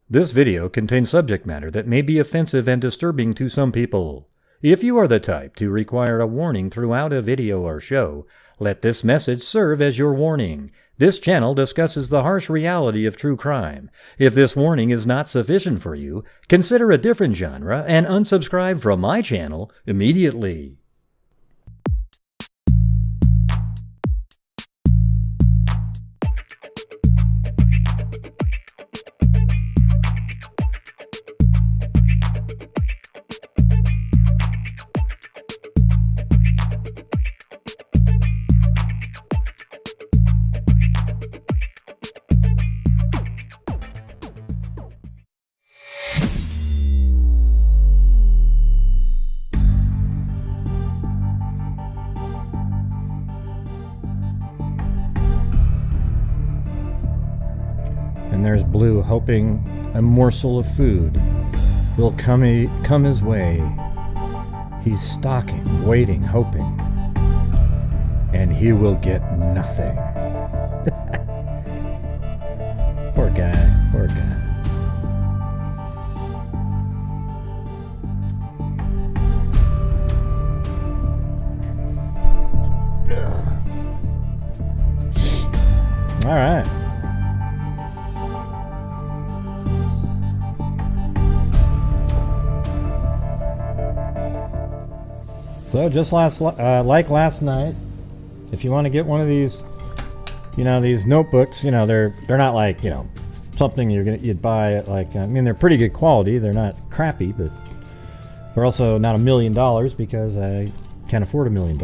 This video contains subject matter that may be offensive and disturbing to some people. If you are the type to require a warning throughout a video or show, let this message serve as your warning. This channel discusses the harsh reality of true crime. If this warning is not sufficient for you, consider a different genre and unsubscribe from my channel immediately. There's Blue, hoping a morsel of food will come his way. He's stalking, waiting, hoping, and he will get nothing. Poor guy, poor guy. All right. So just like last night, if you want to get one of these, these notebooks, they're not like, something you'd buy at like, they're pretty good quality. They're not crappy, but they're also not $1 million because I can't afford $1 million.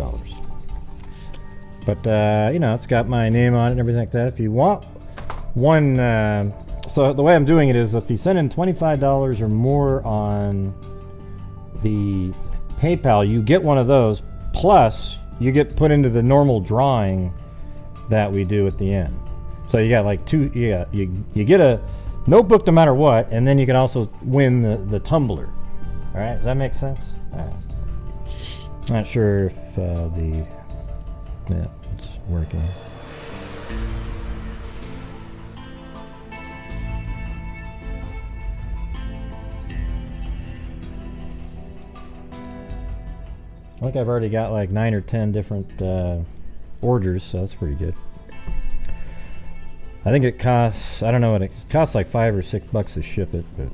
But it's got my name on it and everything like that. If you want one, so the way I'm doing it is if you send in $25 or more on the PayPal, you get one of those, plus you get put into the normal drawing that we do at the end. So you got like two, you get a notebook no matter what, and then you can also win the tumbler. All right, does that make sense? All right. Not sure if it's working. I think I've already got like 9 or 10 different orders, so that's pretty good. I think it costs, I don't know what it costs, like $5 or $6 to ship it, but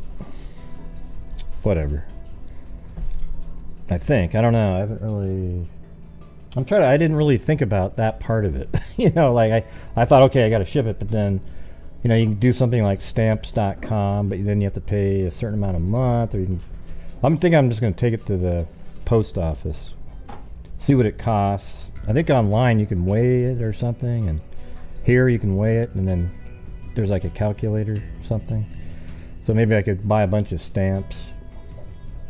whatever. I think, I don't know, I haven't really, I didn't really think about that part of it. Like I thought, okay, I got to ship it, but then, you can do something like stamps.com, but then you have to pay a certain amount a month, or I'm thinking I'm just going to take it to the post office, see what it costs. I think online you can weigh it or something, and here you can weigh it, and then there's like a calculator or something. So maybe I could buy a bunch of stamps.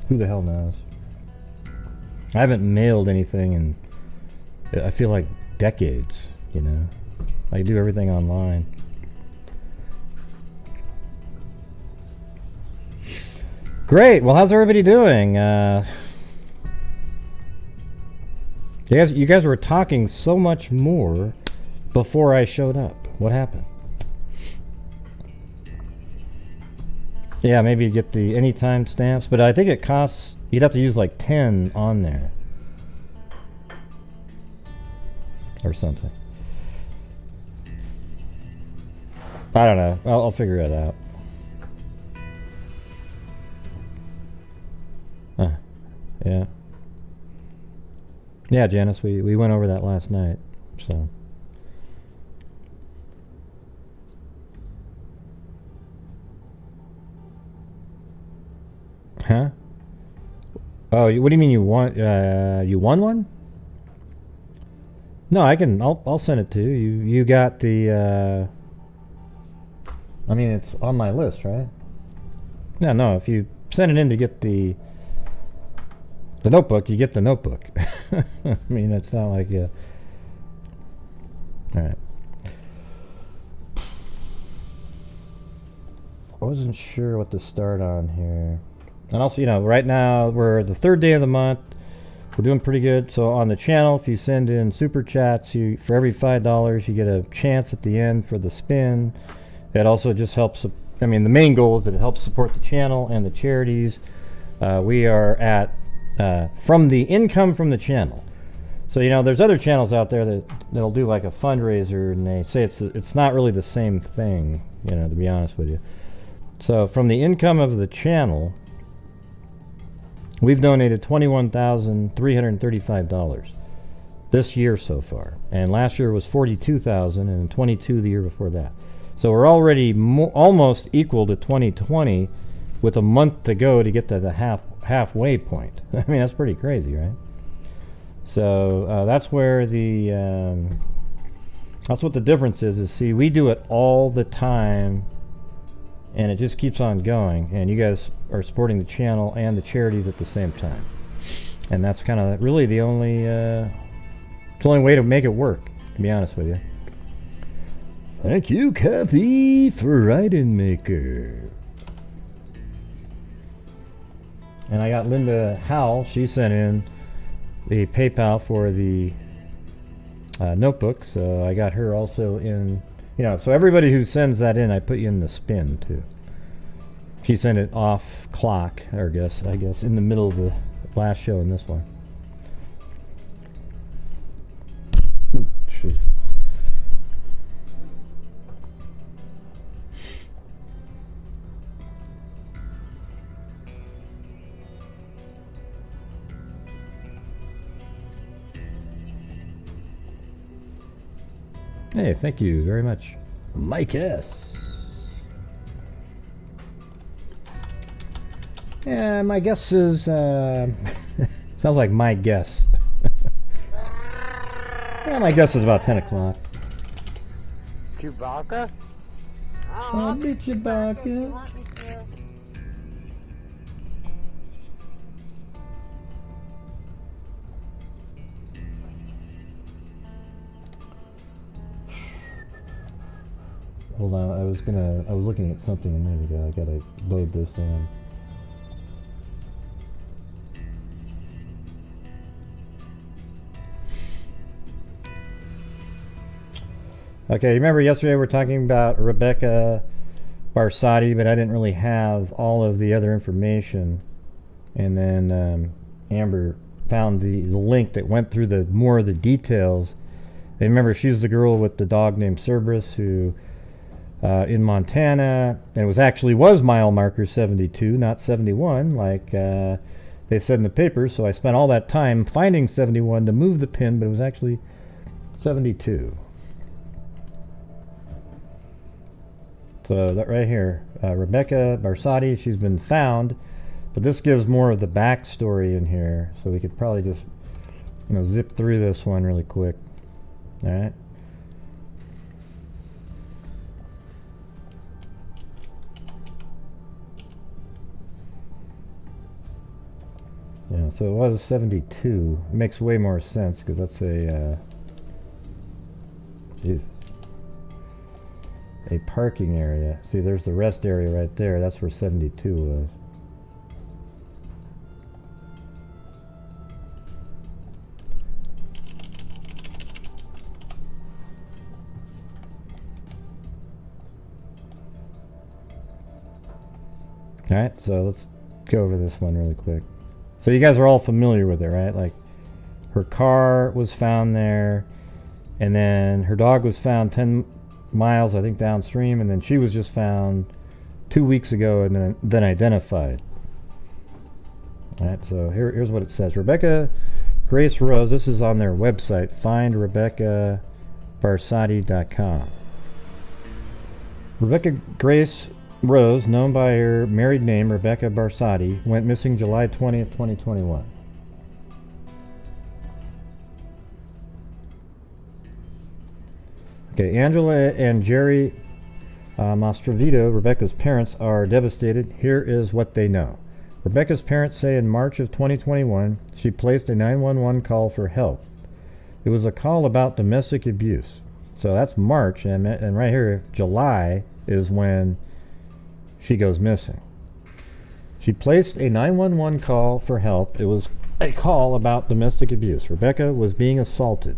Who the hell knows? I haven't mailed anything in, I feel like, decades. I do everything online. Great. Well, how's everybody doing? You guys were talking so much more before I showed up. What happened? Yeah, maybe you get the anytime stamps, but I think it costs, you'd have to use like 10 on there. Or something. I don't know. I'll figure it out. Yeah. Yeah, Janice, we went over that last night, so. Huh? Oh, what do you mean you want, you won one? No, I'll send it to you. You got the, it's on my list, right? No, if you send it in to get the notebook, you get the notebook. It's not like alright. I wasn't sure what to start on here. And also, right now we're the 3rd day of the month. We're doing pretty good. So on the channel, if you send in super chats, for every $5 you get a chance at the end for the spin. It also just helps I mean, the main goal is that it helps support the channel and the charities. We are at from the income from the channel. So, you know, there's other channels out there that'll do like a fundraiser, and they say it's not really the same thing, you know, to be honest with you. So from the income of the channel, we've donated $21,335 this year so far, and last year was $42,000, and 22 the year before that. So we're already almost equal to 2020 with a month to go to get to the halfway point. I mean, that's pretty crazy, right? So that's where that's what the difference is. See, we do it all the time, and it just keeps on going. And you guys are supporting the channel and the charities at the same time. And that's kind of really the only way to make it work, to be honest with you. Thank you, Kathy, for writing maker. And I got Linda Howell. She sent in the PayPal for the notebook, so I got her also in. You know, so everybody who sends that in, I put you in the spin too. She sent it off clock, or I guess in the middle of the last show and this one. Jeez. Hey, thank you very much, Mike S. Yeah, my guess is sounds like my guess. Yeah, my guess is about 10 o'clock. Chewbacca? I'll be Chewbacca. Hold on, I was looking at something a minute ago. I gotta load this in. Okay, you remember yesterday we were talking about Rebecca Barsati, but I didn't really have all of the other information. And then Amber found the link that went through more of the details. And remember, she's the girl with the dog named Cerberus who in Montana, and it was mile marker 72, not 71, like they said in the paper. So I spent all that time finding 71 to move the pin, but it was actually 72. So that right here, Rebecca Barsati, she's been found, but this gives more of the backstory in here, so we could probably just, you know, zip through this one really quick. All right. Yeah, so it was 72. It makes way more sense because that's a parking area. See, there's the rest area right there. That's where 72 was. Alright, so let's go over this one really quick. So you guys are all familiar with it, right? Like, her car was found there, and then her dog was found 10 miles, I think, downstream, and then she was just found 2 weeks ago and then identified. Alright, so here's what it says. Rebecca Grace Rose, this is on their website, findrebeccabarsati.com. Rebecca Grace Rose, known by her married name Rebecca Barsati, went missing July 20th, 2021. Okay, Angela and Jerry Mastrovito, Rebecca's parents, are devastated. Here is what they know. Rebecca's parents say in March of 2021, she placed a 911 call for help. It was a call about domestic abuse. So that's March, and right here, July, is when she goes missing. She placed a 911 call for help. It was a call about domestic abuse. Rebecca was being assaulted.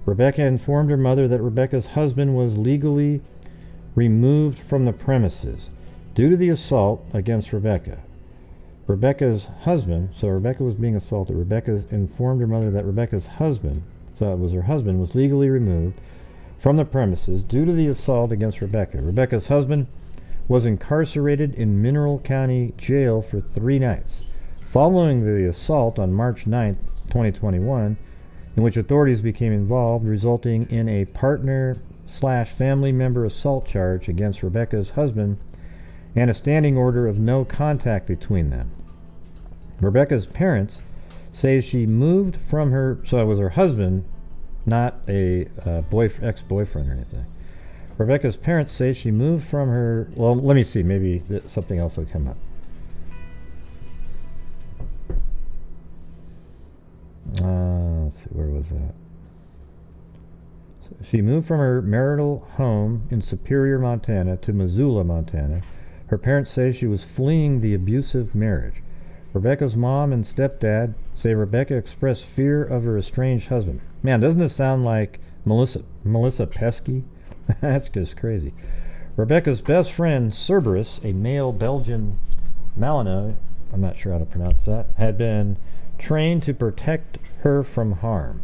Rebecca informed her mother that Rebecca's husband was legally removed from the premises. due to the assault against Rebecca. Rebecca's husband, so Rebecca was being assaulted. Rebecca informed her mother that Rebecca's husband, so it was her husband, was legally removed from the premises due to the assault against Rebecca. Rebecca's husband was incarcerated in Mineral County Jail for 3 nights. Following the assault on March 9, 2021, in which authorities became involved, resulting in a partner/family member assault charge against Rebecca's husband and a standing order of no contact between them. Rebecca's parents say she moved from her, so it was her husband, not a ex-boyfriend or anything. Rebecca's parents say she moved from her, well, let me see, maybe something else will come up. Let's see, where was that? So she moved from her marital home in Superior, Montana to Missoula, Montana. Her parents say she was fleeing the abusive marriage. Rebecca's mom and stepdad say Rebecca expressed fear of her estranged husband. Man, doesn't this sound like Melissa Pesky? That's just crazy. Rebecca's best friend, Cerberus, a male Belgian Malinois, I'm not sure how to pronounce that, had been trained to protect her from harm.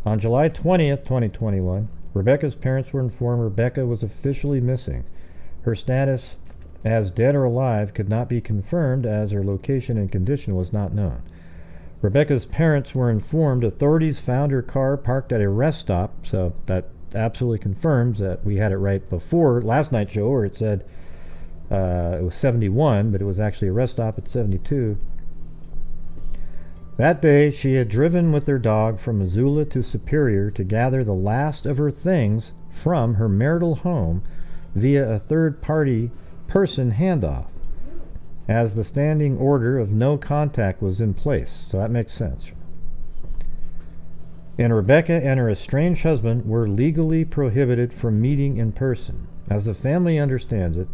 On July 20th, 2021, Rebecca's parents were informed Rebecca was officially missing. Her status as dead or alive could not be confirmed as her location and condition was not known. Rebecca's parents were informed authorities found her car parked at a rest stop, so that absolutely confirms that we had it right before last night's show where it said it was 71, but it was actually a rest stop at 72. That day, she had driven with her dog from Missoula to Superior to gather the last of her things from her marital home via a third-party person handoff, as the standing order of no contact was in place. So that makes sense. And Rebecca and her estranged husband were legally prohibited from meeting in person. As the family understands it,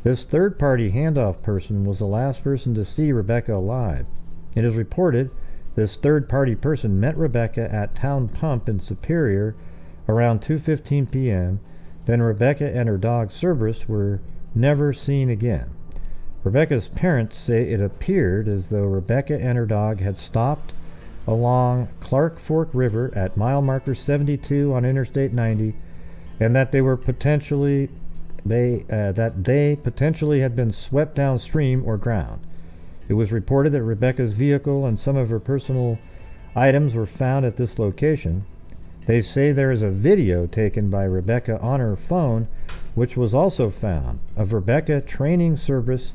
this third-party handoff person was the last person to see Rebecca alive. It is reported this third-party person met Rebecca at Town Pump in Superior around 2:15 p.m. Then Rebecca and her dog Cerberus were never seen again. Rebecca's parents say it appeared as though Rebecca and her dog had stopped along Clark Fork River at mile marker 72 on Interstate 90, and that they potentially had been swept downstream or drowned. It was reported that Rebecca's vehicle and some of her personal items were found at this location. They say there is a video taken by Rebecca on her phone, which was also found, of Rebecca training Cerberus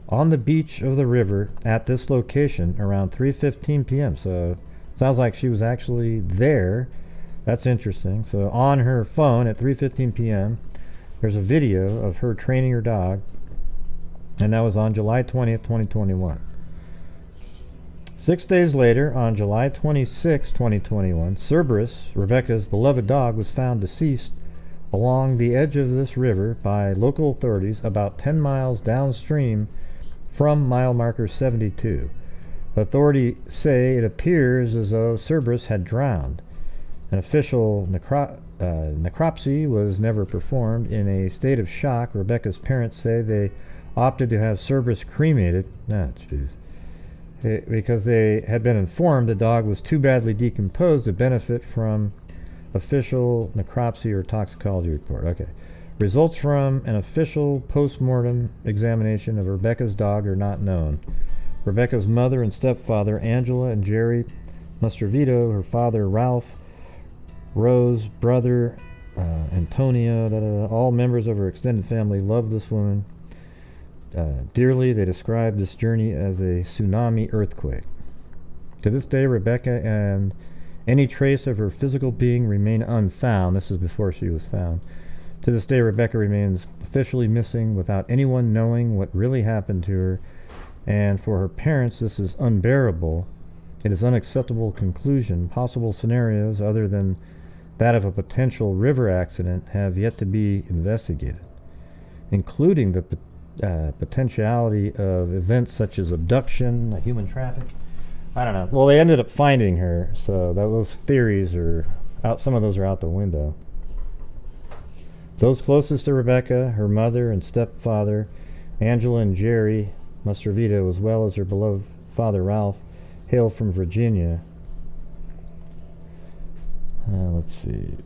on the beach of the river at this location around 3:15 p.m. So it sounds like she was actually there. That's interesting. So on her phone at 3:15 p.m., there's a video of her training her dog, and that was on July 20th, 2021. 6 days later, on July 26, 2021, Cerberus, Rebecca's beloved dog, was found deceased along the edge of this river by local authorities about 10 miles downstream from mile marker 72. Authorities say it appears as though Cerberus had drowned. An official necropsy was never performed. In a state of shock, Rebecca's parents say they opted to have Cerberus cremated. Because they had been informed the dog was too badly decomposed to benefit from official necropsy or toxicology report. Okay. Results from an official post-mortem examination of Rebecca's dog are not known. Rebecca's mother and stepfather, Angela and Jerry Mastrovito, her father, Ralph, Rose, brother, Antonio, all members of her extended family, love this woman dearly. They describe this journey as a tsunami earthquake. To this day, Rebecca and any trace of her physical being remain unfound. This is before she was found. To this day, Rebecca remains officially missing without anyone knowing what really happened to her. And for her parents, this is unbearable. It is an unacceptable conclusion. Possible scenarios other than that of a potential river accident have yet to be investigated, including the potentiality of events such as abduction, human trafficking. I don't know. Well, they ended up finding her, so those theories are out. Some of those are out the window. Those closest to Rebecca, her mother and stepfather, Angela and Jerry Mastrovito, as well as their beloved father Ralph, hail from Virginia. Let's see.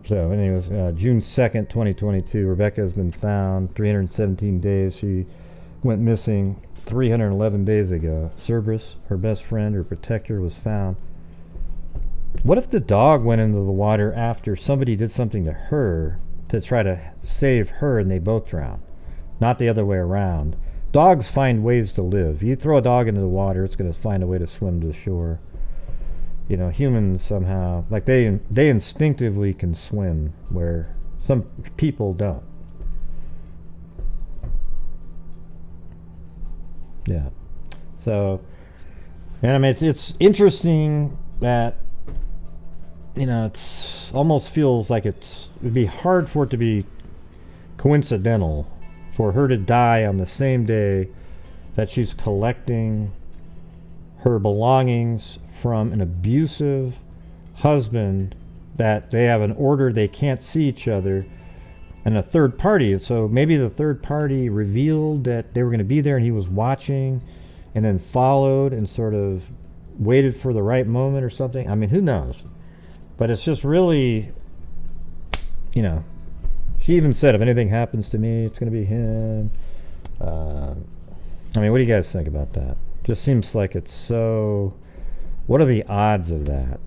So, anyways, June 2nd, 2022, Rebecca has been found 317 days. She went missing 311 days ago. Cerberus, her best friend, her protector, was found. What if the dog went into the water after somebody did something to her to try to save her and they both drowned? Not the other way around. Dogs find ways to live. You throw a dog into the water, it's going to find a way to swim to the shore. You know, humans somehow, like they instinctively can swim where some people don't. Yeah. So, and I mean, it's interesting that, you know, it's almost feels like it'd be hard for it to be coincidental for her to die on the same day that she's collecting her belongings from an abusive husband, that they have an order, they can't see each other, and a third party. So maybe the third party revealed that they were going to be there and he was watching, and then followed and sort of waited for the right moment or something. I mean, who knows? But it's just really, you know, she even said, if anything happens to me, it's going to be him. I mean, what do you guys think about that? Just seems like it's so... What are the odds of that?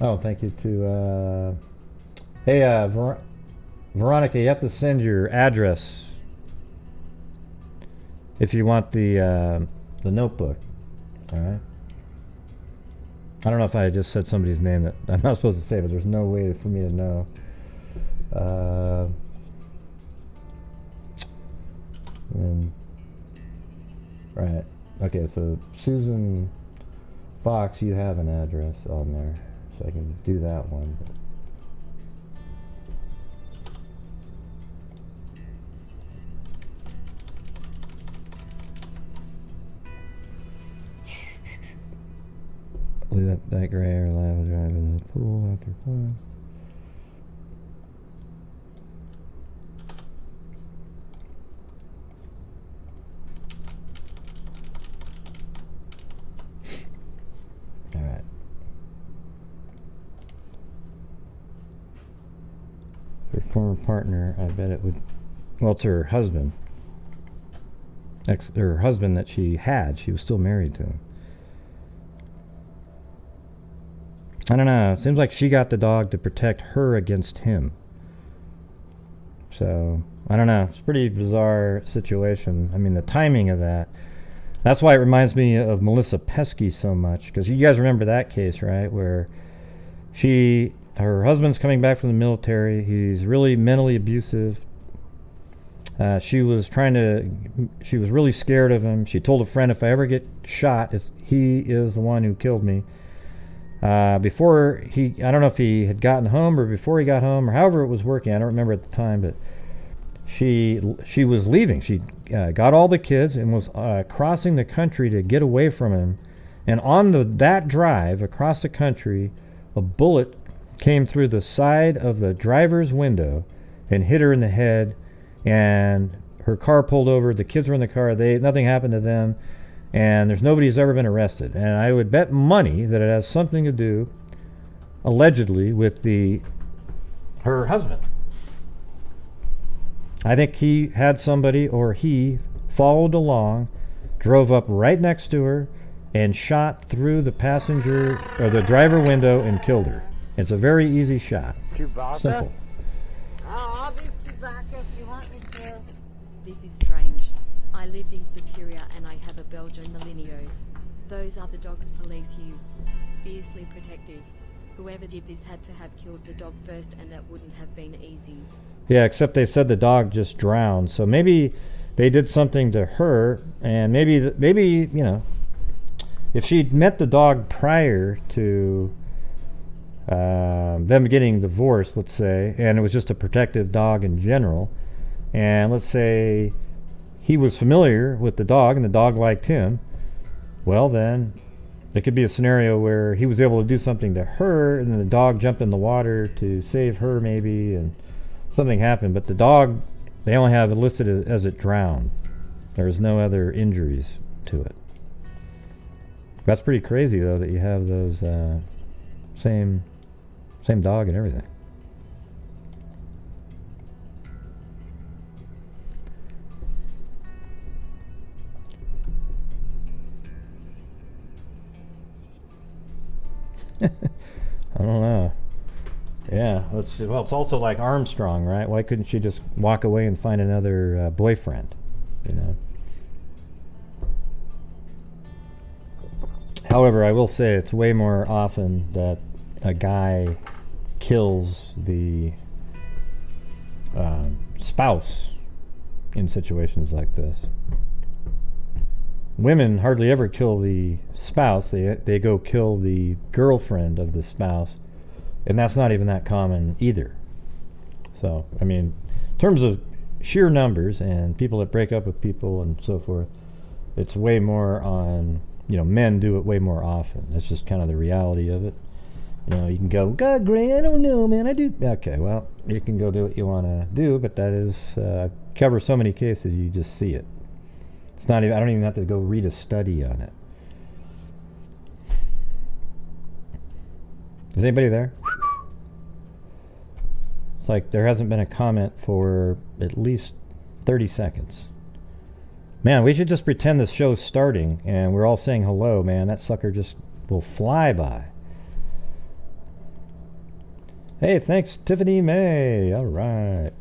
Oh, thank you to... hey, Veronica, you have to send your address if you want the notebook. All right. I don't know if I just said somebody's name that I'm not supposed to say, but there's no way for me to know. Right. Okay, so Susan Fox, you have an address on there, so I can do that one. That gray air lava drive in the pool after fun. Alright. Her former partner, I bet it would... Well, it's her husband. Her husband that she had. She was still married to him. I don't know. It seems like she got the dog to protect her against him. So, I don't know. It's a pretty bizarre situation. I mean, the timing of that. That's why it reminds me of Melissa Pesky so much. Because you guys remember that case, right? Where her husband's coming back from the military. He's really mentally abusive. She was really scared of him. She told a friend, if I ever get shot, he is the one who killed me. I don't know if he had gotten home or before he got home or however it was working. I don't remember at the time, but she was leaving. She got all the kids and was crossing the country to get away from him. And on that drive across the country, a bullet came through the side of the driver's window and hit her in the head. And her car pulled over. The kids were in the car. Nothing happened to them. And there's nobody who's ever been arrested. And I would bet money that it has something to do, allegedly, with her husband. I think he had somebody, or he followed along, drove up right next to her, and shot through the passenger or the driver window and killed her. It's a very easy shot. Chewbacca? Simple. I'll be Chewbacca if you want me to. This is strange. I lived in Superior and I have a Belgian Malinois. Those are the dogs police use. Fiercely protective. Whoever did this had to have killed the dog first, and that wouldn't have been easy. Yeah, except they said the dog just drowned. So maybe they did something to her, and maybe you know, if she'd met the dog prior to them getting divorced, let's say, and it was just a protective dog in general, and let's say he was familiar with the dog and the dog liked him, well then it could be a scenario where he was able to do something to her and then the dog jumped in the water to save her maybe and something happened. But the dog, they only have it listed as it drowned. There's no other injuries to it. That's pretty crazy though that you have those same dog and everything. I don't know. Yeah, let's see. Well, it's also like Armstrong, right? Why couldn't she just walk away and find another boyfriend? You know. However, I will say it's way more often that a guy kills the spouse in situations like this. Women hardly ever kill the spouse. They go kill the girlfriend of the spouse, and that's not even that common either. So, I mean, in terms of sheer numbers and people that break up with people and so forth, it's way more on, you know, men do it way more often. That's just kind of the reality of it. You know, you can go, God, Grant, I don't know, man, I do. Okay, well, you can go do what you want to do, but that is, cover so many cases, you just see it. It's not even, I don't even have to go read a study on it. Is anybody there? It's like there hasn't been a comment for at least 30 seconds. Man, we should just pretend this show's starting and we're all saying hello, man. That sucker just will fly by. Hey, thanks, Tiffany May. All right.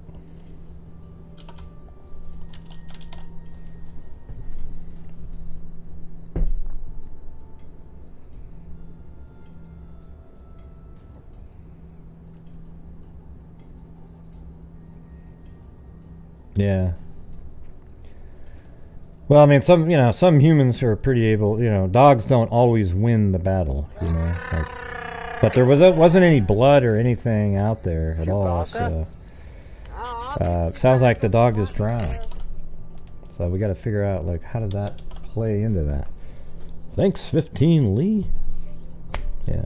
Yeah. Well, I mean, some humans are pretty able, dogs don't always win the battle, but there wasn't any blood or anything out there at all, so sounds like the dog just drowned. So we got to figure out, like, how did that play into that? Thanks, 15 Lee. Yeah.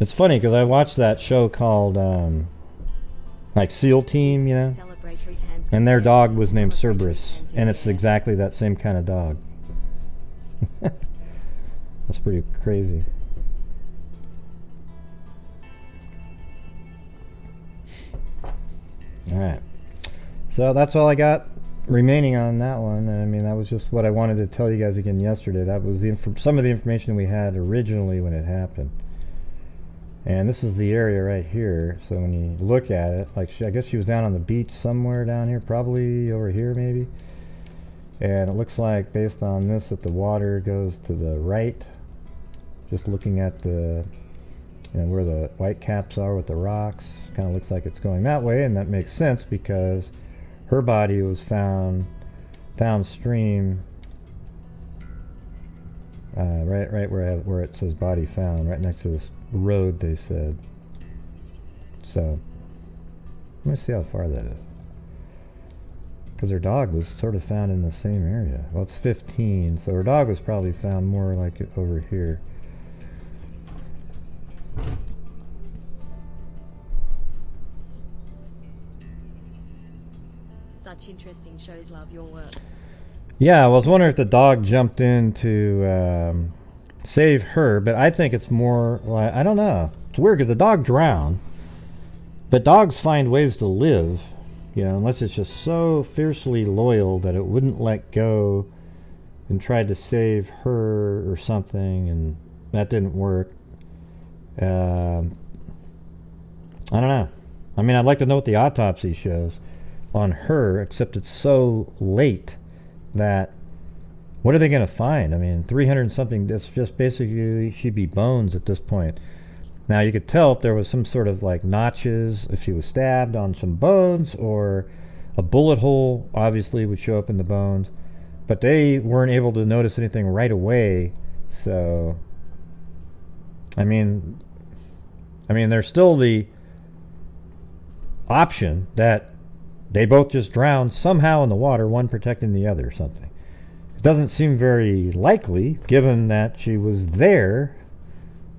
It's funny because I watched that show called like SEAL Team, and their dog was named Cerberus, and it's exactly that same kind of dog. That's pretty crazy. All right, so that's all I got remaining on that one. I mean, that was just what I wanted to tell you guys again yesterday. That was some of the information we had originally when it happened. And this is the area right here. So when you look at it, like I guess she was down on the beach somewhere down here, probably over here maybe. And it looks like, based on this, that the water goes to the right. Just looking at the, where the white caps are with the rocks, kind of looks like it's going that way, and that makes sense because her body was found downstream, right where it says body found, right next to this road, they said. So let me see how far that is, because her dog was sort of found in the same area. Well, it's 15, so her dog was probably found more like over here. Such interesting shows. Love your work. Yeah, well, I was wondering if the dog jumped in to save her, but I think it's more like, I don't know. It's weird because the dog drowned, but dogs find ways to live, unless it's just so fiercely loyal that it wouldn't let go and tried to save her or something, and that didn't work. I don't know. I mean, I'd like to know what the autopsy shows on her, except it's so late that what are they going to find? I mean, 300 and something, that's just basically, she'd be bones at this point. Now, you could tell if there was some sort of like notches, if she was stabbed on some bones, or a bullet hole obviously would show up in the bones, but they weren't able to notice anything right away. So I mean there's still the option that they both just drowned somehow in the water, one protecting the other or something. It doesn't seem very likely, given that she was there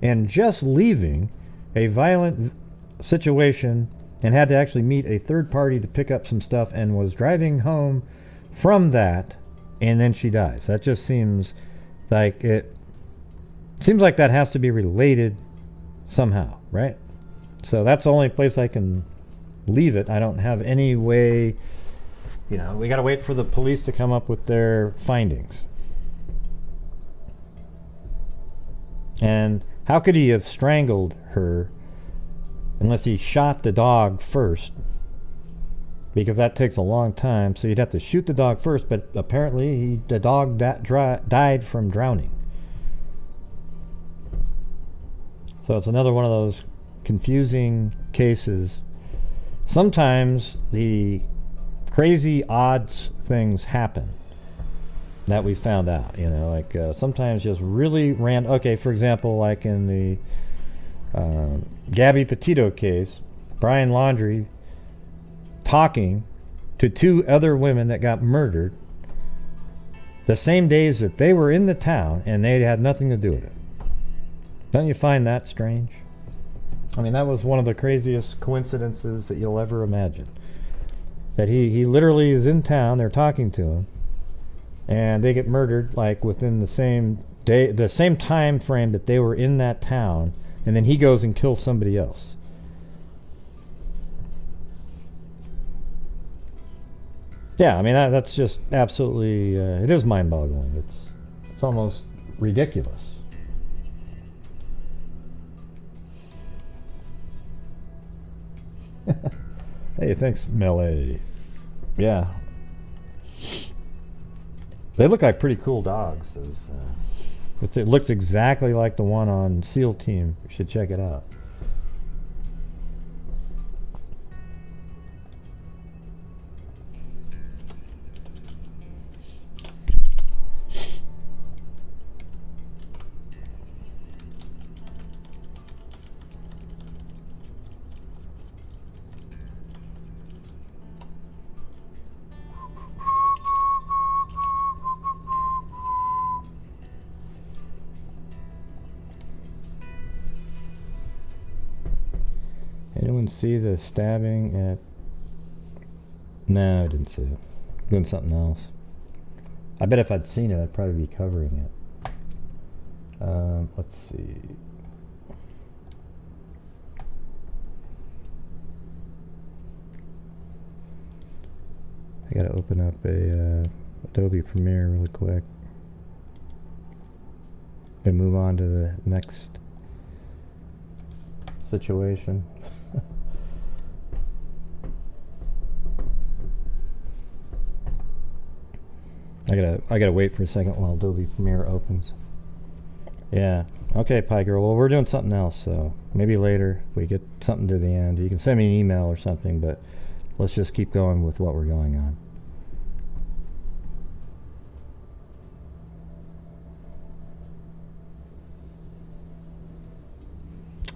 and just leaving a violent situation and had to actually meet a third party to pick up some stuff and was driving home from that, and then she dies. That just seems like that has to be related somehow, right? So that's the only place I can leave it. I don't have any way, we got to wait for the police to come up with their findings. And how could he have strangled her unless he shot the dog first? Because that takes a long time, so you'd have to shoot the dog first, but apparently the dog died from drowning. So it's another one of those confusing cases. Sometimes the crazy odds things happen that we found out, sometimes just really random. Okay, for example, like in the Gabby Petito case, Brian Laundrie talking to two other women that got murdered the same days that they were in the town, and they had nothing to do with it. Don't you find that strange? I mean, that was one of the craziest coincidences that you'll ever imagine. That he literally is in town, they're talking to him, and they get murdered like within the same day, the same time frame that they were in that town, and then he goes and kills somebody else. Yeah, I mean, that's just absolutely, it is mind-boggling. It's almost ridiculous. Hey, thanks, Melee. Yeah. They look like pretty cool dogs. It looks exactly like the one on SEAL Team. You should check it out. Anyone see the stabbing at... No, I didn't see it. Doing something else. I bet if I'd seen it, I'd probably be covering it. Let's see. I gotta open up a Adobe Premiere really quick and move on to the next situation. I gotta wait for a second while Adobe Premiere opens. Yeah. Okay, Pie Girl. Well, we're doing something else, so maybe later if we get something to the end. You can send me an email or something, but let's just keep going with what we're going on.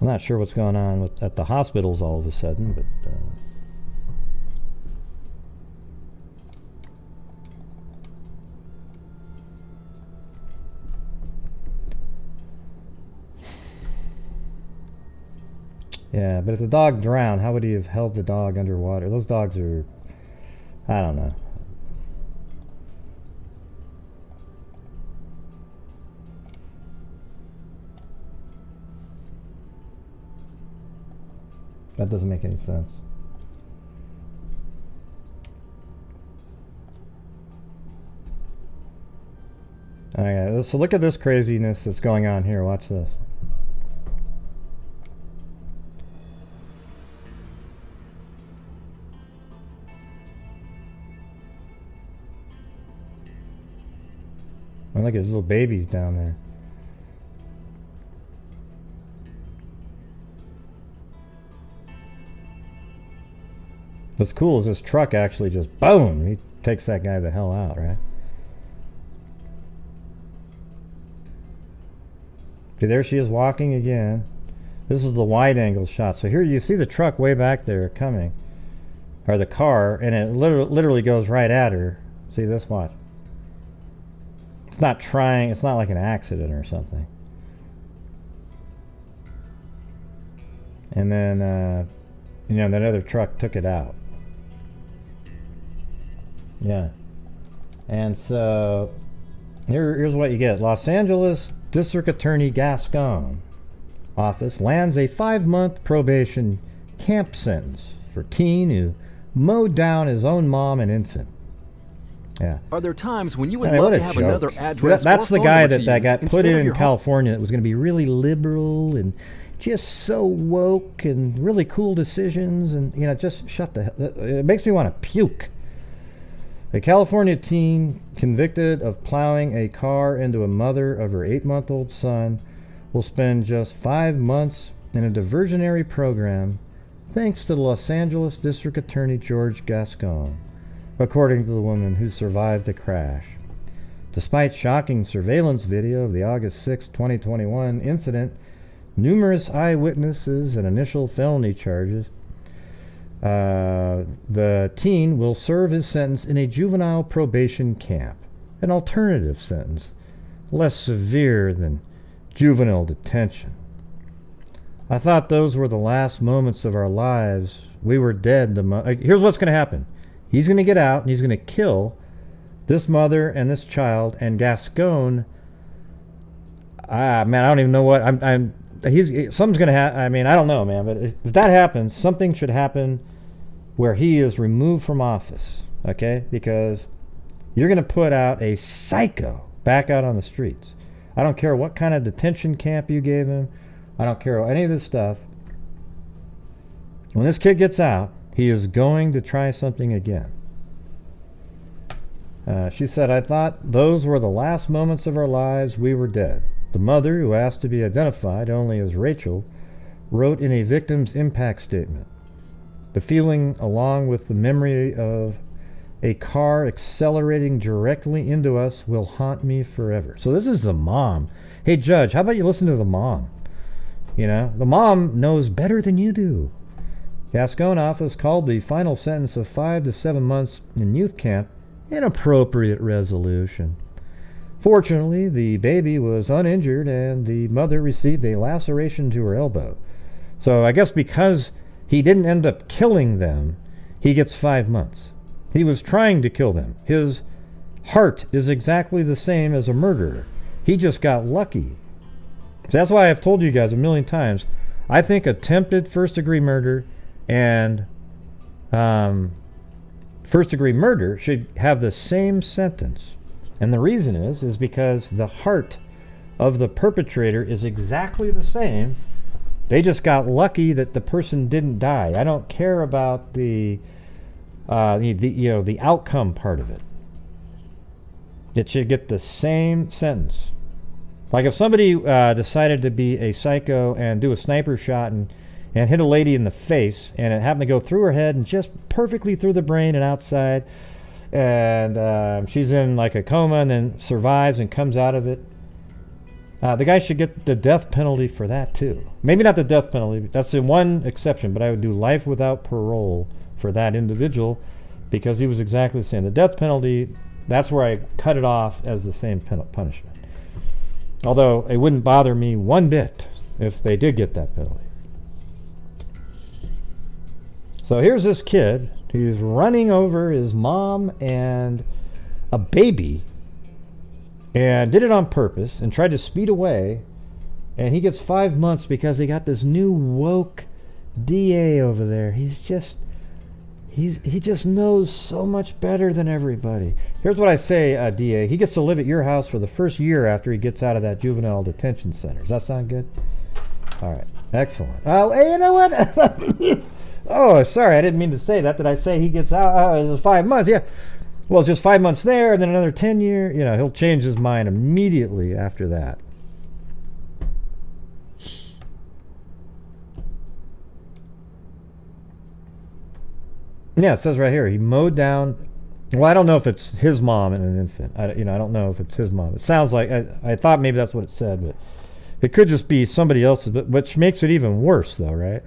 I'm not sure what's going on at the hospitals all of a sudden, but yeah, but if the dog drowned, how would he have held the dog underwater? Those dogs are, I don't know. That doesn't make any sense. Alright, so look at this craziness that's going on here. Watch this. Oh, look at those little babies down there. What's cool is this truck actually just boom, he takes that guy the hell out, right? Okay, there she is walking again. This is the wide angle shot. So here you see the truck way back there coming. or the car, and it literally goes right at her. See this? Watch. It's not trying. It's not like an accident or something. And then, that other truck took it out. Yeah. And so, here's what you get. Los Angeles District Attorney Gascon office lands a 5-month probation camp sentence for teen who mowed down his own mom and infant. Yeah. Are there times when you would love to have another address? That's the guy that got put in your California that was going to be really liberal and just so woke and really cool decisions, and just shut the hell. It makes me want to puke. A California teen convicted of plowing a car into a mother of her 8-month-old son will spend just 5 months in a diversionary program thanks to the Los Angeles District Attorney George Gascon, according to the woman who survived the crash. Despite shocking surveillance video of the August 6, 2021 incident, numerous eyewitnesses and initial felony charges, the teen will serve his sentence in a juvenile probation camp, an alternative sentence, less severe than juvenile detention. I thought those were the last moments of our lives. We were dead. Here's what's going to happen. He's going to get out and he's going to kill this mother and this child, and Gascon, man, I don't even know what something's going to happen. I mean, I don't know, man, but if that happens, something should happen where he is removed from office, okay? Because you're going to put out a psycho back out on the streets. I don't care what kind of detention camp you gave him. I don't care any of this stuff. When this kid gets out, he is going to try something again. She said, I thought those were the last moments of our lives. We were dead. The mother, who asked to be identified only as Rachel, wrote in a victim's impact statement. The feeling, along with the memory of a car accelerating directly into us, will haunt me forever. So this is the mom. Hey, Judge, how about you listen to the mom? The mom knows better than you do. Gascon office called the final sentence of 5 to 7 months in youth camp an appropriate resolution. Fortunately, the baby was uninjured and the mother received a laceration to her elbow. So I guess because he didn't end up killing them, he gets 5 months. He was trying to kill them. His heart is exactly the same as a murderer. He just got lucky. So that's why I've told you guys a million times, I think attempted first-degree murder and first-degree murder should have the same sentence. And the reason is because the heart of the perpetrator is exactly the same. They just got lucky that the person didn't die. I don't care about the outcome part of it. It should get the same sentence. Like if somebody decided to be a psycho and do a sniper shot and hit a lady in the face, and it happened to go through her head and just perfectly through the brain and outside, and she's in like a coma and then survives and comes out of it, the guy should get the death penalty for that too. Maybe not the death penalty, that's the one exception, but I would do life without parole for that individual because he was exactly the same. The death penalty, that's where I cut it off as the same punishment. Although it wouldn't bother me one bit if they did get that penalty. So here's this kid who's running over his mom and a baby and did it on purpose and tried to speed away, and he gets 5 months because he got this new woke DA over there. He just knows so much better than everybody. Here's what I say, DA. He gets to live at your house for the first year after he gets out of that juvenile detention center. Does that sound good? All right. Excellent. Hey, you know what? Oh, sorry. I didn't mean to say that. Did I say he gets out? It was 5 months. Yeah. Well, it's just 5 months there and then another 10 years. He'll change his mind immediately after that. Yeah, it says right here, he mowed down. Well, I don't know if it's his mom and an infant. I don't know if it's his mom. It sounds like, I thought maybe that's what it said, but it could just be somebody else's, which makes it even worse though, right?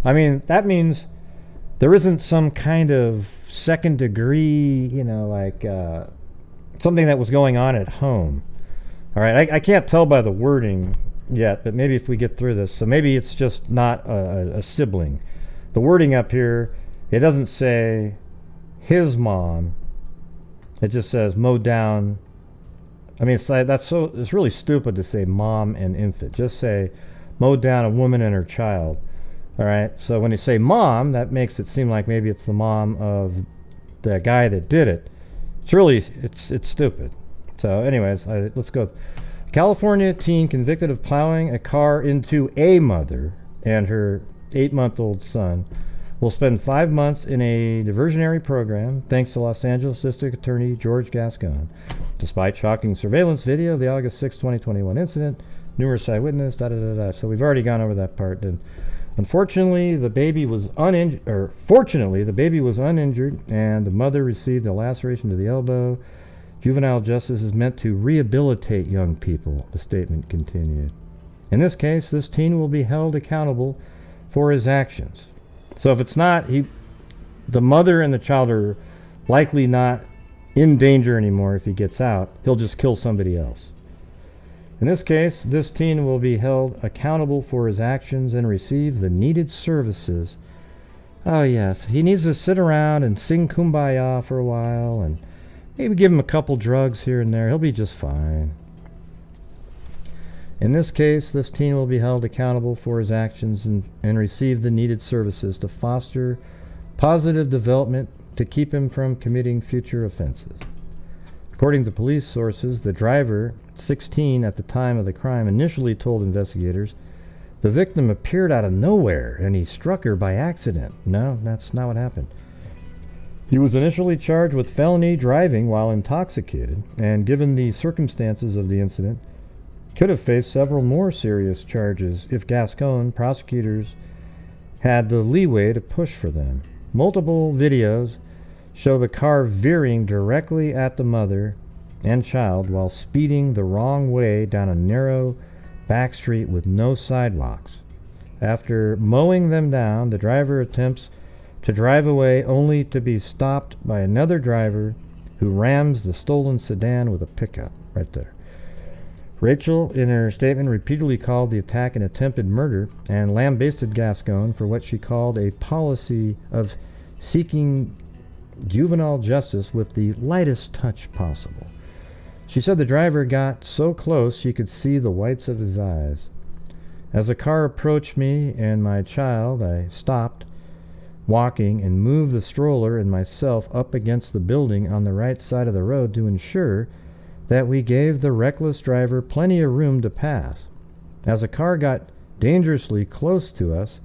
I mean, that means there isn't some kind of second degree, like something that was going on at home. All right, I can't tell by the wording yet, but maybe if we get through this, so maybe it's just not a sibling. The wording up here, it doesn't say his mom. It just says mowed down. I mean, it's really stupid to say mom and infant. Just say mowed down a woman and her child. All right. So when you say mom, that makes it seem like maybe it's the mom of the guy that did it. It's stupid. So, anyways, let's go. California teen convicted of plowing a car into a mother and her 8-month-old son will spend 5 months in a diversionary program thanks to Los Angeles District Attorney George Gascon. Despite shocking surveillance video of the August 6, 2021 incident, numerous eyewitnesses, So we've already gone over that part. And unfortunately, the baby was fortunately, the baby was uninjured, and the mother received a laceration to the elbow. Juvenile justice is meant to rehabilitate young people, the statement continued. In this case, this teen will be held accountable for his actions. So if it's not, the mother and the child are likely not in danger anymore if he gets out. He'll just kill somebody else. In this case, this teen will be held accountable for his actions and receive the needed services. Oh yes, he needs to sit around and sing Kumbaya for a while and maybe give him a couple drugs here and there. He'll be just fine. In this case, this teen will be held accountable for his actions and receive the needed services to foster positive development to keep him from committing future offenses. According to police sources, the driver, 16 at the time of the crime, initially told investigators the victim appeared out of nowhere and he struck her by accident. No, that's not what happened. He was initially charged with felony driving while intoxicated, and given the circumstances of the incident, could have faced several more serious charges if Gascon prosecutors had the leeway to push for them. Multiple videos show the car veering directly at the mother and child while speeding the wrong way down a narrow back street with no sidewalks. After mowing them down, the driver attempts to drive away only to be stopped by another driver who rams the stolen sedan with a pickup right there. Rachel, in her statement, repeatedly called the attack an attempted murder and lambasted Gascon for what she called a policy of seeking juvenile justice with the lightest touch possible. She said the driver got so close she could see the whites of his eyes. As the car approached me and my child, I stopped walking and moved the stroller and myself up against the building on the right side of the road to ensure that we gave the reckless driver plenty of room to pass. As the car got dangerously close to us,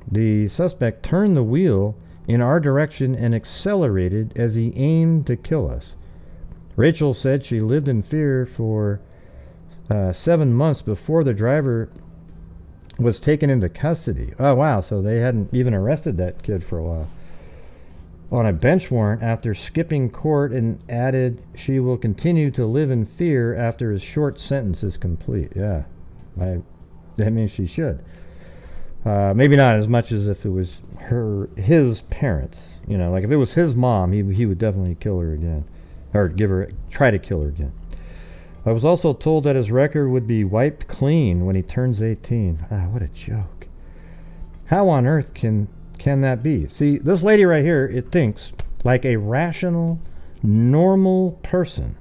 the suspect turned the wheel in our direction and accelerated as he aimed to kill us. Rachel said she lived in fear for 7 months before the driver was taken into custody. Oh wow, so they hadn't even arrested that kid for a while. On a bench warrant after skipping court, and added she will continue to live in fear after his short sentence is complete. Yeah, that means she should. Maybe not as much as if it was his parents. Like if it was his mom, he would definitely kill her again, or try to kill her again. I was also told that his record would be wiped clean when he turns 18. Ah, what a joke. How on earth can that be? See, this lady right here, it thinks like a rational, normal person.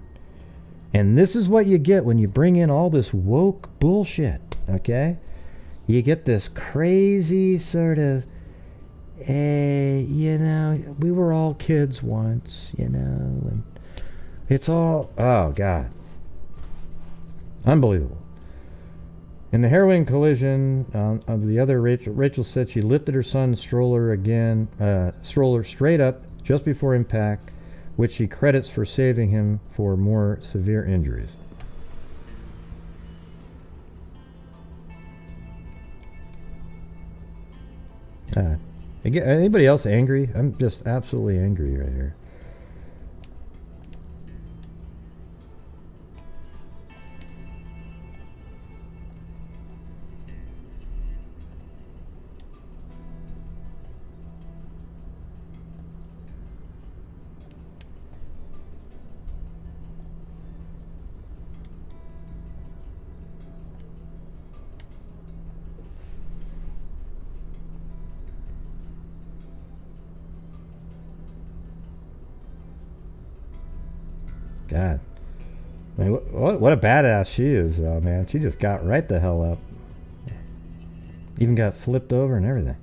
And this is what you get when you bring in all this woke bullshit, okay? You get this crazy sort of, we were all kids once, and it's all, oh God. Unbelievable. In the harrowing collision of the other Rachel said she lifted her son's stroller straight up just before impact, which she credits for saving him for more severe injuries. Anybody else angry? I'm just absolutely angry right here. God. I mean, what a badass she is, though, man. She just got right the hell up. Even got flipped over and everything.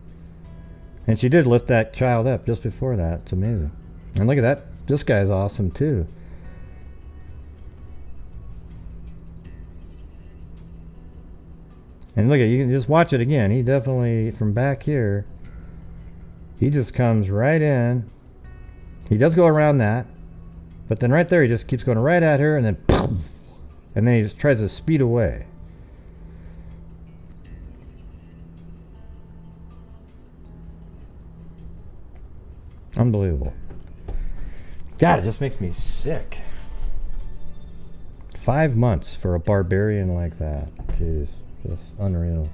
And she did lift that child up just before that. It's amazing. And look at that. This guy's awesome, too. And look at, you can just watch it again. He definitely, from back here, he just comes right in. He does go around that. But then right there, he just keeps going right at her, and then boom, and then he just tries to speed away. Unbelievable. God, it just makes me sick. 5 months for a barbarian like that. Jeez, just unreal.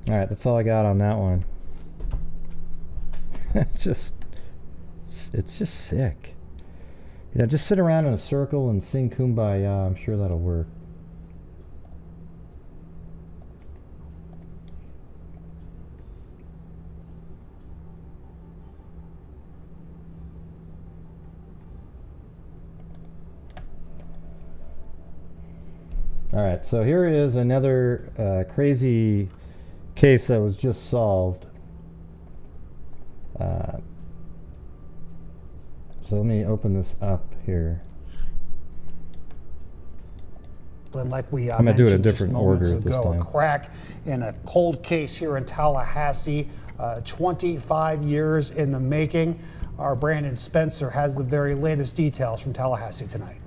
Alright, that's all I got on that one. it's just sick. You know, just sit around in a circle and sing Kumbaya. I'm sure that'll work. Alright, so here is another crazy case that was just solved. So let me open this up here. But like we I'm gonna do it in mentioned a just different moments order this ago, time. a crack in a cold case here in Tallahassee, 25 years in the making. Our Brandon Spencer has the very latest details from Tallahassee tonight.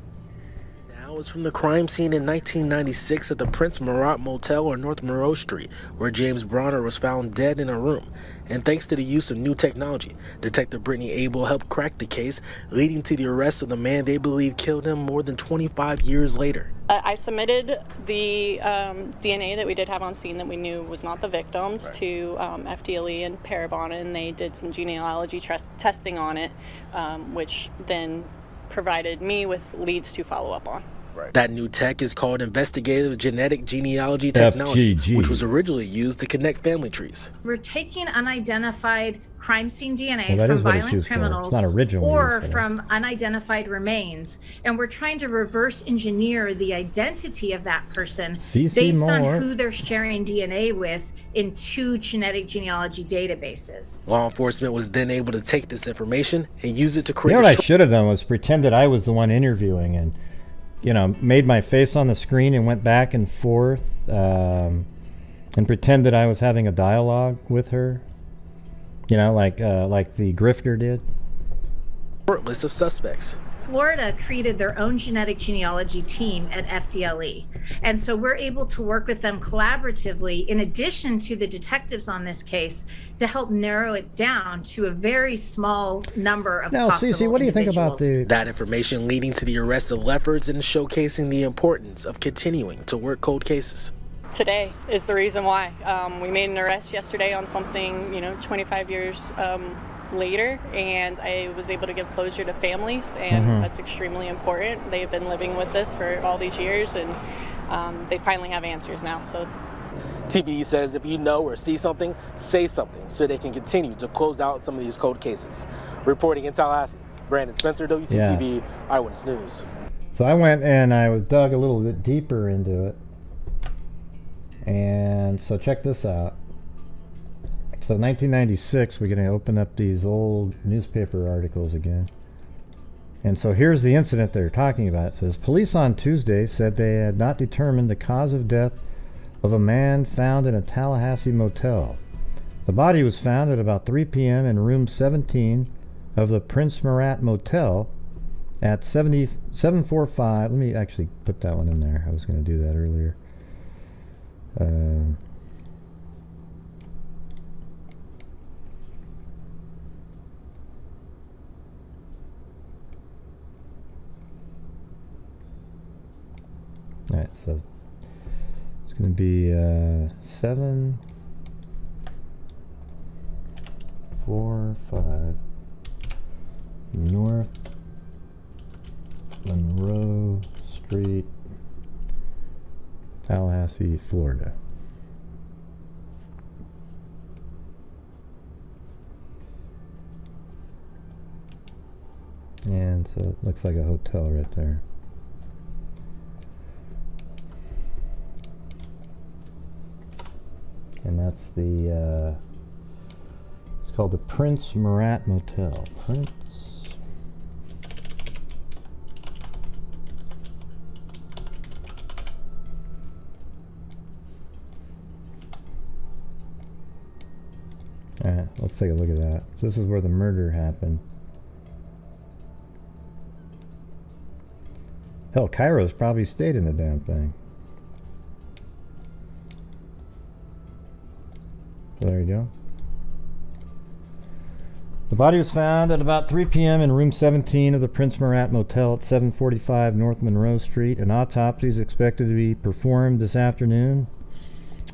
Was from the crime scene in 1996 at the Prince Marat Motel on North Moreau Street, where James Branner was found dead in a room. And thanks to the use of new technology, Detective Brittany Abel helped crack the case, leading to the arrest of the man they believe killed him more than 25 years later. I submitted the DNA that we did have on scene that we knew was not the victims to FDLE and Parabon, and they did some genealogy testing on it, which then provided me with leads to follow up on. That new tech is called Investigative Genetic Genealogy Technology, FGG. which was originally used to connect family trees. We're taking unidentified crime scene DNA Well, that from is what it's violent used for. It's criminals not originally or used for that. from unidentified remains, and we're trying to reverse engineer the identity of that person CC based Moore. on who they're sharing DNA with in 2 genetic genealogy databases. Law enforcement was then able to take this information and use it to You create know what I should have done was pretended I was the one interviewing and, you know, made my face on the screen and went back and forth and pretended I was having a dialogue with her. You know, like the grifter did. short list of suspects. Florida created their own genetic genealogy team at FDLE. And so we're able to work with them collaboratively, in addition to the detectives on this case, to help narrow it down to a very small number of Now, possible Cece, what do you think about individuals. That information leading to the arrest of Leffords and showcasing the importance of continuing to work cold cases. Today is the reason why. We made an arrest yesterday on something, 25 years later, and I was able to give closure to families, and that's extremely important. They've been living with this for all these years, and they finally have answers now. So TBD says if you know or see something, say something so they can continue to close out some of these cold cases. Reporting in Tallahassee, Brandon Spencer, WCTV, Eyewitness News. So I went and I dug a little bit deeper into it. And so check this out. So 1996, we're going to open up these old newspaper articles again. And so here's the incident they're talking about. It says, police on Tuesday said they had not determined the cause of death of a man found in a Tallahassee motel. The body was found at about 3 p.m. in room 17 of the Prince Marat Motel at 745. Let me actually put that one in there. I was going to do that earlier. Alright, so it's going to be 745 North Monroe Street, Tallahassee, Florida. And so it looks like a hotel right there. And that's the, it's called the Prince Murat Motel. Prince. Alright, let's take a look at that. So this is where the murder happened. Hell, Cairo's probably stayed in the damn thing. So there you go. The body was found at about 3 p.m. in room 17 of the Prince Murat Motel at 745 North Monroe Street. An autopsy is expected to be performed this afternoon.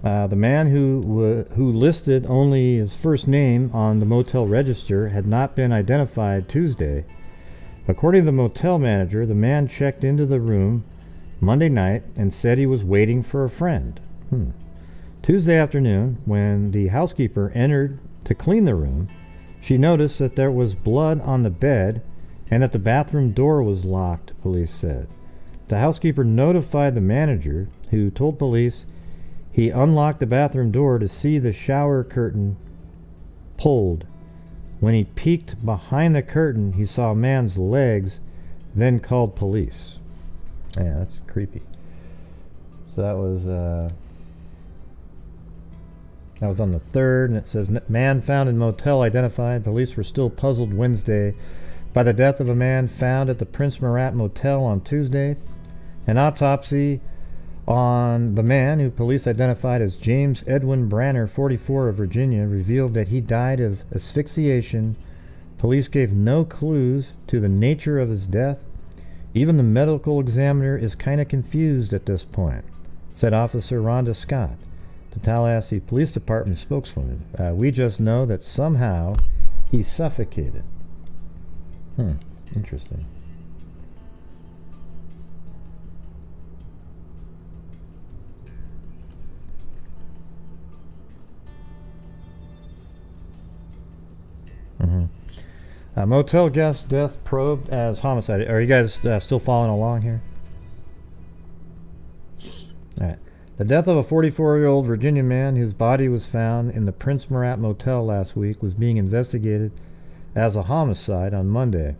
The man who listed only his first name on the motel register had not been identified Tuesday. According to the motel manager, the man checked into the room Monday night and said he was waiting for a friend. Tuesday afternoon, when the housekeeper entered to clean the room, she noticed that there was blood on the bed and that the bathroom door was locked, police said. The housekeeper notified the manager, who told police he unlocked the bathroom door to see the shower curtain pulled. When he peeked behind the curtain, he saw a man's legs, then called police. Yeah, that's creepy. So that was on the 3rd, and it says, man found in motel identified. Police were still puzzled Wednesday by the death of a man found at the Prince Murat Motel on Tuesday. An autopsy on the man, who police identified as James Edwin Branner, 44, of Virginia, revealed that he died of asphyxiation. Police gave no clues to the nature of his death. Even the medical examiner is kind of confused at this point, said Officer Rhonda Scott, the Tallahassee Police Department spokeswoman. We just know that somehow he suffocated. Interesting. Motel guest death probed as homicide. Are you guys still following along here? Alright. The death of a 44-year-old Virginia man whose body was found in the Prince Murat Motel last week was being investigated as a homicide on Monday.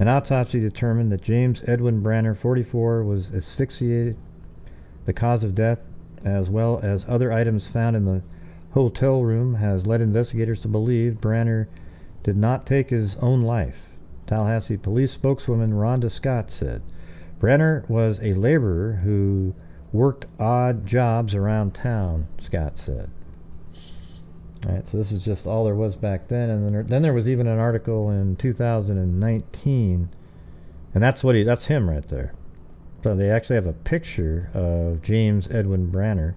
An autopsy determined that James Edwin Branner, 44, was asphyxiated. The cause of death, as well as other items found in the hotel room, has led investigators to believe Branner did not take his own life. Tallahassee Police spokeswoman Rhonda Scott said Branner was a laborer who worked odd jobs around town, Scott said. Alright, so this is just all there was back then, and then there was even an article in 2019, and that's him right there. So they actually have a picture of James Edwin Branner.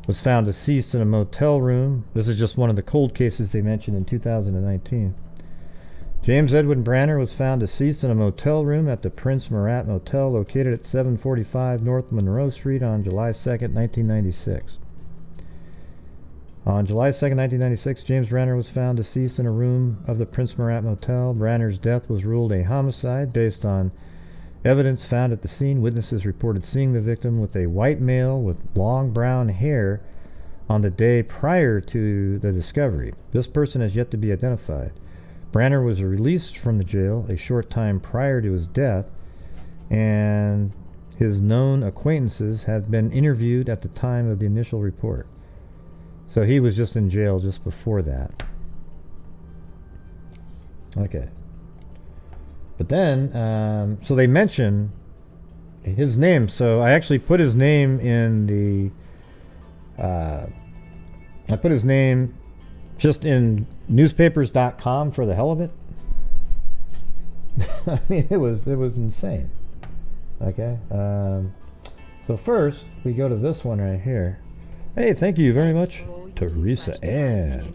Was found deceased in a motel room. This is just one of the cold cases they mentioned in 2019. James Edwin Branner was found deceased in a motel room at the Prince Murat Motel located at 745 North Monroe Street on July 2nd, 1996. On July 2nd, 1996, James Branner was found deceased in a room of the Prince Murat Motel. Branner's death was ruled a homicide based on evidence found at the scene. Witnesses reported seeing the victim with a white male with long brown hair on the day prior to the discovery. This person has yet to be identified. Branner was released from the jail a short time prior to his death, and his known acquaintances had been interviewed at the time of the initial report. So he was just in jail just before that. Okay. But then, so they mention his name. So I actually put his name in the, I put his name just in newspapers.com for the hell of it. I mean, it was insane. Okay. So first, we go to this one right here. Hey, thank you very much, Teresa Ann.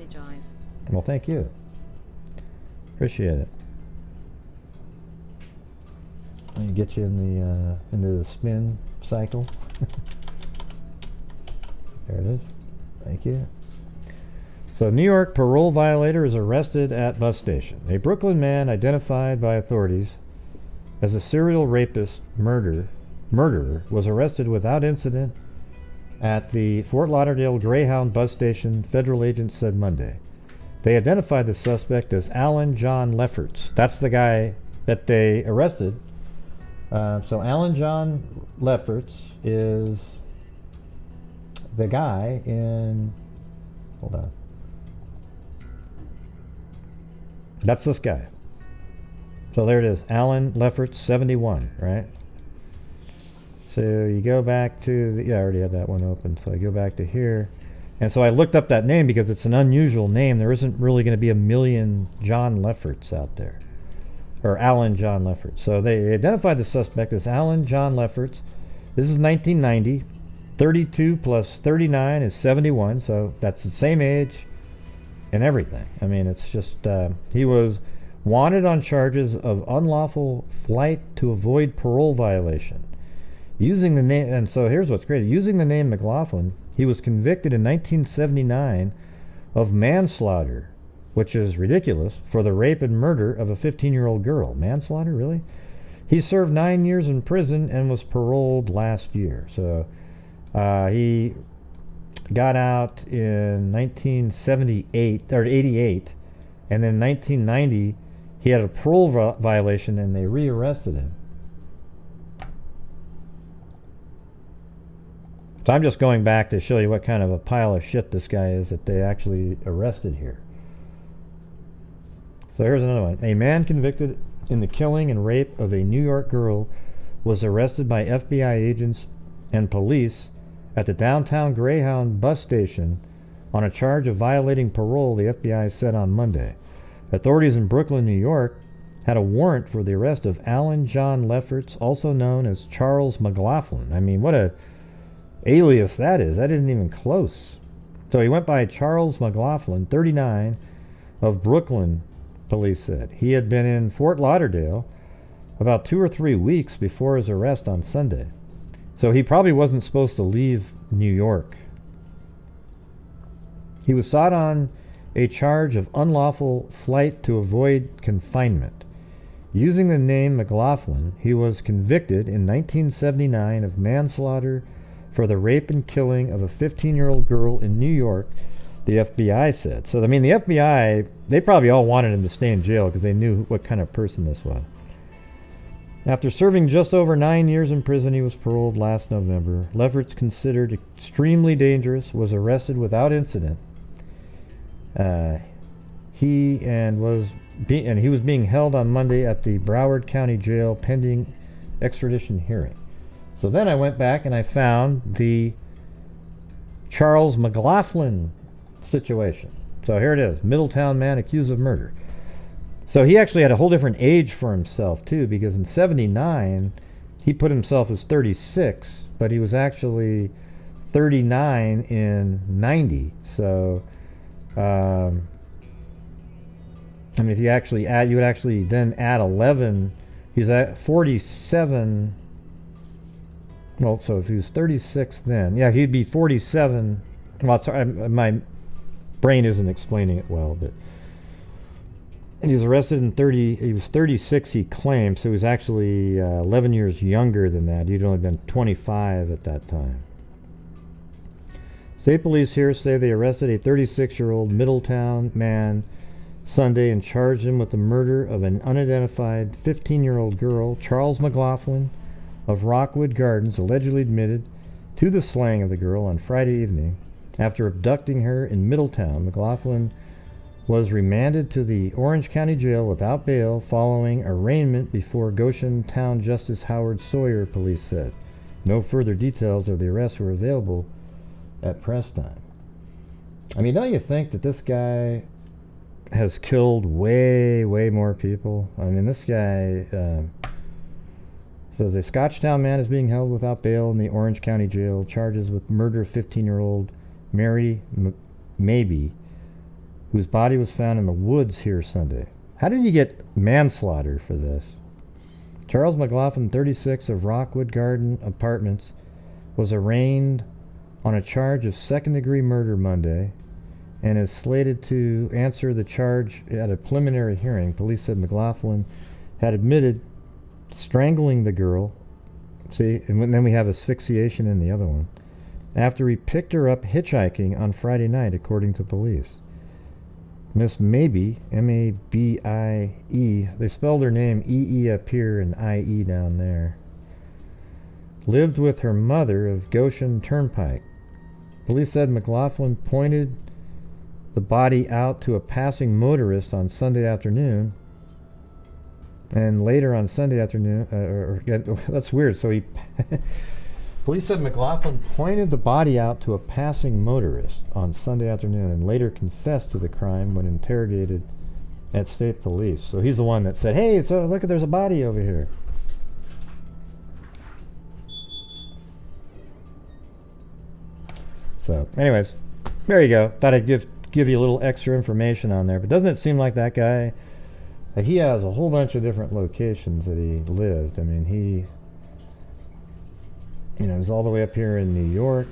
Well, thank you. Appreciate it. Let me get you in the into the spin cycle. There it is. Thank you. So, New York parole violator is arrested at bus station. A Brooklyn man identified by authorities as a serial rapist murderer was arrested without incident at the Fort Lauderdale Greyhound bus station, federal agents said Monday. They identified the suspect as Alan John Lefferts. That's the guy that they arrested. So Alan John Lefferts is the guy in... Hold on. That's this guy. So there it is. Alan Lefferts, 71, right? So you go back to... I already had that one open. So I go back to here. And so I looked up that name because it's an unusual name. There isn't really going to be a million John Lefferts out there. Or Alan John Lefferts. So they identified the suspect as Alan John Lefferts. This is 1990. 32 plus 39 is 71. So that's the same age and everything. I mean, it's just... he was wanted on charges of unlawful flight to avoid parole violation. Using the name... And so here's what's great. Using the name McLaughlin, he was convicted in 1979 of manslaughter, which is ridiculous, for the rape and murder of a 15-year-old girl. Manslaughter, really? He served 9 years in prison and was paroled last year. So he got out in 1978 or 88, and then 1990 he had a parole violation and they rearrested him. So I'm just going back to show you what kind of a pile of shit this guy is that they actually arrested here. So here's another one. A man convicted in the killing and rape of a New York girl was arrested by FBI agents and police at the downtown Greyhound bus station on a charge of violating parole, the FBI said on Monday. Authorities in Brooklyn, New York, had a warrant for the arrest of Alan John Lefferts, also known as Charles McLaughlin. I mean, what a alias that is. That isn't even close. So he went by Charles McLaughlin, 39, of Brooklyn, police said. He had been in Fort Lauderdale about 2 or 3 weeks before his arrest on Sunday. So he probably wasn't supposed to leave New York. He was sought on a charge of unlawful flight to avoid confinement. Using the name McLaughlin, he was convicted in 1979 of manslaughter for the rape and killing of a 15-year-old girl in New York, the FBI said. So, I mean, the FBI, they probably all wanted him to stay in jail because they knew what kind of person this was. After serving just over 9 years in prison, he was paroled last November. Lefferts, considered extremely dangerous, was arrested without incident. He was being held on Monday at the Broward County Jail pending extradition hearing. So then I went back and I found the Charles McLaughlin situation. So here it is. Middletown man accused of murder. So he actually had a whole different age for himself too, because in 79 he put himself as 36, but he was actually 39 in 90. So I mean, if you actually add, you would actually then add 11. He's at 47. Well, so if he was 36 then, yeah, he'd be 47. Well, sorry, my brain isn't explaining it well, but he was arrested in 30. He was 36, he claimed, so he was actually 11 years younger than that. He'd only been 25 at that time. State police here say they arrested a 36-year-old Middletown man Sunday and charged him with the murder of an unidentified 15-year-old girl. Charles McLaughlin of Rockwood Gardens allegedly admitted to the slaying of the girl on Friday evening. After abducting her in Middletown, McLaughlin was remanded to the Orange County Jail without bail following arraignment before Goshen Town Justice Howard Sawyer, police said. No further details of the arrest were available at press time. I mean, don't you think that this guy has killed way more people? I mean, this guy says a Scotchtown man is being held without bail in the Orange County Jail, charges with murder of 15-year-old Mary Mabey, whose body was found in the woods here Sunday. How did you get manslaughter for this? Charles McLaughlin, 36, of Rockwood Garden Apartments, was arraigned on a charge of second-degree murder Monday and is slated to answer the charge at a preliminary hearing. Police said McLaughlin had admitted strangling the girl. See, and then we have asphyxiation in the other one. After he picked her up hitchhiking on Friday night, according to police. Miss Mabie, M-A-B-I-E, they spelled her name E-E up here and I-E down there, lived with her mother of Goshen Turnpike. Police said McLaughlin pointed the body out to a passing motorist on Sunday afternoon, and later on Sunday afternoon, that's weird. So police said McLaughlin pointed the body out to a passing motorist on Sunday afternoon and later confessed to the crime when interrogated at state police. So he's the one that said, "Hey, so look, there's a body over here." So, anyways, there you go. Thought I'd give you a little extra information on there. But doesn't it seem like that guy? He has a whole bunch of different locations that he lived. I mean, he, he's all the way up here in New York,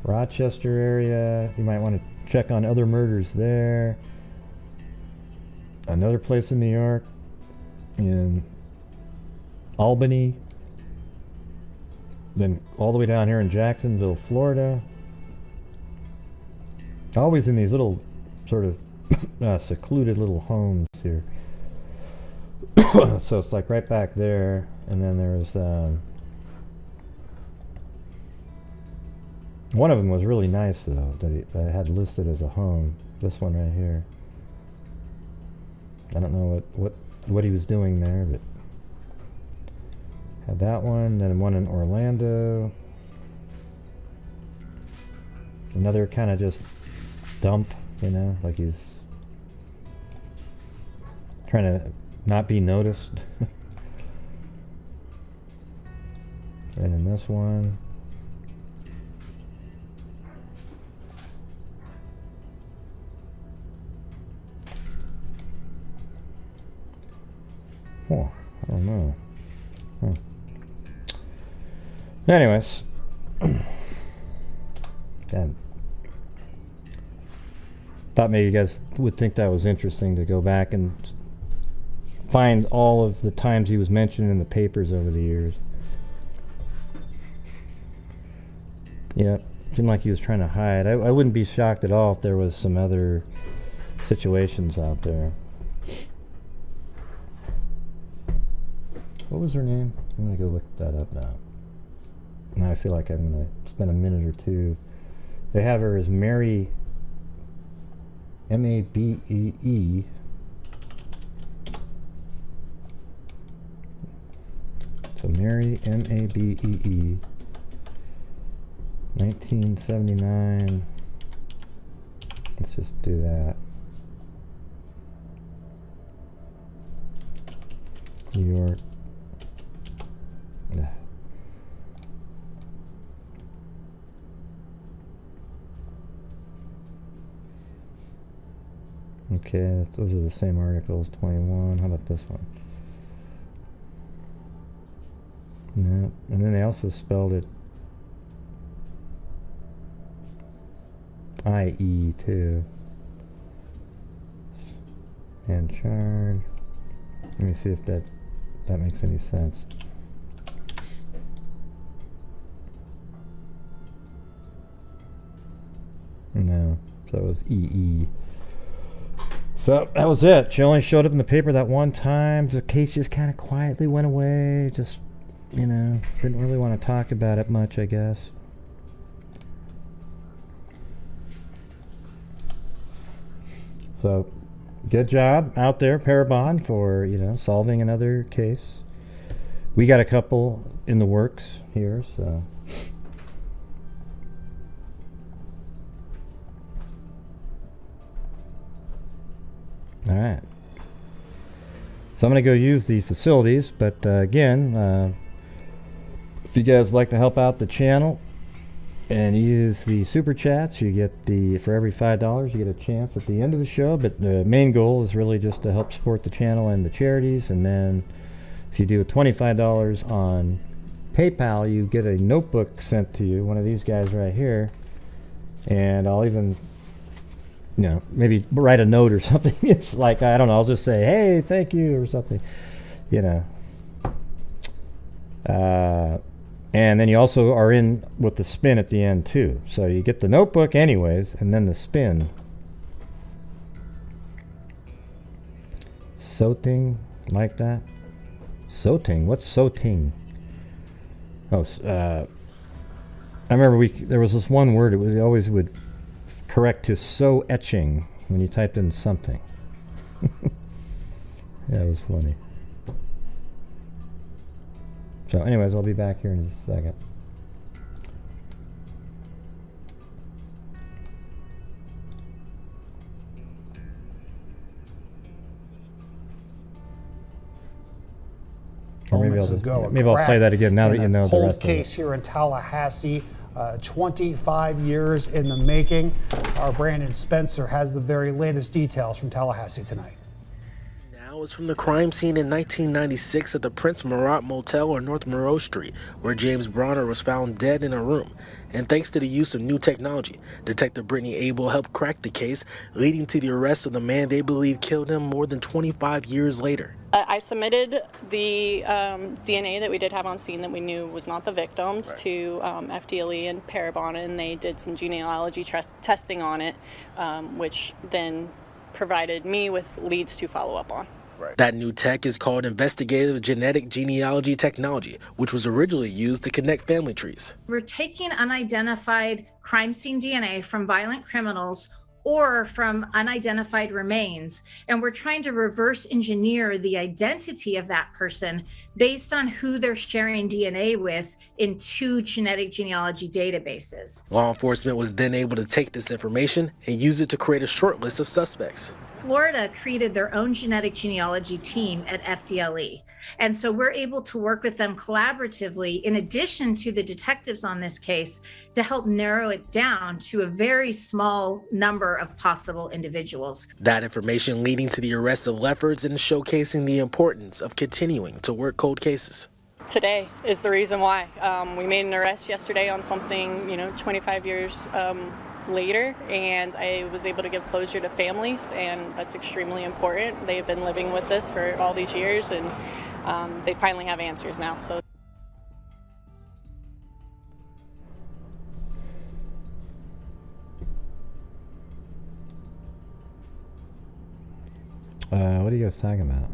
Rochester area. You might want to check on other murders there. Another place in New York, in Albany. Then all the way down here in Jacksonville, Florida. Always in these little sort of secluded little homes here. So it's like right back there, and then there's one of them was really nice though, that I had listed as a home. This one right here. I don't know what he was doing there, but had that one. Then one in Orlando. Another kind of just dump, like he's trying to not be noticed. And in this one, I don't know. Anyways, God. Thought maybe you guys would think that was interesting to go back and find all of the times he was mentioned in the papers over the years. Yeah, seemed like he was trying to hide. I wouldn't be shocked at all if there was some other situations out there. What was her name? I'm gonna go look that up now. Now I feel like I'm gonna spend a minute or two. They have her as Mary, M-A-B-E-E. So Mary, M-A-B-E-E. 1979. Let's just do that. New York. Okay, those are the same articles. 21. How about this one? No. And then they also spelled it I-E too. And charge. Let me see if that makes any sense. No. So it was E-E. So that was it. She only showed up in the paper that one time. The case just kind of quietly went away. Just, didn't really want to talk about it much, I guess. So, good job out there, Parabon, for, solving another case. We got a couple in the works here, so. All right. So I'm going to go use the facilities, but again, if you guys like to help out the channel and use the super chats, you get for every $5 you get a chance at the end of the show. But the main goal is really just to help support the channel and the charities. And then if you do a $25 on PayPal, you get a notebook sent to you, one of these guys right here. And I'll even maybe write a note or something. It's like, I don't know, I'll just say, hey, thank you, or something, and then you also are in with the spin at the end too. So you get the notebook anyways, and then the spin. Soting, like that. Soting, what's soting? Oh, I remember there was this one word, it always would correct to so etching when you typed in something. Yeah, it was funny. So anyways, I'll be back here in just a second. Or maybe I'll play that again now that you know the rest of it. Cold case here in Tallahassee, 25 years in the making. Our Brandon Spencer has the very latest details from Tallahassee tonight. Now is from the crime scene in 1996 at the Prince Marat Motel on North Monroe Street, where James Branner was found dead in a room. And thanks to the use of new technology, Detective Brittany Abel helped crack the case, leading to the arrest of the man they believe killed him more than 25 years later. I submitted the DNA that we did have on scene that we knew was not the victims to FDLE and Paranormal, and they did some genealogy testing on it, which then provided me with leads to follow up on. That new tech is called investigative genetic genealogy technology, which was originally used to connect family trees. We're taking unidentified crime scene DNA from violent criminals or from unidentified remains, and we're trying to reverse engineer the identity of that person based on who they're sharing DNA with in 2 genetic genealogy databases. Law enforcement was then able to take this information and use it to create a short list of suspects. Florida created their own genetic genealogy team at FDLE. And so we're able to work with them collaboratively, in addition to the detectives on this case, to help narrow it down to a very small number of possible individuals. That information leading to the arrest of Leffords and showcasing the importance of continuing to work cold cases. Today is the reason why. We made an arrest yesterday on something, 25 years later, and I was able to give closure to families, and that's extremely important. They've been living with this for all these years, and they finally have answers now. So. What are you guys talking about?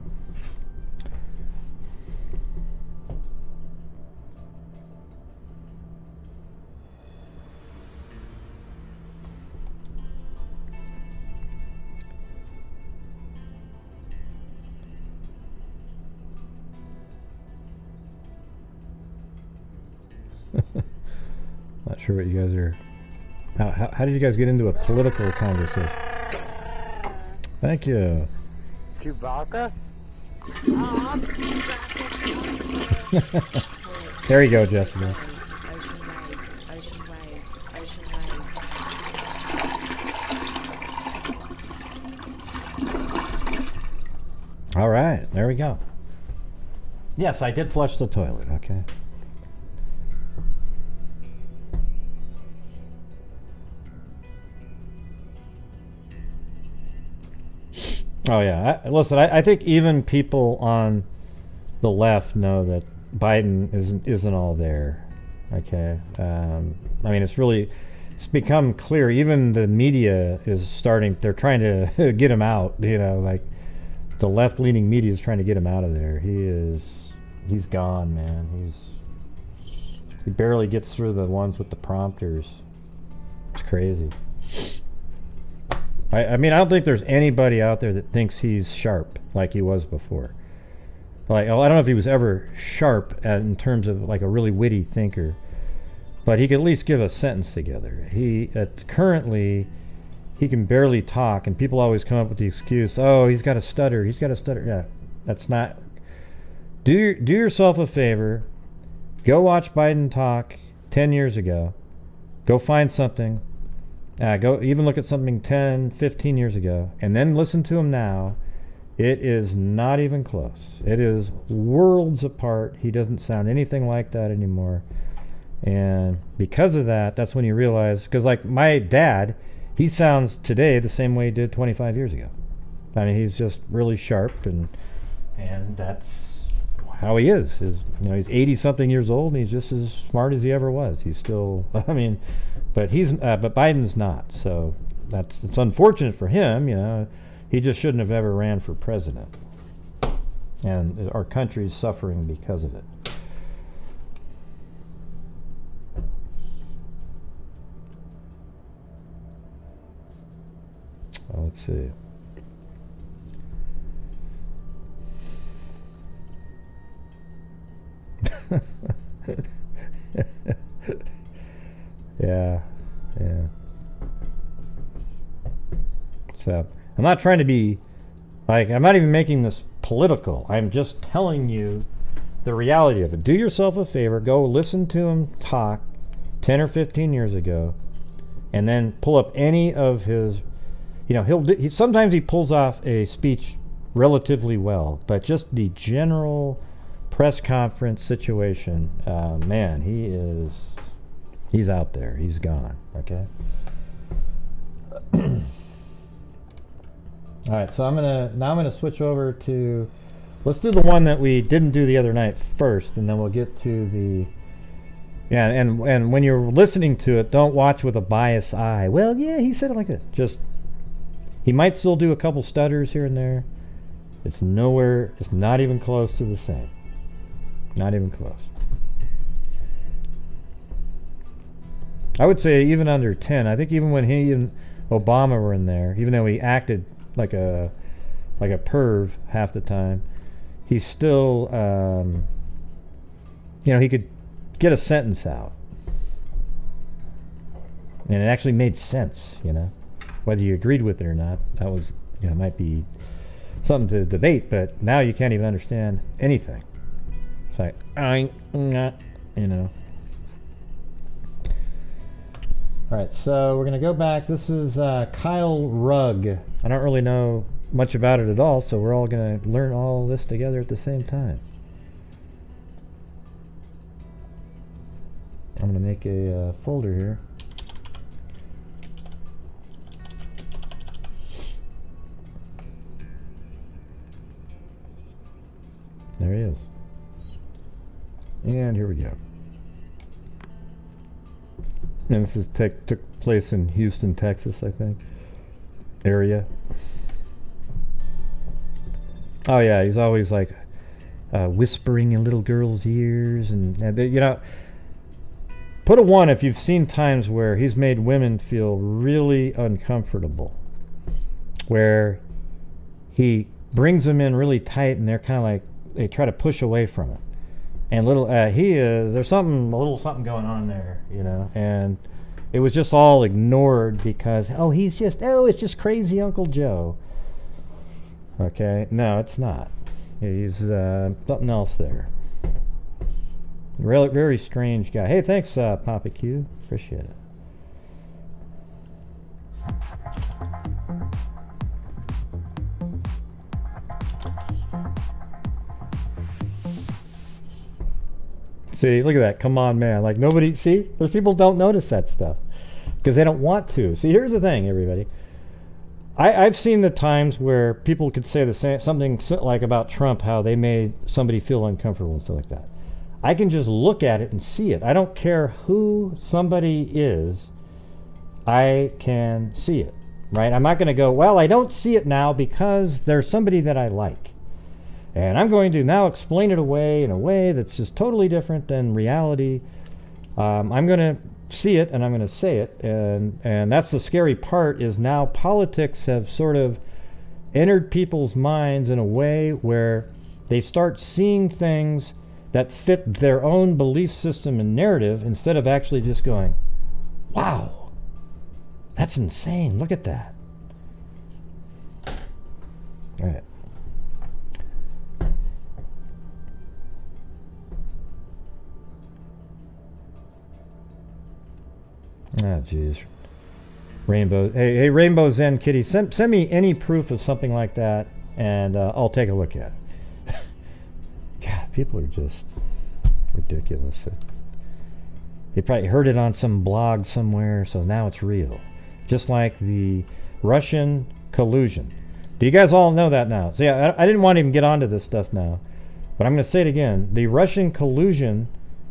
Not sure what you guys are. How did you guys get into a political conversation? Thank you. Chewbacca? There you go, Jessica. All right, there we go. Yes, I did flush the toilet, okay. Oh yeah, listen, I think even people on the left know that Biden isn't all there. Okay, I mean it's become clear. Even the media is starting. They're trying to get him out. Like the left-leaning media is trying to get him out of there. He's gone, man. He barely gets through the ones with the prompters. It's crazy. I mean, I don't think there's anybody out there that thinks he's sharp like he was before. Like, I don't know if he was ever sharp in terms of like a really witty thinker, but he could at least give a sentence together. Currently, he can barely talk, and people always come up with the excuse, "Oh, he's got a stutter. He's got a stutter." Yeah, that's not. Do yourself a favor. Go watch Biden talk 10 years ago. Go find something. Go even look at something 10, 15 years ago, and then listen to him now. It is not even close. It is worlds apart. He doesn't sound anything like that anymore. And because of that, that's when you realize, because like my dad, he sounds today the same way he did 25 years ago. I mean, he's just really sharp, and that's how he is. He's 80-something years old, and he's just as smart as he ever was. He's still, I mean, but Biden's not. So it's unfortunate for him. He just shouldn't have ever ran for president, and our country's suffering because of it. Well, let's see. yeah. So I'm not trying to be I'm not even making this political. I'm just telling you the reality of it. Do yourself a favor, go listen to him talk 10 or 15 years ago, and then pull up any of his, sometimes he pulls off a speech relatively well, but just the general press conference situation, man, he's out there. He's gone. Okay. All right, so I'm gonna switch over to, let's do the one that we didn't do the other night first, and then we'll get to the, and when you're listening to it, don't watch with a biased eye. Well, yeah, he said it like that. Just, he might still do a couple stutters here and there. It's not even close to the same. Not even close. I would say even under 10. I think even when he and Obama were in there, even though he acted like a perv half the time, he still, he could get a sentence out, and it actually made sense. Whether you agreed with it or not, that was, might be something to debate. But now you can't even understand anything. It's like All right, so we're going to go back. This is Kyle Rugg. I don't really know much about it at all, so we're all going to learn all this together at the same time. I'm going to make a folder here. There he is. And here we go. And this took place in Houston, Texas, I think, area. Oh yeah, he's always like whispering in little girls' ears, and put a 1 if you've seen times where he's made women feel really uncomfortable, where he brings them in really tight, and they're kind of like, they try to push away from it. And there's a little something going on there, and it was just all ignored because, it's just crazy Uncle Joe. Okay, no, it's not. He's something else there. Really, very strange guy. Hey, thanks, Papa Q. Appreciate it. See, look at that. Come on, man. Like, nobody, see? Those people don't notice that stuff because they don't want to. See, here's the thing, everybody. I've seen the times where people could say something like about Trump, how they made somebody feel uncomfortable and stuff like that. I can just look at it and see it. I don't care who somebody is. I can see it, right? I'm not going to go, well, I don't see it now because there's somebody that I like. And I'm going to now explain it away in a way that's just totally different than reality. I'm going to see it and I'm going to say it. And that's the scary part, is now politics have sort of entered people's minds in a way where they start seeing things that fit their own belief system and narrative instead of actually just going, wow, that's insane. Look at that. All right. Ah, jeez. Rainbow. Hey, Rainbow Zen Kitty, send me any proof of something like that, and I'll take a look at it. God, people are just ridiculous. They probably heard it on some blog somewhere, so now it's real. just like the Russian collusion. Do you guys all know that now? So yeah, I didn't want to even get onto this stuff now, but I'm going to say it again. The Russian collusion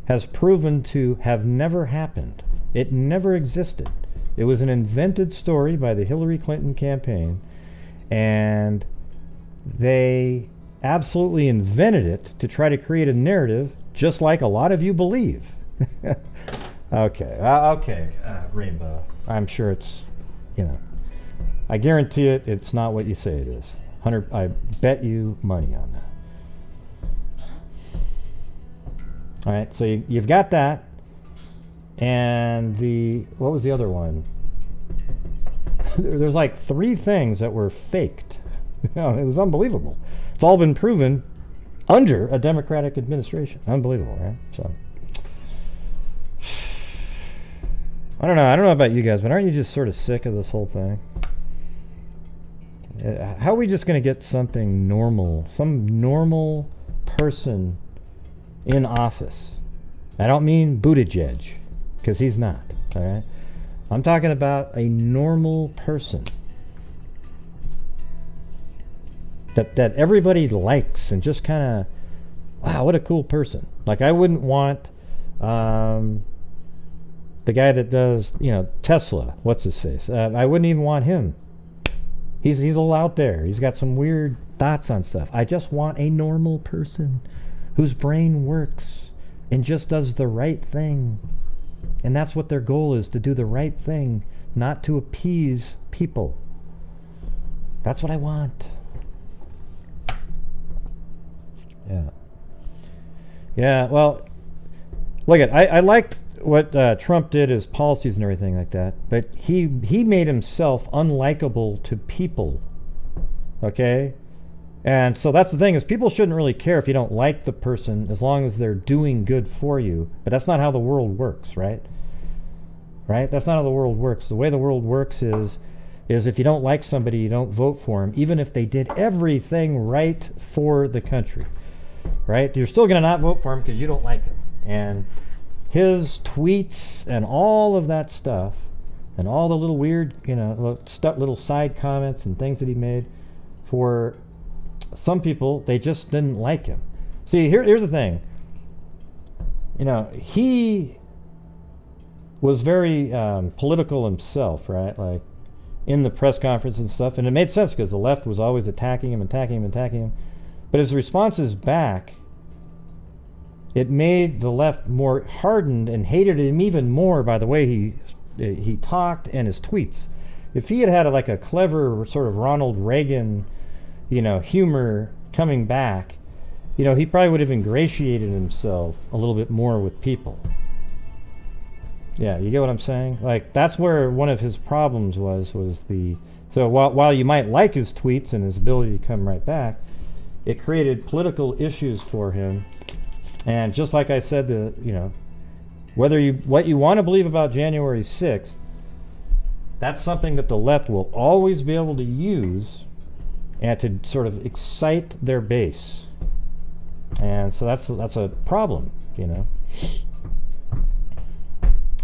has proven to have never happened. It never existed. It was an invented story by the Hillary Clinton campaign, and they absolutely invented it to try to create a narrative just like a lot of you believe. Okay, Rainbow. I'm sure it's, I guarantee it's not what you say it is. I bet you money on that. All right, so you've got that. And what was the other one? There's like 3 things that were faked. It was unbelievable. It's all been proven under a Democratic administration. Unbelievable, right? So, I don't know about you guys, but aren't you just sort of sick of this whole thing? How are we just going to get something normal, some normal person in office? I don't mean Buttigieg, because he's not, all right? I'm talking about a normal person that everybody likes and just kind of, wow, what a cool person. Like, I wouldn't want the guy that does, Tesla, what's his face? I wouldn't even want him. He's a little out there. He's got some weird thoughts on stuff. I just want a normal person whose brain works and just does the right thing. And that's what their goal is, to do the right thing, not to appease people. That's what I want. Yeah, well, look I liked what Trump did, his policies and everything like that, but he made himself unlikable to people, okay? And so that's the thing, is people shouldn't really care if you don't like the person as long as they're doing good for you, but that's not how the world works, right? That's not how the world works. The way the world works is if you don't like somebody, you don't vote for them, even if they did everything right for the country, right? You're still going to not vote for him because you don't like him. And his tweets and all of that stuff and all the little weird, little side comments and things that he made, for some people, they just didn't like him. See, here's the thing. He was very political himself, right? Like, in the press conference and stuff, and it made sense because the left was always attacking him. But his responses back, it made the left more hardened and hated him even more by the way he talked and his tweets. If he had like a clever sort of Ronald Reagan, humor coming back, he probably would have ingratiated himself a little bit more with people. Yeah, you get what I'm saying? Like, that's where one of his problems was so while you might like his tweets and his ability to come right back, it created political issues for him. And just like I said, what you want to believe about January 6th, that's something that the left will always be able to use and to sort of excite their base. And so that's a problem,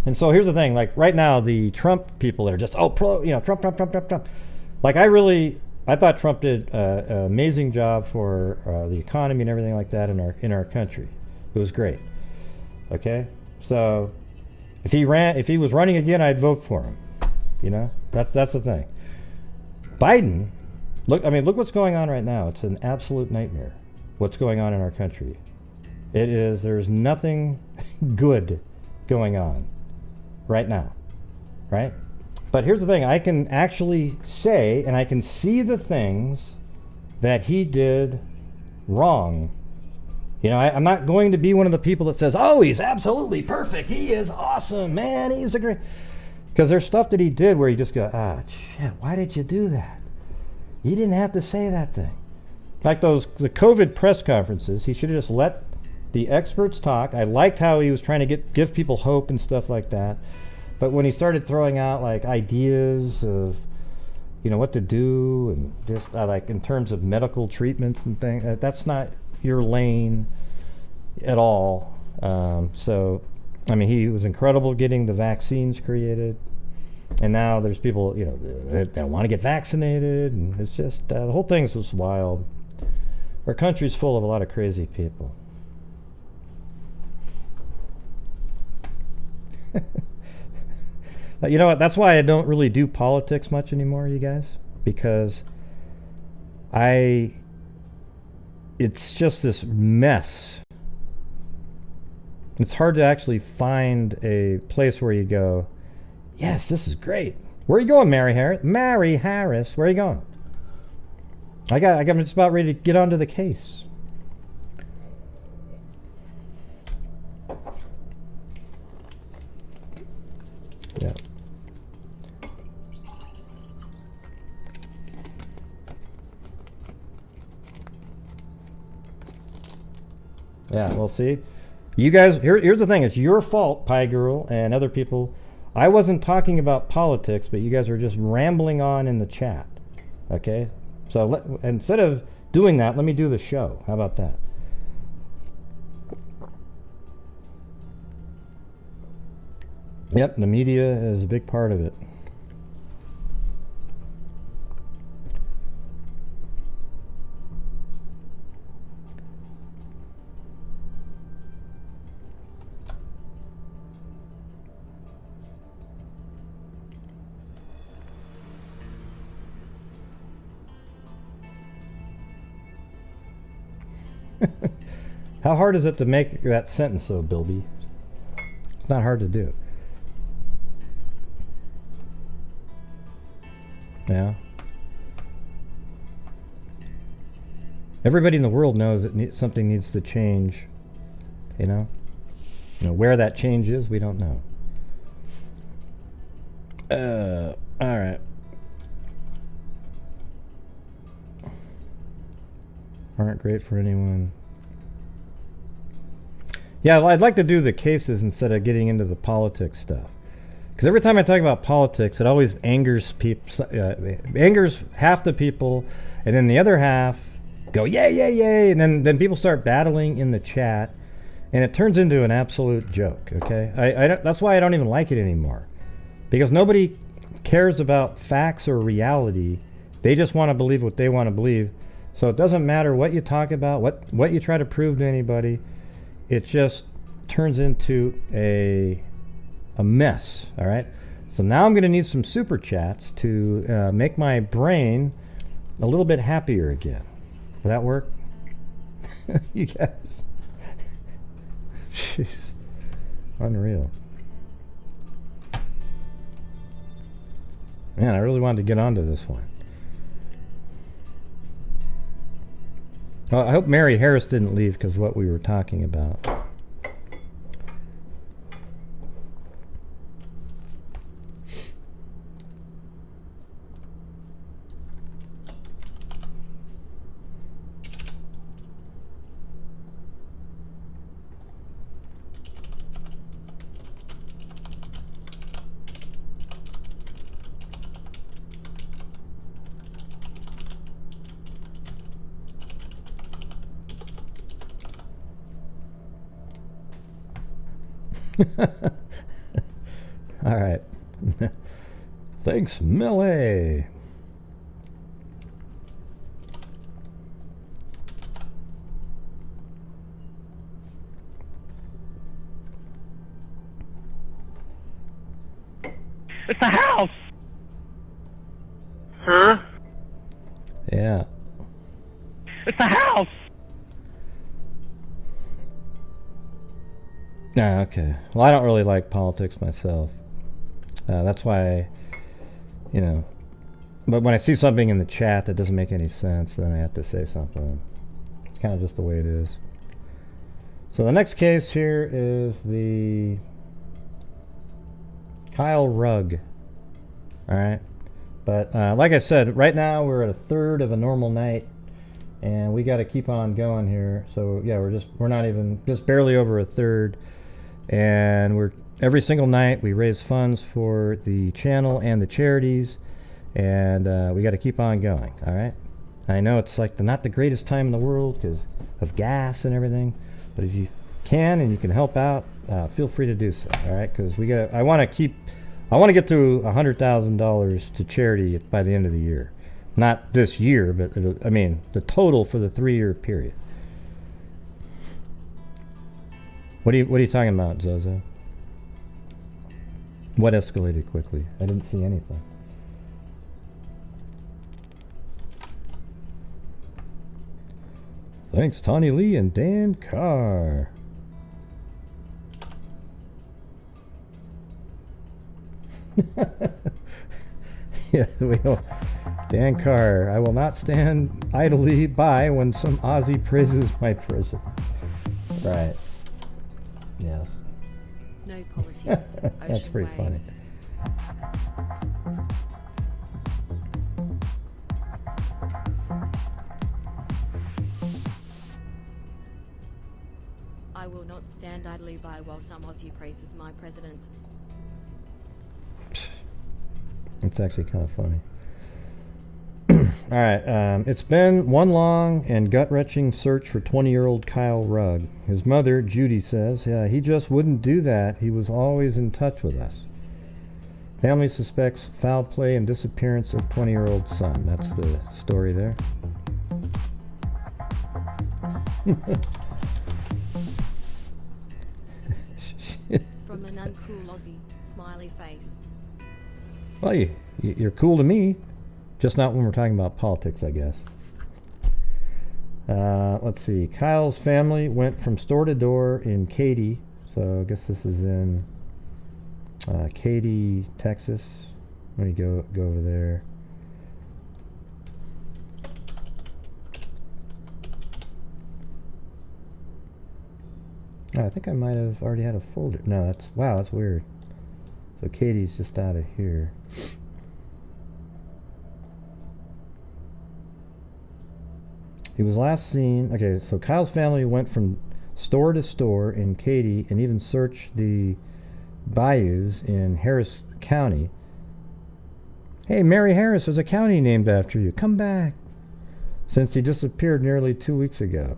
And so here's the thing, like right now, the Trump people that are just, Trump. Like, I thought Trump did an amazing job for the economy and everything like that in our country. It was great. Okay, so if he was running again, I'd vote for him. That's the thing. Biden, look what's going on right now. It's an absolute nightmare. What's going on in our country? There's nothing good going on right now, right? But here's the thing, I can actually say, and I can see the things that he did wrong. I'm not going to be one of the people that says, oh, he's absolutely perfect, he is awesome, man, he's a great... Because there's stuff that he did where you just go, shit, why did you do that? You didn't have to say that thing. Like the COVID press conferences, he should have just let the experts talk. I liked how he was trying to give people hope and stuff like that. But when he started throwing out like ideas of, what to do, and just like in terms of medical treatments and things, that's not your lane at all. So, he was incredible getting the vaccines created. And now there's people, you know, that want to get vaccinated, and it's just the whole thing's just wild. Our country's full of a lot of crazy people. You know what? That's why I don't really do politics much anymore, you guys, because it's just this mess. It's hard to actually find a place where you go, yes, this is great. Where are you going, Mary Harris? Mary Harris, where are you going? I'm just about ready to get onto the case. Yeah. Yeah, well, see, you guys, here's the thing. It's your fault, Pie Girl and other people. I wasn't talking about politics, but you guys were just rambling on in the chat. Okay? So instead of doing that, let me do the show. How about that? Yep, the media is a big part of it. How hard is it to make that sentence, though, Bilby? It's not hard to do. Yeah. Everybody in the world knows that something needs to change. You know? Where that change is, we don't know. All right. Aren't great for anyone. Yeah, I'd like to do the cases instead of getting into the politics stuff. Because every time I talk about politics, it always angers people, angers half the people, and then the other half go, yay, yay, yay, and then people start battling in the chat, and it turns into an absolute joke, okay? That's why I don't even like it anymore. Because nobody cares about facts or reality. They just want to believe what they want to believe. So it doesn't matter what you talk about, what you try to prove to anybody. It just turns into a mess, all right? So now I'm going to need some super chats to make my brain a little bit happier again. Will that work? You guys. Jeez. Unreal. Man, I really wanted to get onto this one. I hope Mary Harris didn't leave because of what we were talking about. All right. Thanks, Millie. It's the house. Huh? Yeah. It's the house. Okay. Well, I don't really like politics myself. That's why, but when I see something in the chat that doesn't make any sense, then I have to say something. It's kind of just the way it is. So the next case here is the Kyle Rugg. All right. But like I said, right now we're at a third of a normal night, and we got to keep on going here. So yeah, we're not even just barely over a third. And every single night we raise funds for the channel and the charities, and we got to keep on going. All right. I know it's like not the greatest time in the world because of gas and everything, but if you can and you can help out, feel free to do so. All right, because I want to keep I want to get to $100,000 to charity by the end of the year. Not this year, but I mean the total for the 3-year period. What are you talking about, Zozo? What escalated quickly? I didn't see anything. Thanks, Tawny Lee and Dan Carr. Yeah, Dan Carr. I will not stand idly by when some Aussie praises my president. Right. Yeah. No politics. That's pretty funny. I will not stand idly by while some Aussie praises my president. It's actually kind of funny. All right, it's been one long and gut-wrenching search for 20-year-old Kyle Rugg. His mother, Judy, says, yeah, he just wouldn't do that. He was always in touch with us. Family suspects foul play and disappearance of 20-year-old son. That's the story there. From an uncool Aussie, smiley face. Well, you're cool to me. Just not when we're talking about politics, I guess. Let's see. Kyle's family went from store to door in Katy. So I guess this is in Katy, Texas. Let me go over there. Oh, I think I might have already had a folder. No, that's weird. So Katy's just out of here. He was last seen. Okay, so Kyle's family went from store to store in Katy and even searched the bayous in Harris County. Hey, Mary Harris, there's a county named after you. Come back. Since he disappeared nearly 2 weeks ago.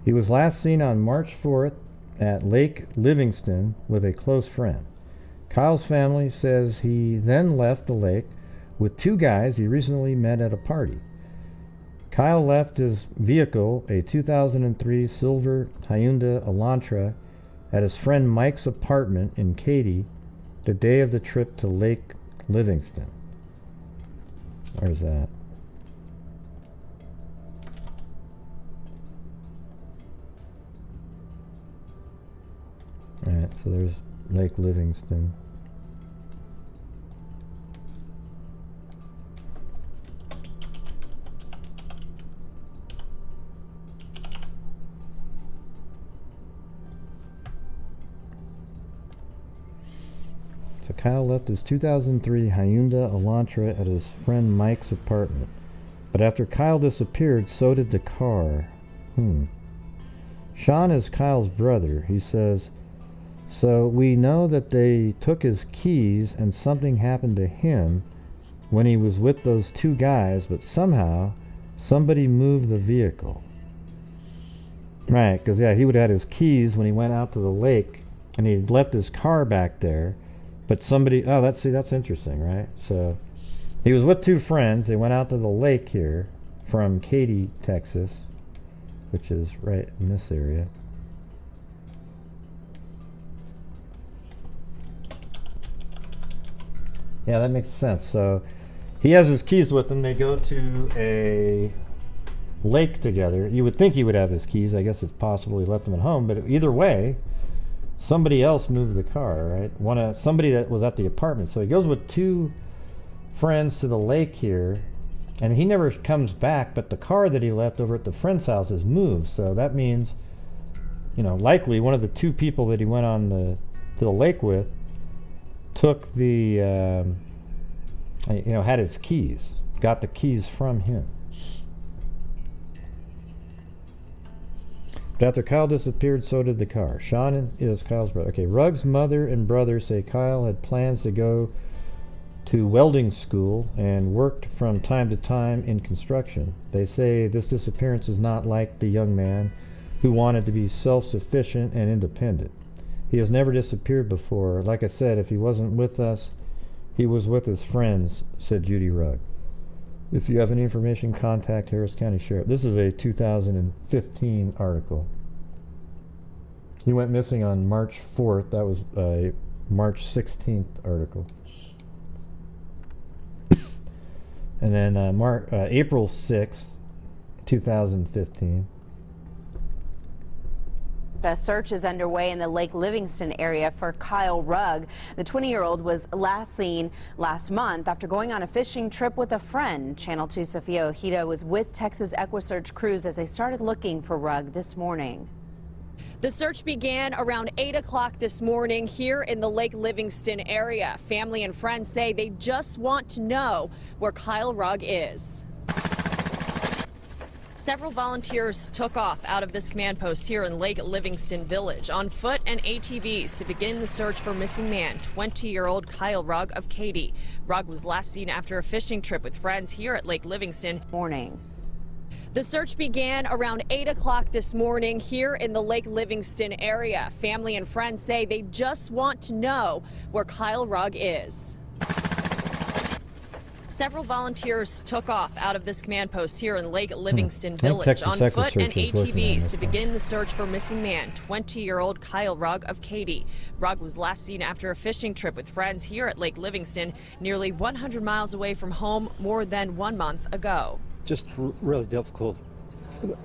He was last seen on March 4th at Lake Livingston with a close friend. Kyle's family says he then left the lake with 2 guys he recently met at a party. Kyle left his vehicle, a 2003 silver Hyundai Elantra, at his friend Mike's apartment in Katy the day of the trip to Lake Livingston. Where's that? Alright, so there's Lake Livingston. So Kyle left his 2003 Hyundai Elantra at his friend Mike's apartment. But after Kyle disappeared, so did the car. Sean is Kyle's brother. He says, so we know that they took his keys and something happened to him when he was with those 2 guys, but somehow somebody moved the vehicle. Right, because yeah, he would have had his keys when he went out to the lake and he left his car back there. But somebody, that's interesting, right? So he was with 2 friends. They went out to the lake here from Katy, Texas, which is right in this area. Yeah, that makes sense. So he has his keys with him. They go to a lake together. You would think he would have his keys. I guess it's possible he left them at home. But either way, somebody else moved the car, right? Somebody that was at the apartment. So he goes with 2 friends to the lake here, and he never comes back, but the car that he left over at the friend's house is moved. So that means, likely one of the 2 people that he went on to the lake with took the, had his keys, got the keys from him. But after Kyle disappeared, so did the car. Sean is Kyle's brother. Okay, Rugg's mother and brother say Kyle had plans to go to welding school and worked from time to time in construction. They say this disappearance is not like the young man who wanted to be self-sufficient and independent. He has never disappeared before. Like I said, if he wasn't with us, he was with his friends, said Judy Rugg. If you have any information, contact Harris County Sheriff. This is a 2015 article. He went missing on March 4th. That was a March 16th article. And then April 6th, 2015. A search is underway in the Lake Livingston area for Kyle Rugg. The 20-year-old was last seen last month after going on a fishing trip with a friend. Channel 2 Sophia Ojeda was with Texas EquiSearch crews as they started looking for Rugg this morning. The search began around 8 o'clock this morning here in the Lake Livingston area. Family and friends say they just want to know where Kyle Rugg is. Several volunteers took off out of this command post here in Lake Livingston Village on foot and ATVs to begin the search for missing man, 20-year-old Kyle Rugg of Katy. Rugg was last seen after a fishing trip with friends here at Lake Livingston. Morning. The search began around 8 o'clock this morning here in the Lake Livingston area. Family and friends say they just want to know where Kyle Rugg is. Several volunteers took off out of this command post here in Lake Livingston Village on foot and ATVs to begin the search for missing man, 20-year-old Kyle Rugg of Katy. Rugg was last seen after a fishing trip with friends here at Lake Livingston, nearly 100 miles away from home more than 1 month ago. Just really difficult for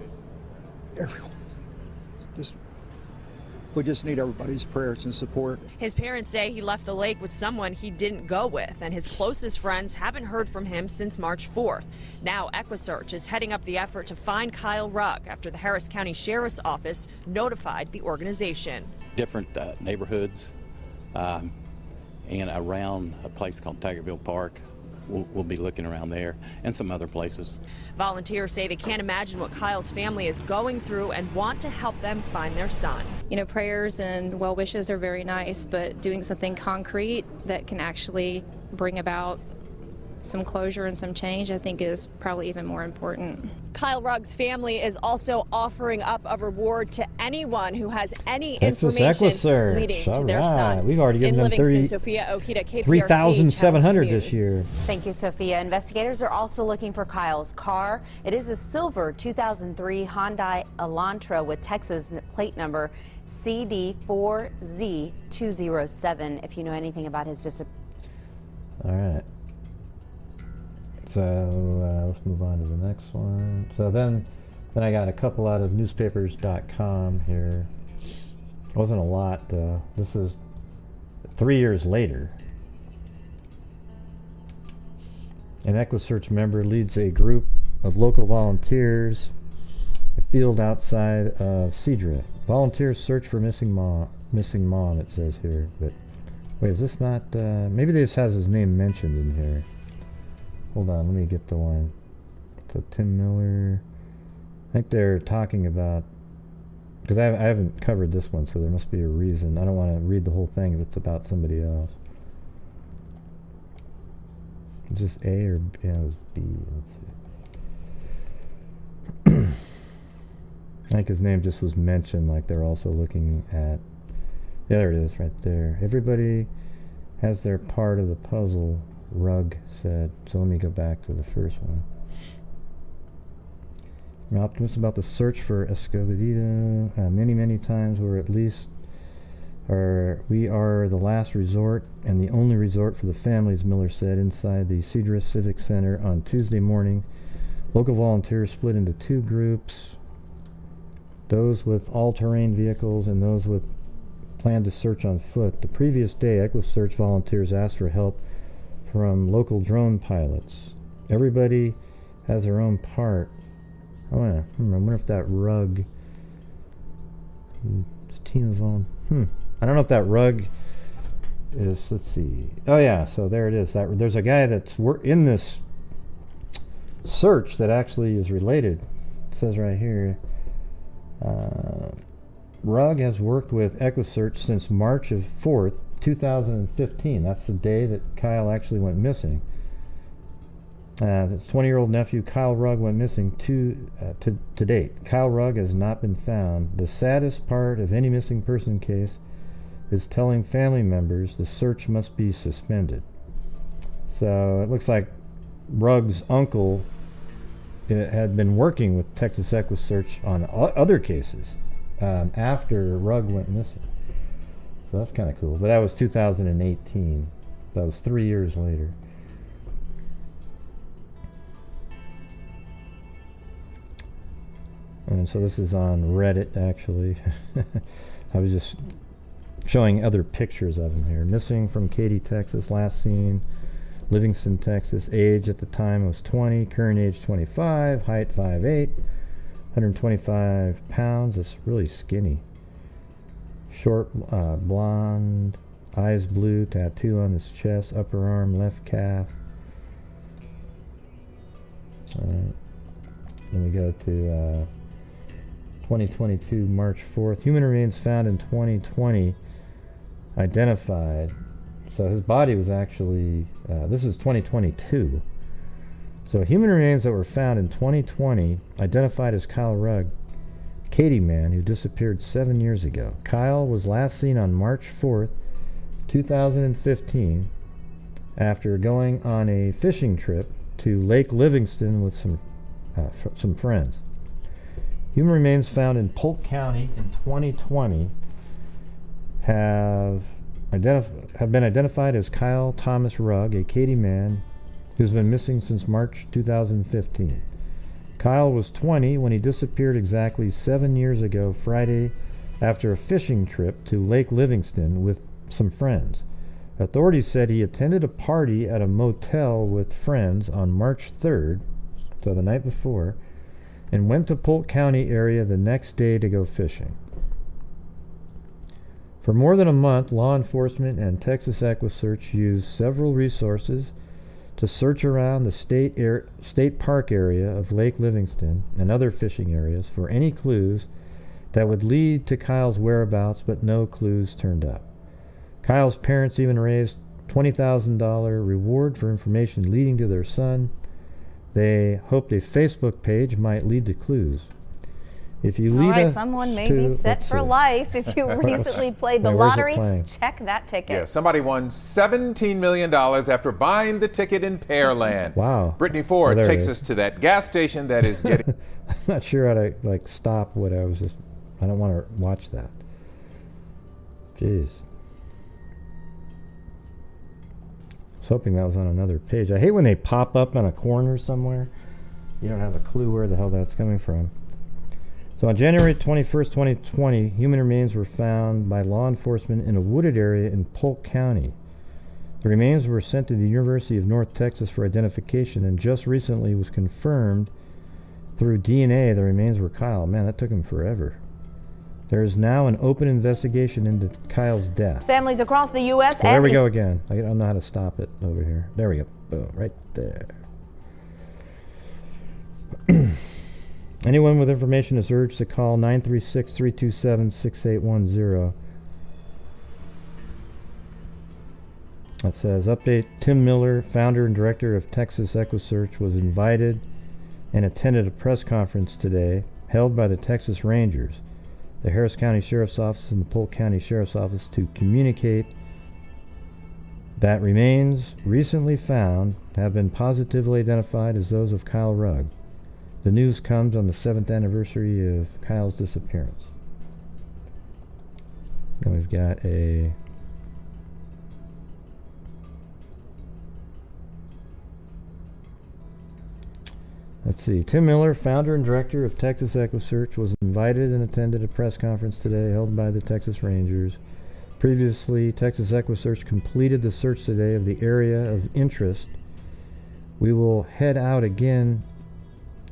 everyone. We just need everybody's prayers and support. His parents say he left the lake with someone he didn't go with, and his closest friends haven't heard from him since March 4th. Now EquiSearch is heading up the effort to find Kyle Rugg after the Harris County Sheriff's Office notified the organization. Different neighborhoods and around a place called Tigerville Park. We'll be looking around there and some other places. Volunteers say they can't imagine what Kyle's family is going through and want to help them find their son. You know, prayers and well wishes are very nice, but doing something concrete that can actually bring about some closure and some change, I think, is probably even more important. Kyle Rugg's family is also offering up a reward to anyone who has any information leading to their son. We've already given them Sophia Ojeda, KPRC, 3,700 this year. Thank you, Sophia. Investigators are also looking for Kyle's car. It is a silver 2003 Hyundai Elantra with Texas plate number CD4Z207. If you know anything about his disappearance. All right. So let's move on to the next one. So then I got a couple out of newspapers.com here. It wasn't a lot though. This is 3 years later. An EquiSearch member leads a group of local volunteers a field outside of Seadrift. Volunteers search for missing mom, it says here. But wait, is this not maybe this has his name mentioned in here. Hold on, let me get the one. So Tim Miller. I think they're talking about, because I haven't covered this one, so there must be a reason. I don't want to read the whole thing if it's about somebody else. Is this A or B? Yeah, it was B. Let's see. I think his name just was mentioned, like they're also looking at. Yeah, there it is, right there. Everybody has their part of the puzzle, Rugg said. So let me go back to the first one. I'm optimistic about the search for Escobedo. Many times we are the last resort and the only resort for the families, Miller said inside the Seadrift Civic Center on Tuesday morning. Local volunteers split into two groups, those with all-terrain vehicles and those with planned to search on foot. The previous day, EquiSearch volunteers asked for help from local drone pilots. Everybody has their own part. I wonder if that Rugg. Tina's on. I don't know if that Rugg is. Let's see. Oh yeah, so there it is. There's a guy that's in this search that actually is related. It says right here. Rugg has worked with EquiSearch since March 4th, 2015. That's the day that Kyle actually went missing. His 20-year-old nephew Kyle Rugg went missing to date. Kyle Rugg has not been found. The saddest part of any missing person case is telling family members the search must be suspended. So it looks like Rugg's uncle had been working with Texas EquuSearch on other cases after Rugg went missing. So that's kind of cool. But that was 2018. That was 3 years later. And so this is on Reddit, actually. I was just showing other pictures of him here. Missing from Katy, Texas, last seen Livingston, Texas. Age at the time was 20, current age 25, height 5'8", 125 pounds. That's really skinny. Short, blonde, eyes blue, tattoo on his chest, upper arm, left calf. Then we go to 2022, March 4th. Human remains found in 2020, identified. So his body was actually, this is 2022. So human remains that were found in 2020, identified as Kyle Rugg, Katy man who disappeared 7 years ago. Kyle was last seen on March 4th, 2015, after going on a fishing trip to Lake Livingston with some friends. Human remains found in Polk County in 2020 have been identified as Kyle Thomas Rugg, a Katy man who's been missing since March 2015. Kyle was 20 when he disappeared exactly 7 years ago Friday after a fishing trip to Lake Livingston with some friends. Authorities said he attended a party at a motel with friends on March 3rd, so the night before, and went to Polk County area the next day to go fishing. For more than a month, law enforcement and Texas EquuSearch used several resources to search around the state park area of Lake Livingston and other fishing areas for any clues that would lead to Kyle's whereabouts, but no clues turned up. Kyle's parents even raised $20,000 reward for information leading to their son. They hoped a Facebook page might lead to clues. If you lead All right, someone may be set for life. If you recently played the lottery, check that ticket. Yeah, somebody won $17 million after buying the ticket in Pearland. Wow. Brittany Ford takes us to that gas station that is getting... I'm not sure how to stop what I was just... I don't want to watch that. Jeez. I was hoping that was on another page. I hate when they pop up on a corner somewhere. You don't have a clue where the hell that's coming from. So on January 21st, 2020, human remains were found by law enforcement in a wooded area in Polk County. The remains were sent to the University of North Texas for identification, and just recently was confirmed through DNA the remains were Kyle. Man, that took him forever. There is now an open investigation into Kyle's death. Families across the U.S. So there we go again. I don't know how to stop it over here. There we go. Boom, right there. Anyone with information is urged to call 936-327-6810. That says, update, Tim Miller, founder and director of Texas EquuSearch, was invited and attended a press conference today held by the Texas Rangers, the Harris County Sheriff's Office, and the Polk County Sheriff's Office to communicate that remains recently found have been positively identified as those of Kyle Rugg. The news comes on the 7th anniversary of Kyle's disappearance. Then we've got a let's see. Tim Miller, founder and director of Texas EquuSearch, was invited and attended a press conference today held by the Texas Rangers. Previously, Texas EquuSearch completed the search today of the area of interest. We will head out again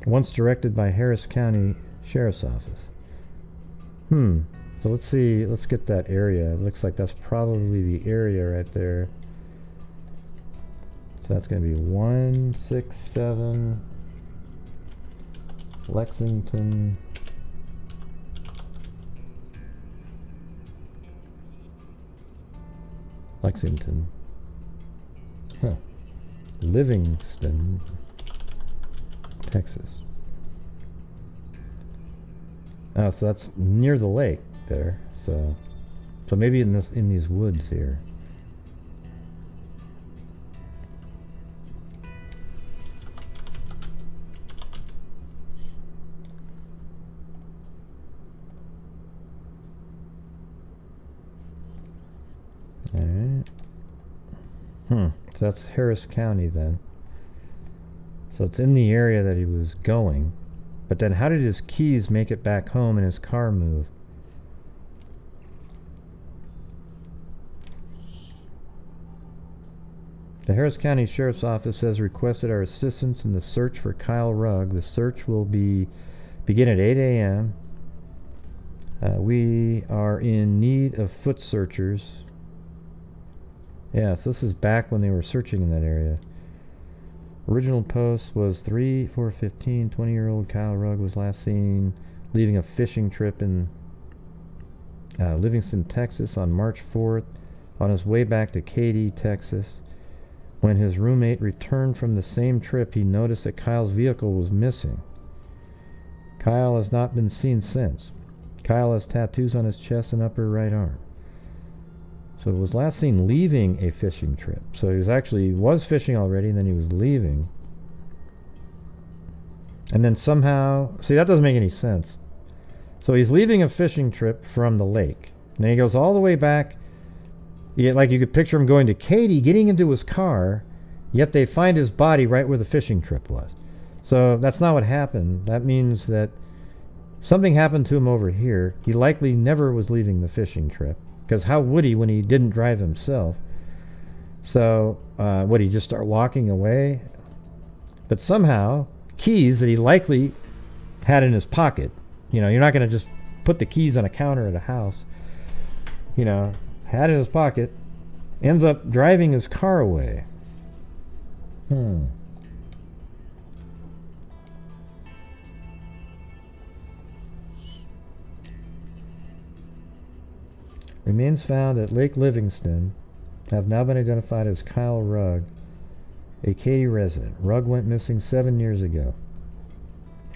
once directed by Harris County Sheriff's Office. So let's see, let's get that area. It looks like that's probably the area right there. So that's going to be 167 Lexington. Livingston, Texas. Oh, so that's near the lake there. So So maybe in these woods here. Alright. So that's Harris County then. So it's in the area that he was going. But then how did his keys make it back home and his car move? The Harris County Sheriff's Office has requested our assistance in the search for Kyle Rugg. The search will begin at 8 a.m. We are in need of foot searchers. Yeah, so this is back when they were searching in that area. Original post was 3/4/15. 20-year-old Kyle Rugg was last seen leaving a fishing trip in Livingston, Texas on March 4th on his way back to Katy, Texas. When his roommate returned from the same trip, he noticed that Kyle's vehicle was missing. Kyle has not been seen since. Kyle has tattoos on his chest and upper right arm. So it was last seen leaving a fishing trip. So he was fishing already, and then he was leaving. And then somehow, see, that doesn't make any sense. So he's leaving a fishing trip from the lake. And then he goes all the way back. Like you could picture him going to Katy, getting into his car, yet they find his body right where the fishing trip was. So that's not what happened. That means that something happened to him over here. He likely never was leaving the fishing trip. Because how would he when he didn't drive himself? So, would he just start walking away? But somehow, keys that he likely had in his pocket. You know, you're not going to just put the keys on a counter at a house. You know, had in his pocket, ends up driving his car away. Remains found at Lake Livingston have now been identified as Kyle Rugg, a Katy resident. Rugg went missing 7 years ago.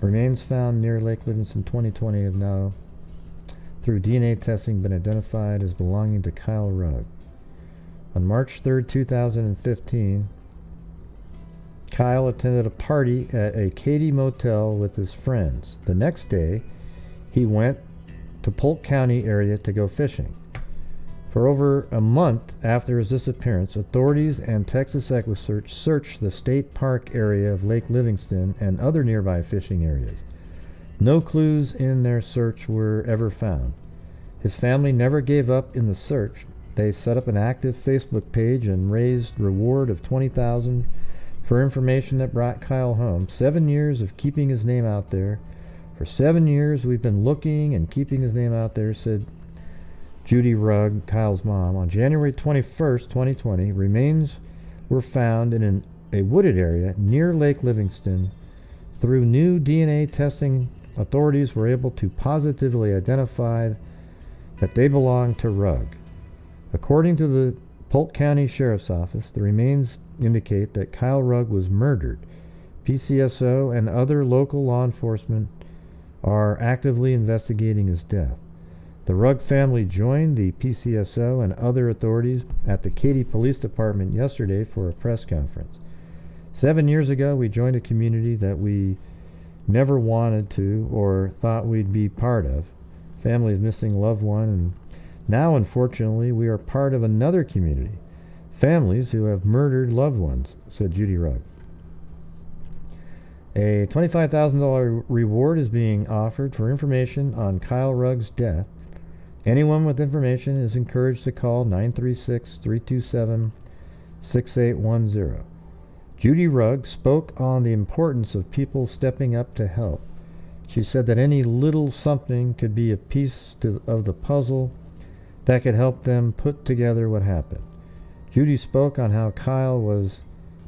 Remains found near Lake Livingston 2020 have now, through DNA testing, been identified as belonging to Kyle Rugg. On March 3rd, 2015, Kyle attended a party at a Katy motel with his friends. The next day, he went to Polk County area to go fishing. For over a month after his disappearance, authorities and Texas EquuSearch searched the state park area of Lake Livingston and other nearby fishing areas. No clues in their search were ever found. His family never gave up in the search. They set up an active Facebook page and raised reward of $20,000 for information that brought Kyle home. 7 years of keeping his name out there. For 7 years we've been looking and keeping his name out there, said Judy Rugg, Kyle's mom. On January 21st, 2020, remains were found in a wooded area near Lake Livingston. Through new DNA testing, authorities were able to positively identify that they belong to Rugg. According to the Polk County Sheriff's Office, the remains indicate that Kyle Rugg was murdered. PCSO and other local law enforcement are actively investigating his death. The Rugg family joined the PCSO and other authorities at the Katy Police Department yesterday for a press conference. 7 years ago, we joined a community that we never wanted to or thought we'd be part of. Family of missing loved one, and now, unfortunately, we are part of another community. Families who have murdered loved ones, said Judy Rugg. A $25,000 reward is being offered for information on Kyle Rugg's death. Anyone with information is encouraged to call 936-327-6810. Judy Rugg spoke on the importance of people stepping up to help. She said that any little something could be a piece of the puzzle that could help them put together what happened. Judy spoke on how Kyle was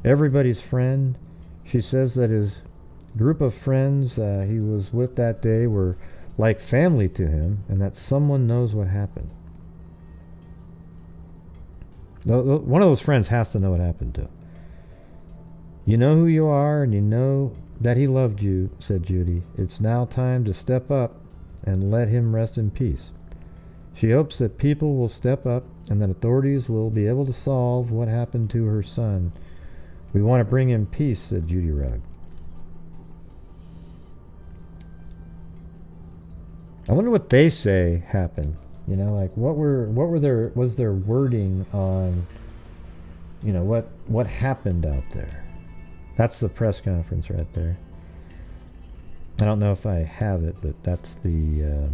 everybody's friend. She says that his group of friends he was with that day were like family to him, and that someone knows what happened. One of those friends has to know what happened to him. You know who you are, and you know that he loved you, said Judy. It's now time to step up and let him rest in peace. She hopes that people will step up and that authorities will be able to solve what happened to her son. We want to bring him peace, said Judy Rugg. I wonder what they say happened. You know, like was their wording on, you know, what happened out there. That's the press conference right there. I don't know if I have it, but that's the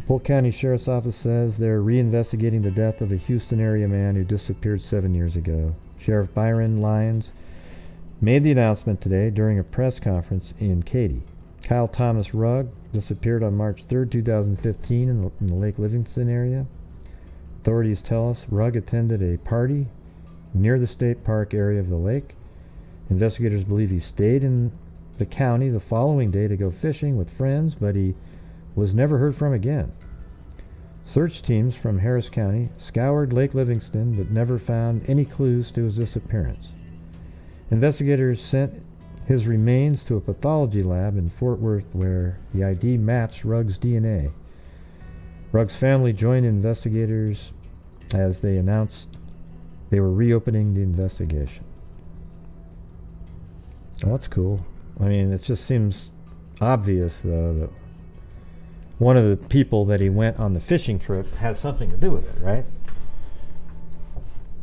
Polk County Sheriff's Office says they're reinvestigating the death of a Houston area man who disappeared 7 years ago. Sheriff Byron Lyons made the announcement today during a press conference in Katy. Kyle Thomas Rugg disappeared on March 3rd, 2015 in the Lake Livingston area. Authorities tell us Rugg attended a party near the state park area of the lake. Investigators believe he stayed in the county the following day to go fishing with friends, but he was never heard from again. Search teams from Harris County scoured Lake Livingston but never found any clues to his disappearance. Investigators sent his remains to a pathology lab in Fort Worth where the ID matched Rugg's DNA. Rugg's family joined investigators as they announced they were reopening the investigation. Oh, that's cool. I mean, it just seems obvious, though, that one of the people that he went on the fishing trip has something to do with it, right?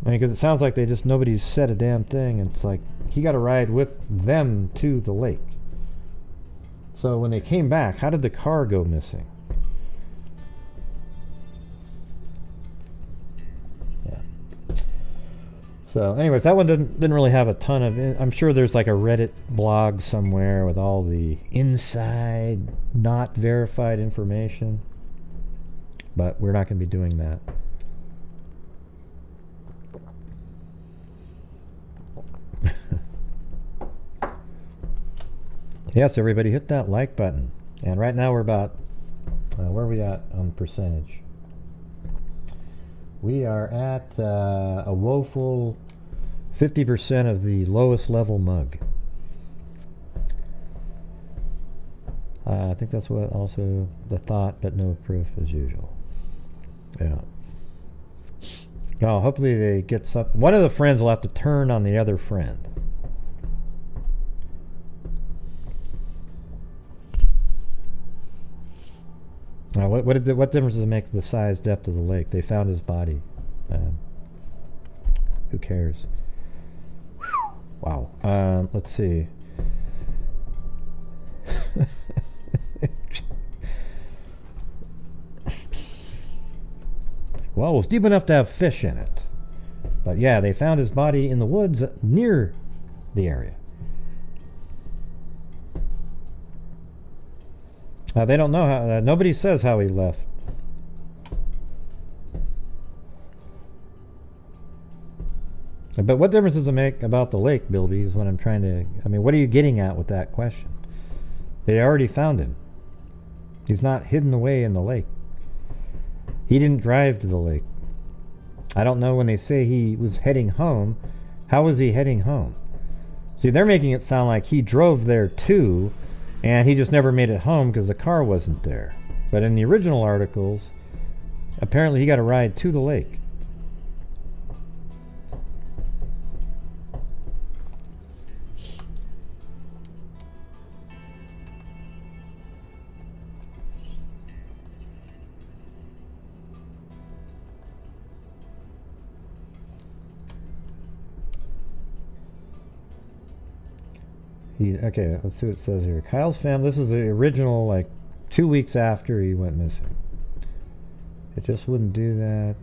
I mean, because it sounds like nobody's said a damn thing, and it's like he got a ride with them to the lake. So when they came back, how did the car go missing? Yeah. So anyways, that one didn't really have a ton of... I'm sure there's like a Reddit blog somewhere with all the inside, not verified information. But we're not going to be doing that. Yes, everybody hit that like button. And right now we're about... where are we at on percentage? We are at a woeful 50% of the lowest level mug. I think that's what also the thought, but no proof as usual. Yeah. Oh, hopefully they get some... One of the friends will have to turn on the other friend. Now, what difference does it make to the size, depth of the lake? They found his body. Who cares? Wow. Let's see. Well, it was deep enough to have fish in it. But yeah, they found his body in the woods near the area. They don't know how... nobody says how he left. But what difference does it make about the lake, Bilby, is what I'm trying to... I mean, what are you getting at with that question? They already found him. He's not hidden away in the lake. He didn't drive to the lake. I don't know when they say he was heading home. How was he heading home? See, they're making it sound like he drove there too, and he just never made it home because the car wasn't there. But in the original articles, apparently he got a ride to the lake. Okay, let's see what it says here. Kyle's family, this is the original, like 2 weeks after he went missing. It just wouldn't do that.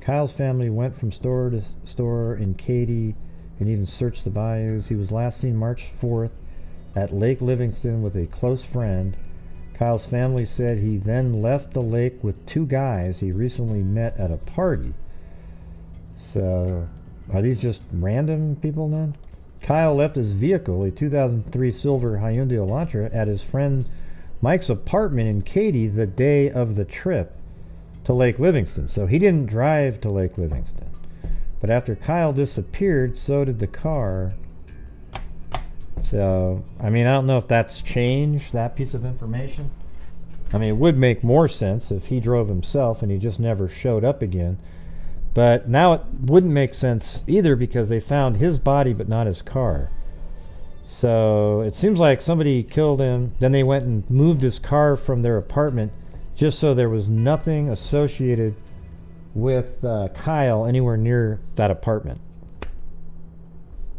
Kyle's family went from store to store in Katy and even searched the bayous. He was last seen March 4th at Lake Livingston with a close friend. Kyle's family said he then left the lake with 2 guys he recently met at a party. So, are these just random people then? Kyle left his vehicle, a 2003 silver Hyundai Elantra, at his friend Mike's apartment in Katy the day of the trip to Lake Livingston. So he didn't drive to Lake Livingston. But after Kyle disappeared, so did the car. So, I mean, I don't know if that's changed, that piece of information. I mean, it would make more sense if he drove himself and he just never showed up again. But now it wouldn't make sense either because they found his body but not his car. So it seems like somebody killed him. Then they went and moved his car from their apartment just so there was nothing associated with Kyle anywhere near that apartment.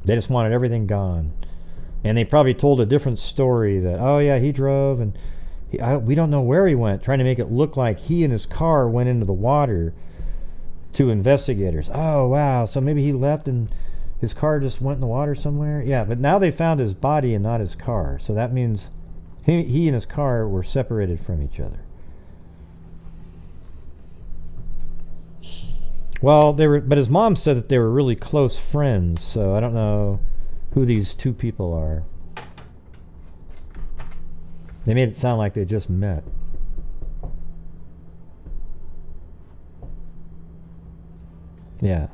They just wanted everything gone. And they probably told a different story that, oh yeah, he drove and we don't know where he went, trying to make it look like he and his car went into the water to investigators. Oh wow, so maybe he left and his car just went in the water somewhere? Yeah, but now they found his body and not his car. So that means he and his car were separated from each other. Well, but his mom said that they were really close friends, so I don't know who these two people are. They made it sound like they just met. Yeah.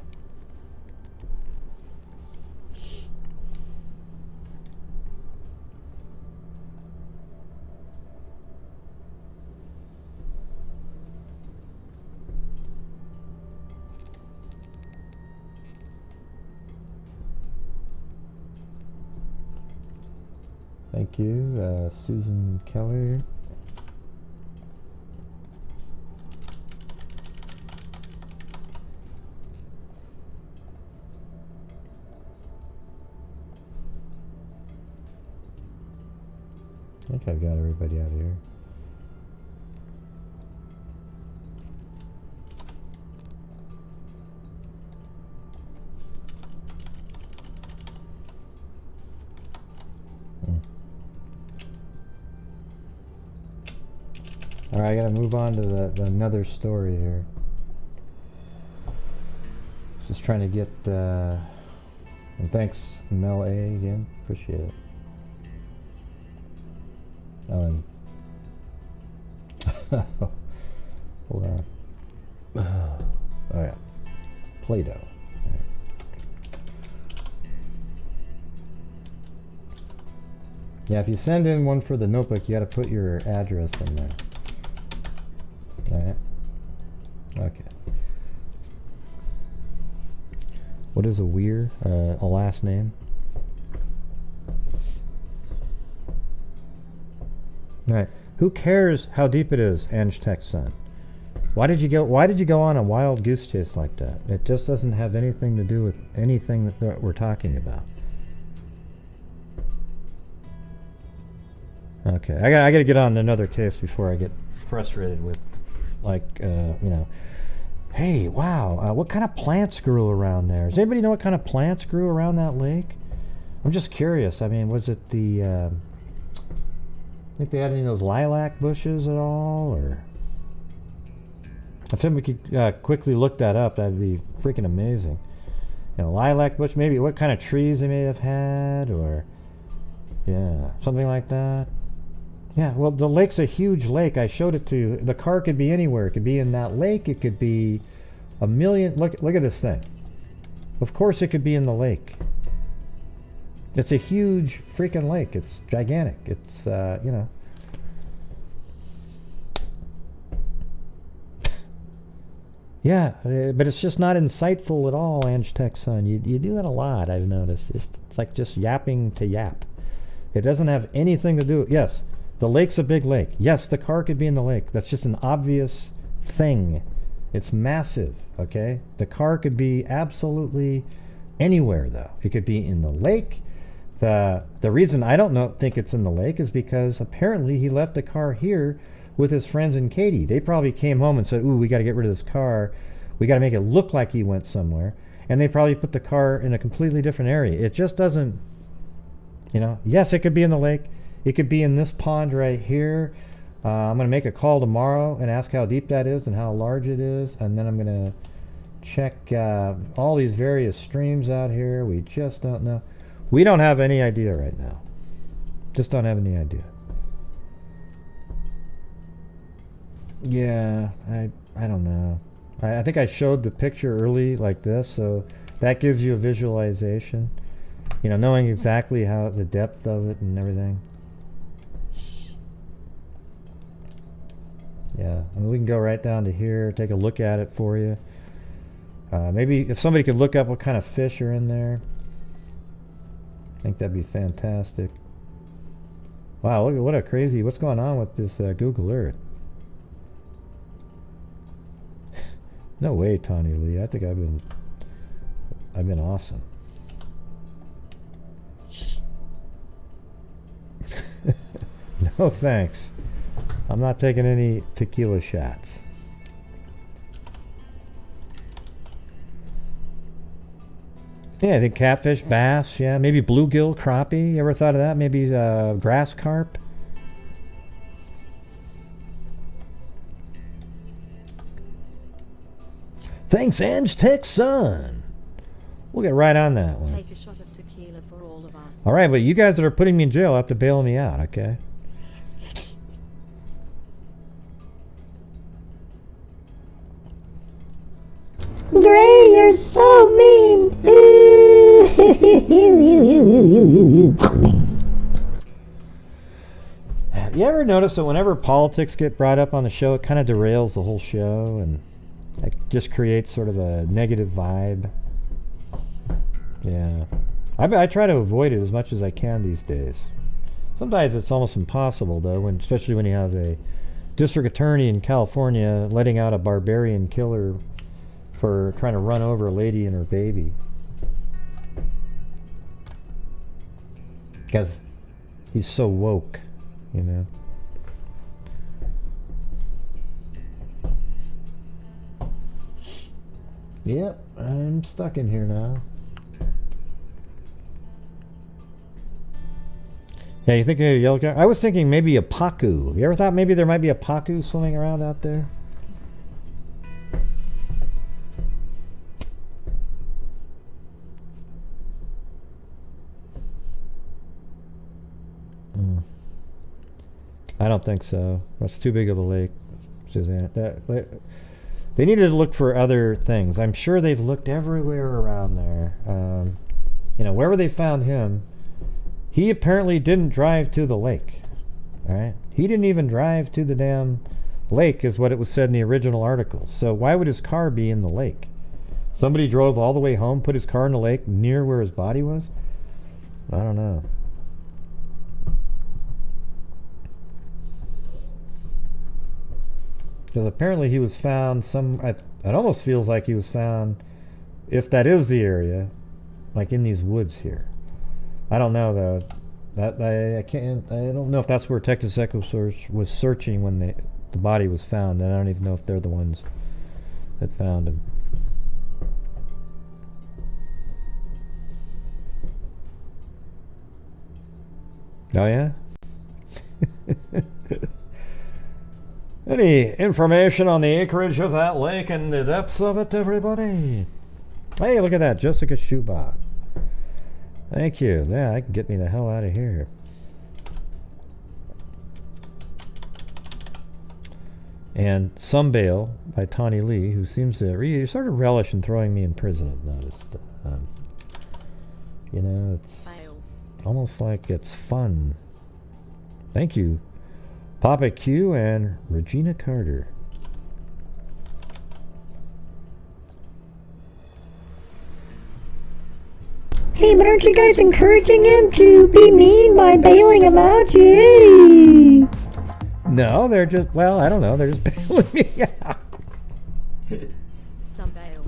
Thank you, Susan Keller. I think I've got everybody out of here. Alright, I gotta move on to the another story here. Just trying to get, and thanks Mel A again, appreciate it. Oh, and hold on. Oh yeah, Play-Doh. Yeah, if you send in one for the notebook, you gotta put your address in there. Alright. Okay. What is a weir? A last name? Alright. Who cares how deep it is, Ange Tech's son? Why did you go on a wild goose chase like that? It just doesn't have anything to do with anything that we're talking about. Okay, I gotta get on another case before I get frustrated with, like, you know, hey, wow, what kind of plants grew around there? Does anybody know what kind of plants grew around that lake? I'm just curious. I mean, was it the, I think they had any of those lilac bushes at all, or? If somebody could quickly look that up, that'd be freaking amazing. You know, lilac bush, maybe what kind of trees they may have had, or, yeah, something like that. Yeah, well, the lake's a huge lake. I showed it to you. The car could be anywhere. It could be in that lake. It could be a million. Look at this thing. Of course it could be in the lake. It's a huge freaking lake. It's gigantic. It's, you know. Yeah, but it's just not insightful at all, Ange Tech's son. You do that a lot, I've noticed. It's like just yapping to yap. It doesn't have anything to do. Yes. The lake's a big lake. Yes, the car could be in the lake. That's just an obvious thing. It's massive, okay? The car could be absolutely anywhere, though. It could be in the lake. The reason I don't think it's in the lake is because apparently he left the car here with his friends and Katie. They probably came home and said, ooh, we got to get rid of this car. We got to make it look like he went somewhere. And they probably put the car in a completely different area. It just doesn't, you know. Yes, it could be in the lake. It could be in this pond right here. I'm going to make a call tomorrow and ask how deep that is and how large it is. And then I'm going to check all these various streams out here. We just don't know. We don't have any idea right now. Just don't have any idea. Yeah, I don't know. I think I showed the picture early like this, so that gives you a visualization. You know, knowing exactly how the depth of it and everything. Yeah, I mean, we can go right down to here, take a look at it for you. Maybe if somebody could look up what kind of fish are in there, I think that'd be fantastic. Wow, look at what a crazy, what's going on with this Google Earth? No way, Tawny Lee. I think I've been awesome. No thanks. I'm not taking any tequila shots. Yeah, I think catfish, bass, yeah, maybe bluegill, crappie. You ever thought of that? Maybe grass carp. Thanks, Ange Tech Son. We'll get right on that one. Take a shot of tequila for all of us. All right, but you guys that are putting me in jail have to bail me out, okay? Gray, you're so mean. You ever notice that whenever politics get brought up on the show, it kind of derails the whole show and it just creates sort of a negative vibe? Yeah. I try to avoid it as much as I can these days. Sometimes it's almost impossible, though, especially when you have a district attorney in California letting out a barbarian killer for trying to run over a lady and her baby. Because he's so woke, you know. Yep, I'm stuck in here now. Yeah, you think a yellow cat? I was thinking maybe a pacu. You ever thought maybe there might be a pacu swimming around out there? I don't think so. That's too big of a lake, Suzanne. They needed to look for other things. I'm sure they've looked everywhere around there. You know, wherever they found him, he apparently didn't drive to the lake. All right, he didn't even drive to the damn lake, is what it was said in the original article. So why would his car be in the lake? Somebody drove all the way home, put his car in the lake near where his body was? I don't know. Because apparently he was found it almost feels like he was found, if that is the area, like in these woods here. I don't know though. I don't know if that's where Texas Echo Search was searching when the body was found, and I don't even know if they're the ones that found him. Oh yeah? Any information on the acreage of that lake and the depths of it, everybody? Hey, look at that, Jessica Schuba. Thank you. Yeah, that can get me the hell out of here. And Some Bail by Tawny Lee, who seems to sort of relish in throwing me in prison, I've noticed. You know, it's almost like it's fun. Thank you, Papa Q and Regina Carter. Hey, but aren't you guys encouraging him to be mean by bailing him out? Yay! No, they're just, well, I don't know, they're just bailing me out. Some bail.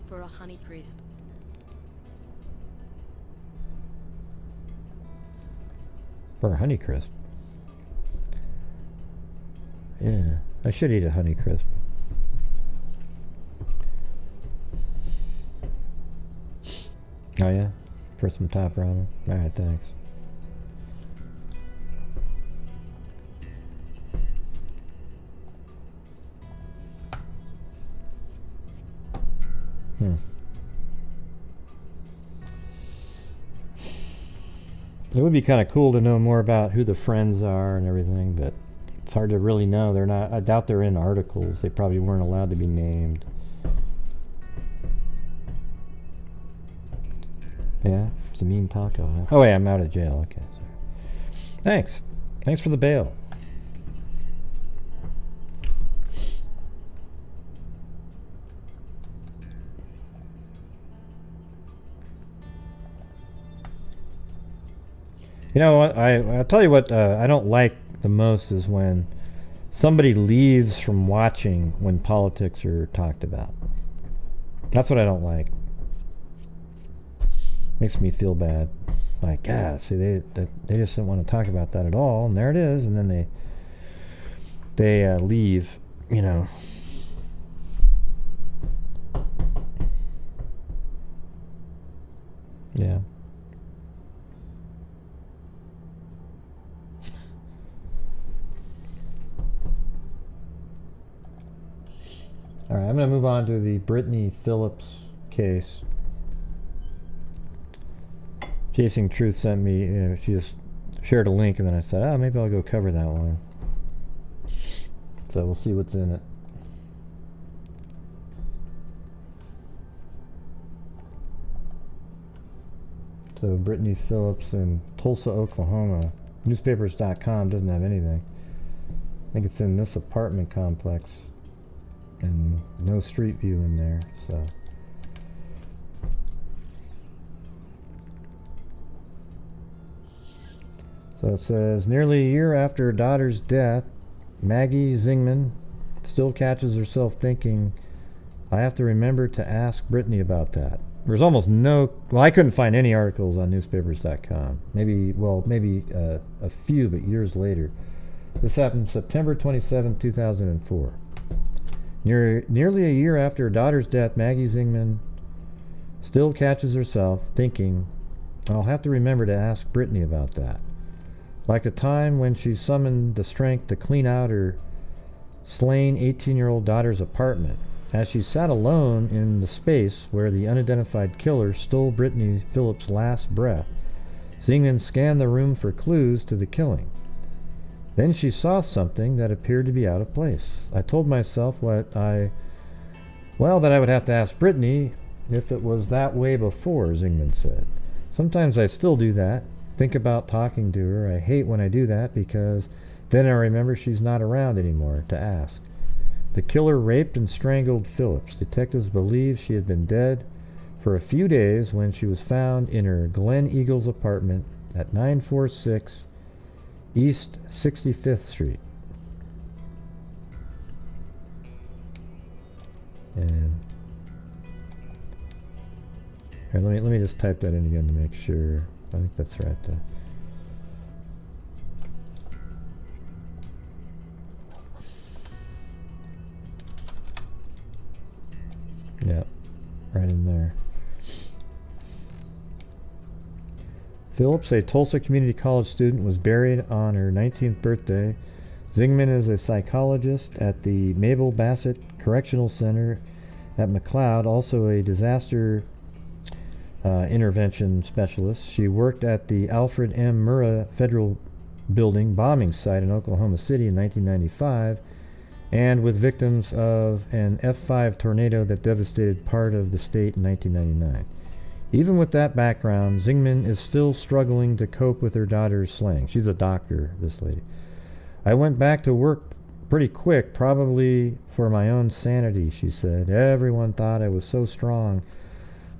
For a honey crisp. For a Honey Crisp. Yeah, I should eat a Honey Crisp. Oh yeah? For some top ramen? Alright, thanks. It would be kind of cool to know more about who the friends are and everything, but it's hard to really know. They're not, I doubt they're in articles. They probably weren't allowed to be named. Yeah, it's a mean taco. Huh? Oh, wait, I'm out of jail. Okay. Sorry. Thanks. Thanks for the bail. You know what? I'll tell you what I don't like the most is when somebody leaves from watching when politics are talked about. That's what I don't like. Makes me feel bad. Like, God, see, they just didn't want to talk about that at all, and there it is, and then they leave, you know. Yeah. All right, I'm going to move on to the Brittany Phillips case. Chasing Truth sent me, you know, she just shared a link, and then I said, oh, maybe I'll go cover that one. So we'll see what's in it. So Brittany Phillips in Tulsa, Oklahoma. Newspapers.com doesn't have anything. I think it's in this apartment complex. And no street view in there, so. So it says, nearly a year after her daughter's death, Maggie Zingman still catches herself thinking, I have to remember to ask Brittany about that. There's almost no, well, I couldn't find any articles on newspapers.com. Maybe a few, but years later. This happened September 27, 2004. Nearly a year after her daughter's death, Maggie Zingman still catches herself thinking, I'll have to remember to ask Brittany about that. Like the time when she summoned the strength to clean out her slain 18-year-old daughter's apartment. As she sat alone in the space where the unidentified killer stole Brittany Phillips' last breath, Zingman scanned the room for clues to the killing. Then she saw something that appeared to be out of place. I told myself that I would have to ask Brittany if it was that way before, Zingman said. Sometimes I still do that, think about talking to her. I hate when I do that because then I remember she's not around anymore to ask. The killer raped and strangled Phillips. Detectives believe she had been dead for a few days when she was found in her Glen Eagles apartment at 946 East 65th Street. And here, let me just type that in again to make sure. I think that's right there. Yep, right in there. Phillips, a Tulsa Community College student, was buried on her 19th birthday. Zingman is a psychologist at the Mabel Bassett Correctional Center at McLeod, also a disaster intervention specialist. She worked at the Alfred M. Murrah Federal Building bombing site in Oklahoma City in 1995 and with victims of an F5 tornado that devastated part of the state in 1999. Even with that background, Zingman is still struggling to cope with her daughter's slaying. She's a doctor, this lady. I went back to work pretty quick, probably for my own sanity, she said. Everyone thought I was so strong,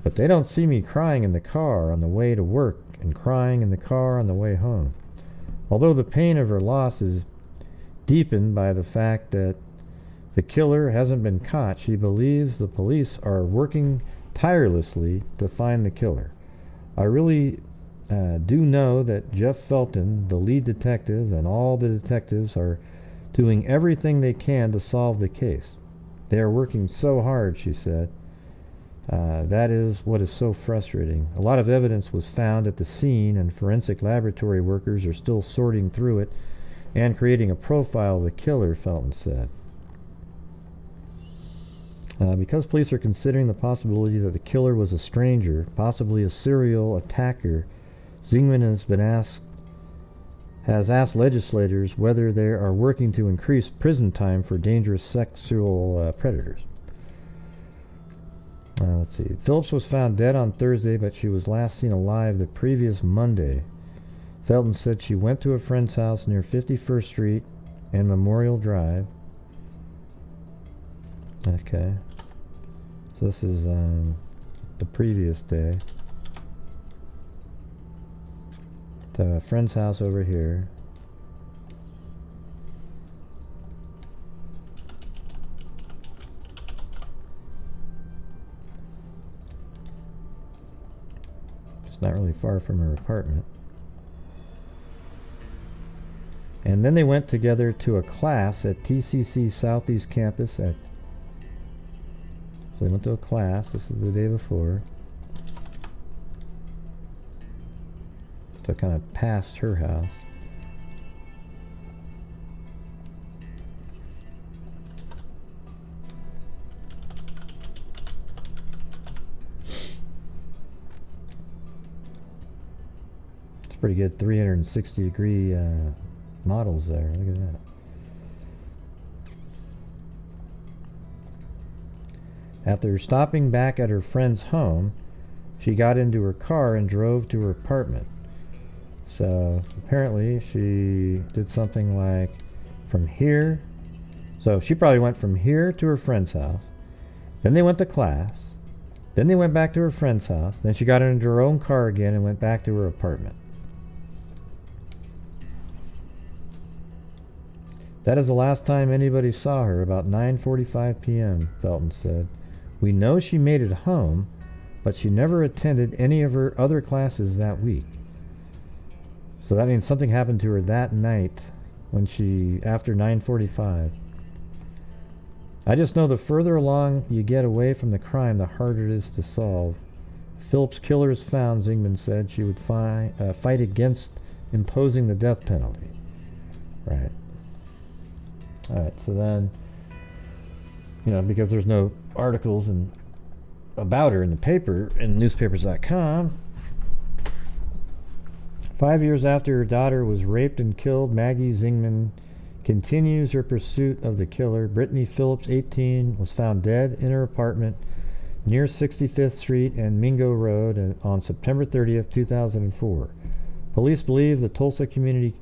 but they don't see me crying in the car on the way to work and crying in the car on the way home. Although the pain of her loss is deepened by the fact that the killer hasn't been caught, she believes the police are working tirelessly to find the killer. I really do know that Jeff Felton, the lead detective, and all the detectives are doing everything they can to solve the case. They are working so hard, she said. That is what is so frustrating. A lot of evidence was found at the scene, and forensic laboratory workers are still sorting through it and creating a profile of the killer, Felton said. Because police are considering the possibility that the killer was a stranger, possibly a serial attacker, Zingman has asked legislators whether they are working to increase prison time for dangerous sexual predators. Let's see. Phillips was found dead on Thursday, but she was last seen alive the previous Monday. Felton said she went to a friend's house near 51st Street and Memorial Drive. Okay. So this is the previous day. To a friend's house over here. It's not really far from her apartment. And then they went together to a class at TCC Southeast Campus so they went to a class. This is the day before. So kind of past her house. It's pretty good 360-degree models there. Look at that. After stopping back at her friend's home, she got into her car and drove to her apartment. So apparently she did something like from here. So she probably went from here to her friend's house. Then they went to class. Then they went back to her friend's house. Then she got into her own car again and went back to her apartment. That is the last time anybody saw her, about 9:45 p.m., Felton said. We know she made it home, but she never attended any of her other classes that week. So that means something happened to her that night after 9:45. I just know the further along you get away from the crime, the harder it is to solve. Phillips' killer is found, Zingman said. She would fight against imposing the death penalty. Right. Alright, so then, because there's no articles about her in the paper, in newspapers.com. 5 years after her daughter was raped and killed, Maggie Zingman continues her pursuit of the killer. Brittany Phillips, 18, was found dead in her apartment near 65th Street and Mingo Road on September 30th, 2004. Police believe the Tulsa Community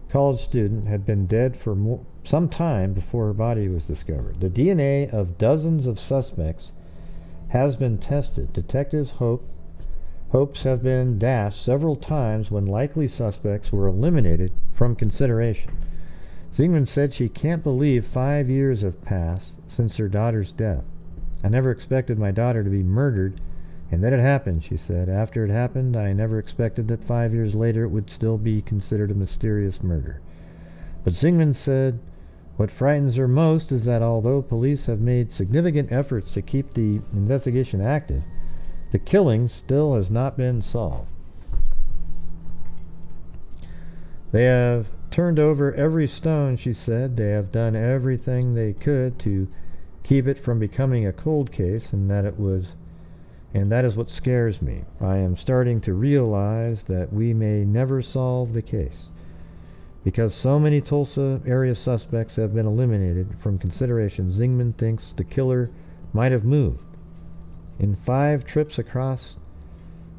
College student had been dead for some time before her body was discovered. The DNA of dozens of suspects has been tested. Detectives' hopes have been dashed several times when likely suspects were eliminated from consideration. Zingman said she can't believe 5 years have passed since her daughter's death. I never expected my daughter to be murdered, and then it happened, she said. After it happened, I never expected that 5 years later it would still be considered a mysterious murder. But Zingman said what frightens her most is that although police have made significant efforts to keep the investigation active, the killing still has not been solved. They have turned over every stone, she said. They have done everything they could to keep it from becoming a cold case, and that is what scares me. I am starting to realize that we may never solve the case. Because so many Tulsa area suspects have been eliminated from consideration, Zingman thinks the killer might have moved. In 5 trips across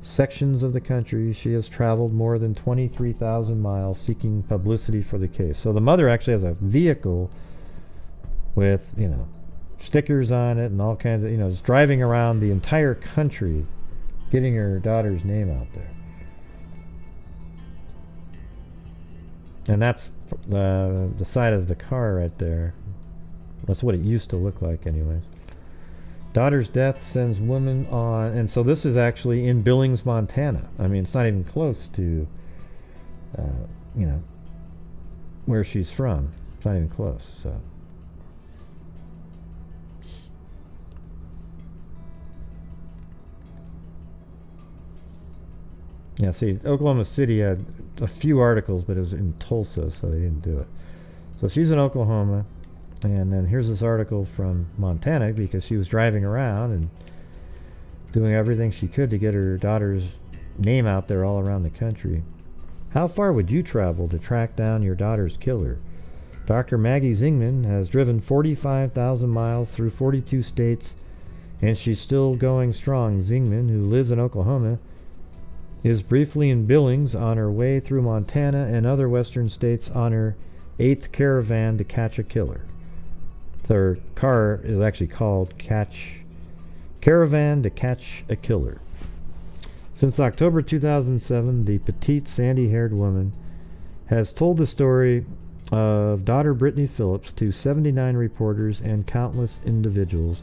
sections of the country, she has traveled more than 23,000 miles seeking publicity for the case. So the mother actually has a vehicle with, stickers on it and all kinds of, is driving around the entire country getting her daughter's name out there. And that's the side of the car right there. That's what it used to look like anyways. Daughter's death sends woman on, and so this is actually in Billings, Montana. I mean, it's not even close to, where she's from. It's not even close, so. Yeah, see, Oklahoma City had a few articles, but it was in Tulsa, so they didn't do it. So she's in Oklahoma, and then here's this article from Montana because she was driving around and doing everything she could to get her daughter's name out there all around the country. How far would you travel to track down your daughter's killer? Dr. Maggie Zingman has driven 45,000 miles through 42 states and she's still going strong. Zingman, who lives in Oklahoma, is briefly in Billings on her way through Montana and other western states on her 8th caravan to catch a killer. Her car is actually called Caravan to Catch a Killer. Since October 2007, the petite, sandy-haired woman has told the story of daughter Brittany Phillips to 79 reporters and countless individuals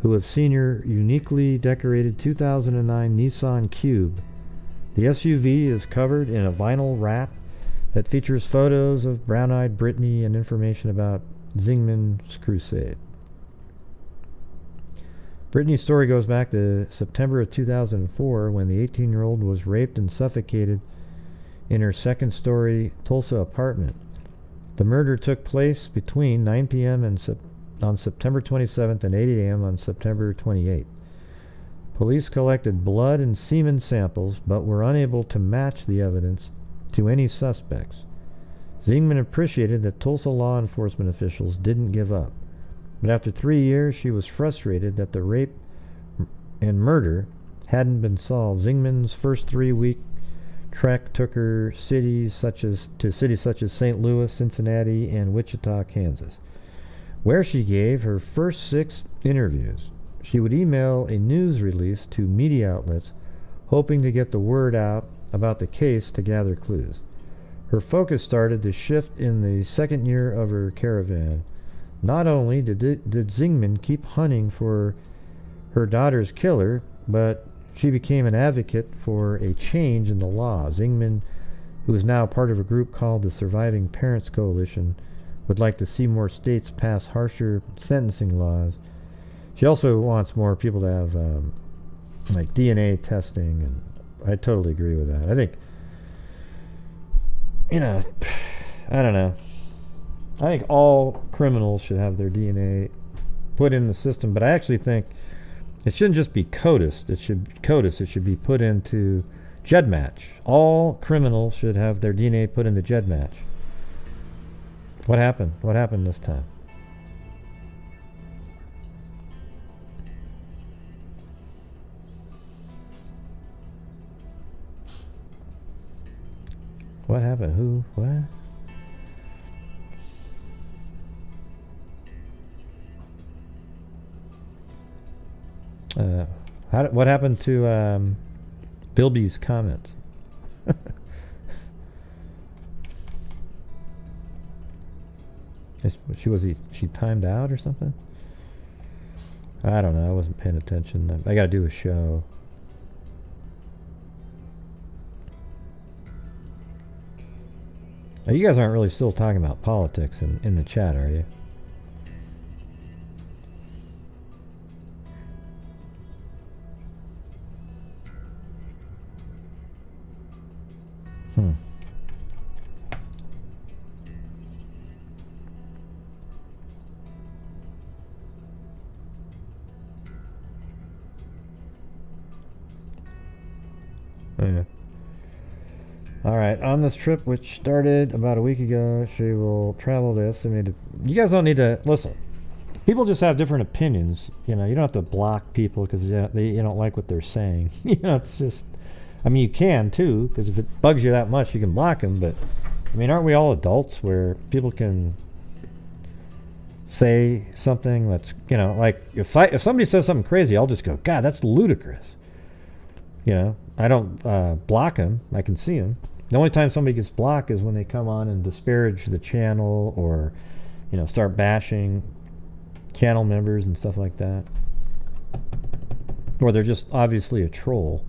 who have seen her uniquely decorated 2009 Nissan Cube. The SUV is covered in a vinyl wrap that features photos of brown-eyed Brittany and information about Zingman's crusade. Brittany's story goes back to September of 2004 when the 18-year-old was raped and suffocated in her second-story Tulsa apartment. The murder took place between 9 p.m. on September 27th and 8 a.m. on September 28th. Police collected blood and semen samples, but were unable to match the evidence to any suspects. Zingman appreciated that Tulsa law enforcement officials didn't give up, but after 3 years, she was frustrated that the rape and murder hadn't been solved. Zingman's first 3-week trek took her to cities such as St. Louis, Cincinnati, and Wichita, Kansas, where she gave her first 6 interviews. She would email a news release to media outlets, hoping to get the word out about the case to gather clues. Her focus started to shift in the second year of her caravan. Not only did Zingman keep hunting for her daughter's killer, but she became an advocate for a change in the law. Zingman, who is now part of a group called the Surviving Parents Coalition, would like to see more states pass harsher sentencing laws. She also wants more people to have like DNA testing, and I totally agree with that. I think, I don't know. I think all criminals should have their DNA put in the system, but I actually think it shouldn't just be CODIS. It should be put into GEDmatch. All criminals should have their DNA put into GEDmatch. What happened? What happened this time? What happened? Who? What? What happened to Bilby's comment? She timed out or something? I don't know. I wasn't paying attention. I got to do a show. Now, you guys aren't really still talking about politics in the chat, are you? Yeah. All right, on this trip, which started about a week ago, she will travel to estimated... You guys don't need to... Listen, people just have different opinions. You don't have to block people because you don't like what they're saying. It's just... I mean, you can, too, because if it bugs you that much, you can block them, but... I mean, aren't we all adults where people can say something that's... like, if somebody says something crazy, I'll just go, God, that's ludicrous. I don't block them. I can see them. The only time somebody gets blocked is when they come on and disparage the channel or, start bashing channel members and stuff like that. Or they're just obviously a troll.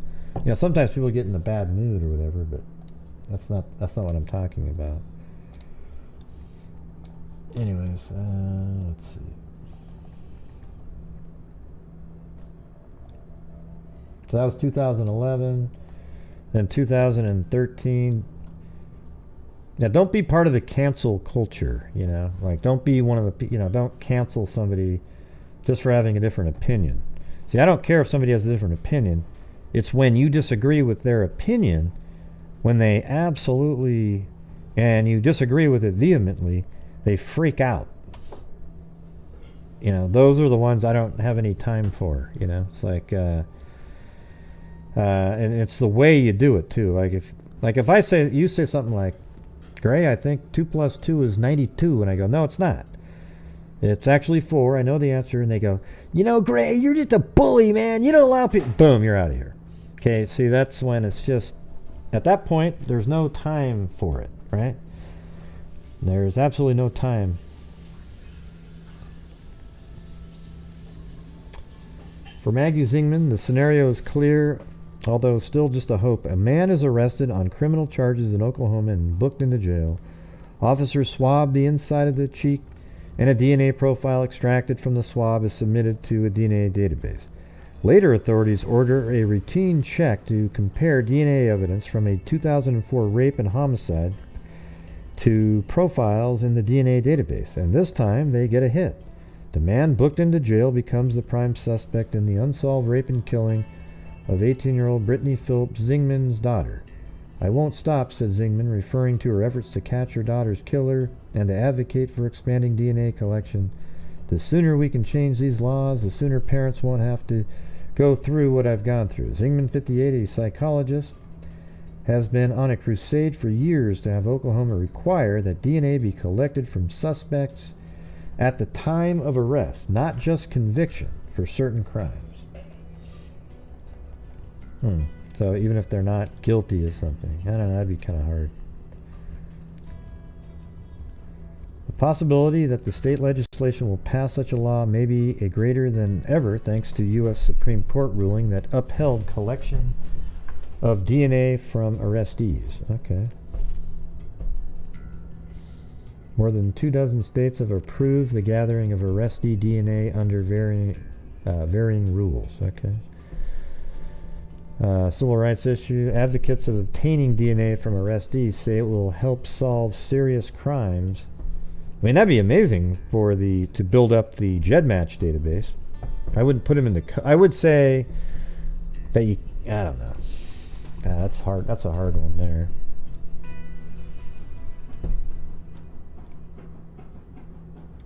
Sometimes people get in a bad mood or whatever, but that's not what I'm talking about. Anyways, let's see. So that was 2011. Then 2013. Now, don't be part of the cancel culture, Like, don't be one of the, don't cancel somebody just for having a different opinion. See, I don't care if somebody has a different opinion. It's when you disagree with their opinion, when they absolutely, and you disagree with it vehemently, they freak out. You know, those are the ones I don't have any time for. You know, it's like, and it's the way you do it too. Like if I say, you say something like, Gray, I think 2 + 2 is 92, and I go, no, it's not. It's actually 4. I know the answer, and they go, you know, Gray, you're just a bully, man. You don't allow people. Boom, you're out of here. Okay, see, that's when it's just, at that point, there's no time for it, right? There's absolutely no time. For Maggie Zingman, the scenario is clear, although still just a hope. A man is arrested on criminal charges in Oklahoma and booked into jail. Officers swab the inside of the cheek, and a DNA profile extracted from the swab is submitted to a DNA database. Later, authorities order a routine check to compare DNA evidence from a 2004 rape and homicide to profiles in the DNA database, and this time they get a hit. The man booked into jail becomes the prime suspect in the unsolved rape and killing of 18-year-old Brittany Phillips, Zingman's daughter. I won't stop, said Zingman, referring to her efforts to catch her daughter's killer and to advocate for expanding DNA collection. The sooner we can change these laws, the sooner parents won't have to go through what I've gone through. Zingman, 58, a psychologist, has been on a crusade for years to have Oklahoma require that DNA be collected from suspects at the time of arrest, not just conviction for certain crimes. So even if they're not guilty of something, I don't know, that'd be kind of hard. The possibility that the state legislation will pass such a law may be a greater than ever thanks to U.S. Supreme Court ruling that upheld collection of DNA from arrestees. Okay. More than 24 states have approved the gathering of arrestee DNA under varying rules. Okay. Civil rights issue. Advocates of obtaining DNA from arrestees say it will help solve serious crimes. I mean, that'd be amazing for to build up the GEDmatch database. I wouldn't put him in I would say that you, I don't know. That's hard. That's a hard one there.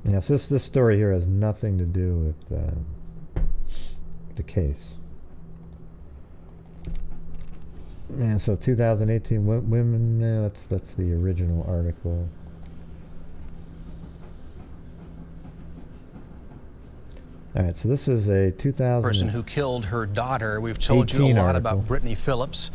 Yes, this story here has nothing to do with the case. And so 2018 women, that's the original article. All right, so this is a 2000 person who killed her daughter. We've told you a lot about Brittany Phillips,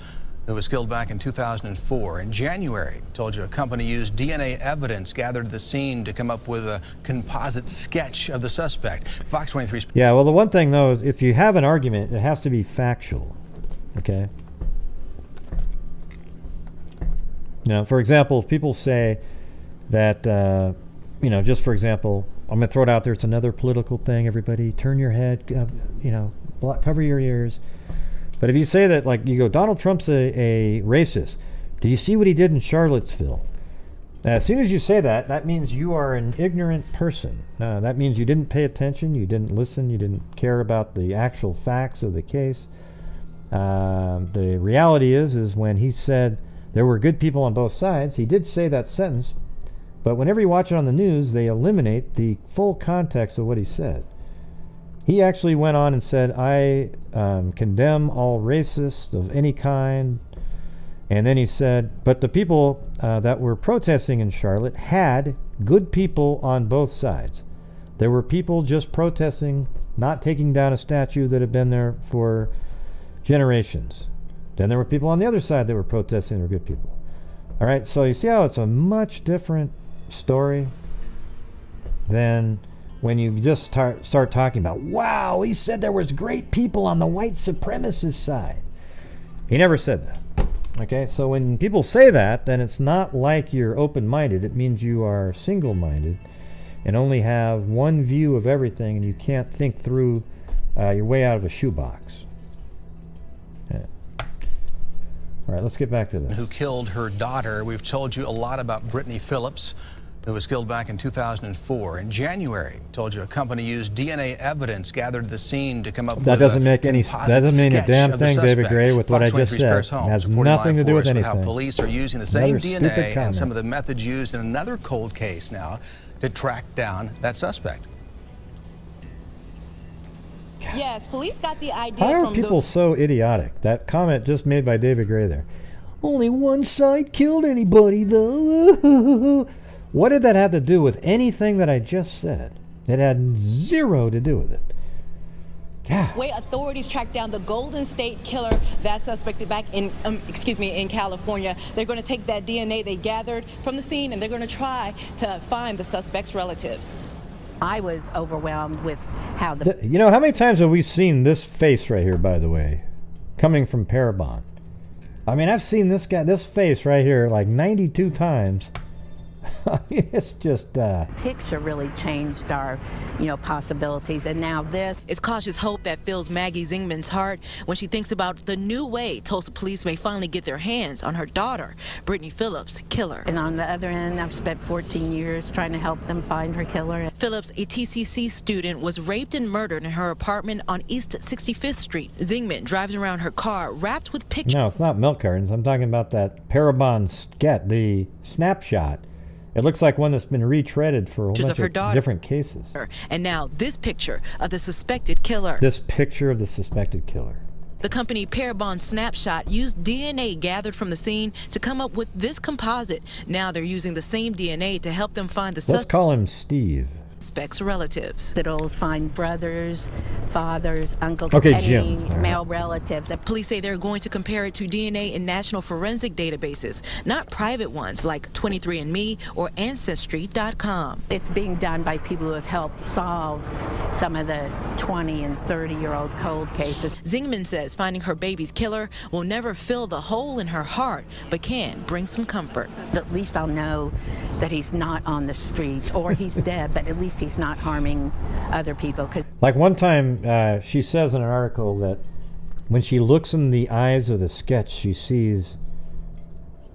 who was killed back in 2004. In January, told you a company used DNA evidence gathered at the scene to come up with a composite sketch of the suspect. Fox 23. Yeah, well, the one thing though is if you have an argument, it has to be factual. Okay. You know, for example, if people say that, you know, just for example, I'm going to throw it out there. It's another political thing. Everybody turn your head, you know, cover your ears. But if you say that, like, you go, Donald Trump's a racist. Do you see what he did in Charlottesville? As soon as you say that, that means you are an ignorant person. That means you didn't pay attention, you didn't listen, you didn't care about the actual facts of the case. The reality is when he said there were good people on both sides, he did say that sentence, but whenever you watch it on the news, they eliminate the full context of what he said. He actually went on and said, I condemn all racists of any kind. And then he said, but the people that were protesting in Charlotte had good people on both sides. There were people just protesting, not taking down a statue that had been there for generations. Then there were people on the other side that were protesting, that were good people. All right, so you see how it's a much different story than when you just start talking about, wow, he said there was great people on the white supremacist side. He never said that. Okay, so when people say that, then it's not like you're open-minded. It means you are single-minded and only have one view of everything, and you can't think through your way out of a shoebox. Yeah. All right, let's get back to this. Who killed her daughter. We've told you a lot about Brittany Phillips, who was killed back in 2004. In January, told you a company used DNA evidence gathered at the scene to come up with that doesn't make any. That doesn't mean a damn thing, David Gray, with what I just said. It has nothing to do with anything. How police are using the same DNA and some of the methods used in another cold case now to track down that suspect. Yes, police got the idea How from are people so idiotic? That comment just made by David Gray there. Only one side killed anybody, though. What did that have to do with anything that I just said? It had zero to do with it. Yeah. Way authorities tracked down the Golden State Killer, that suspect back in, in California. They're going to take that DNA they gathered from the scene and they're going to try to find the suspect's relatives. I was overwhelmed with how You know, how many times have we seen this face right here, by the way, coming from Parabon? I mean, I've seen this face right here like 92 times. It's just picture really changed our, possibilities, and now this. It's cautious hope that fills Maggie Zingman's heart when she thinks about the new way Tulsa police may finally get their hands on her daughter, Brittany Phillips' killer. And on the other end, I've spent 14 years trying to help them find her killer. Phillips, a TCC student, was raped and murdered in her apartment on East 65th Street. Zingman drives around her car wrapped with pictures. No, it's not milk cartons. I'm talking about that Parabon sket, the snapshot. It looks like one that's been retreaded for a bunch of different cases. And now this picture of the suspected killer. This picture of the suspected killer. The company Parabon Snapshot used DNA gathered from the scene to come up with this composite. Now they're using the same DNA to help them find the Let's call him Steve. Suspect's relatives. It'll find brothers, fathers, uncles, okay, any Jim. male relatives. Police say they're going to compare it to DNA in national forensic databases, not private ones like 23andMe or Ancestry.com. It's being done by people who have helped solve some of the 20 and 30-year-old cold cases. Zingman says finding her baby's killer will never fill the hole in her heart, but can bring some comfort. At least I'll know that he's not on the street, or he's dead, but at least he's not harming other people. Like one time, she says in an article that when she looks in the eyes of the sketch, she sees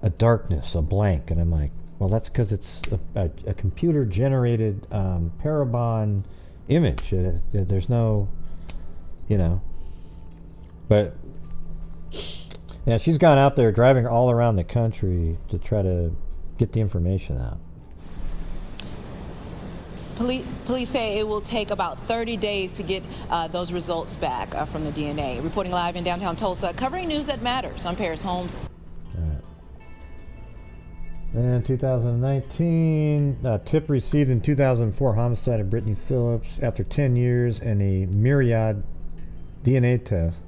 a darkness, a blank. And I'm like, well, that's because it's a computer-generated Parabon image. There's no, But, yeah, she's gone out there driving all around the country to try to get the information out. Police say it will take about 30 days to get those results back from the DNA. Reporting live in downtown Tulsa, covering news that matters. I'm Paris Holmes. And 2019, tip received in 2004 homicide of Brittany Phillips. After 10 years and a myriad DNA test,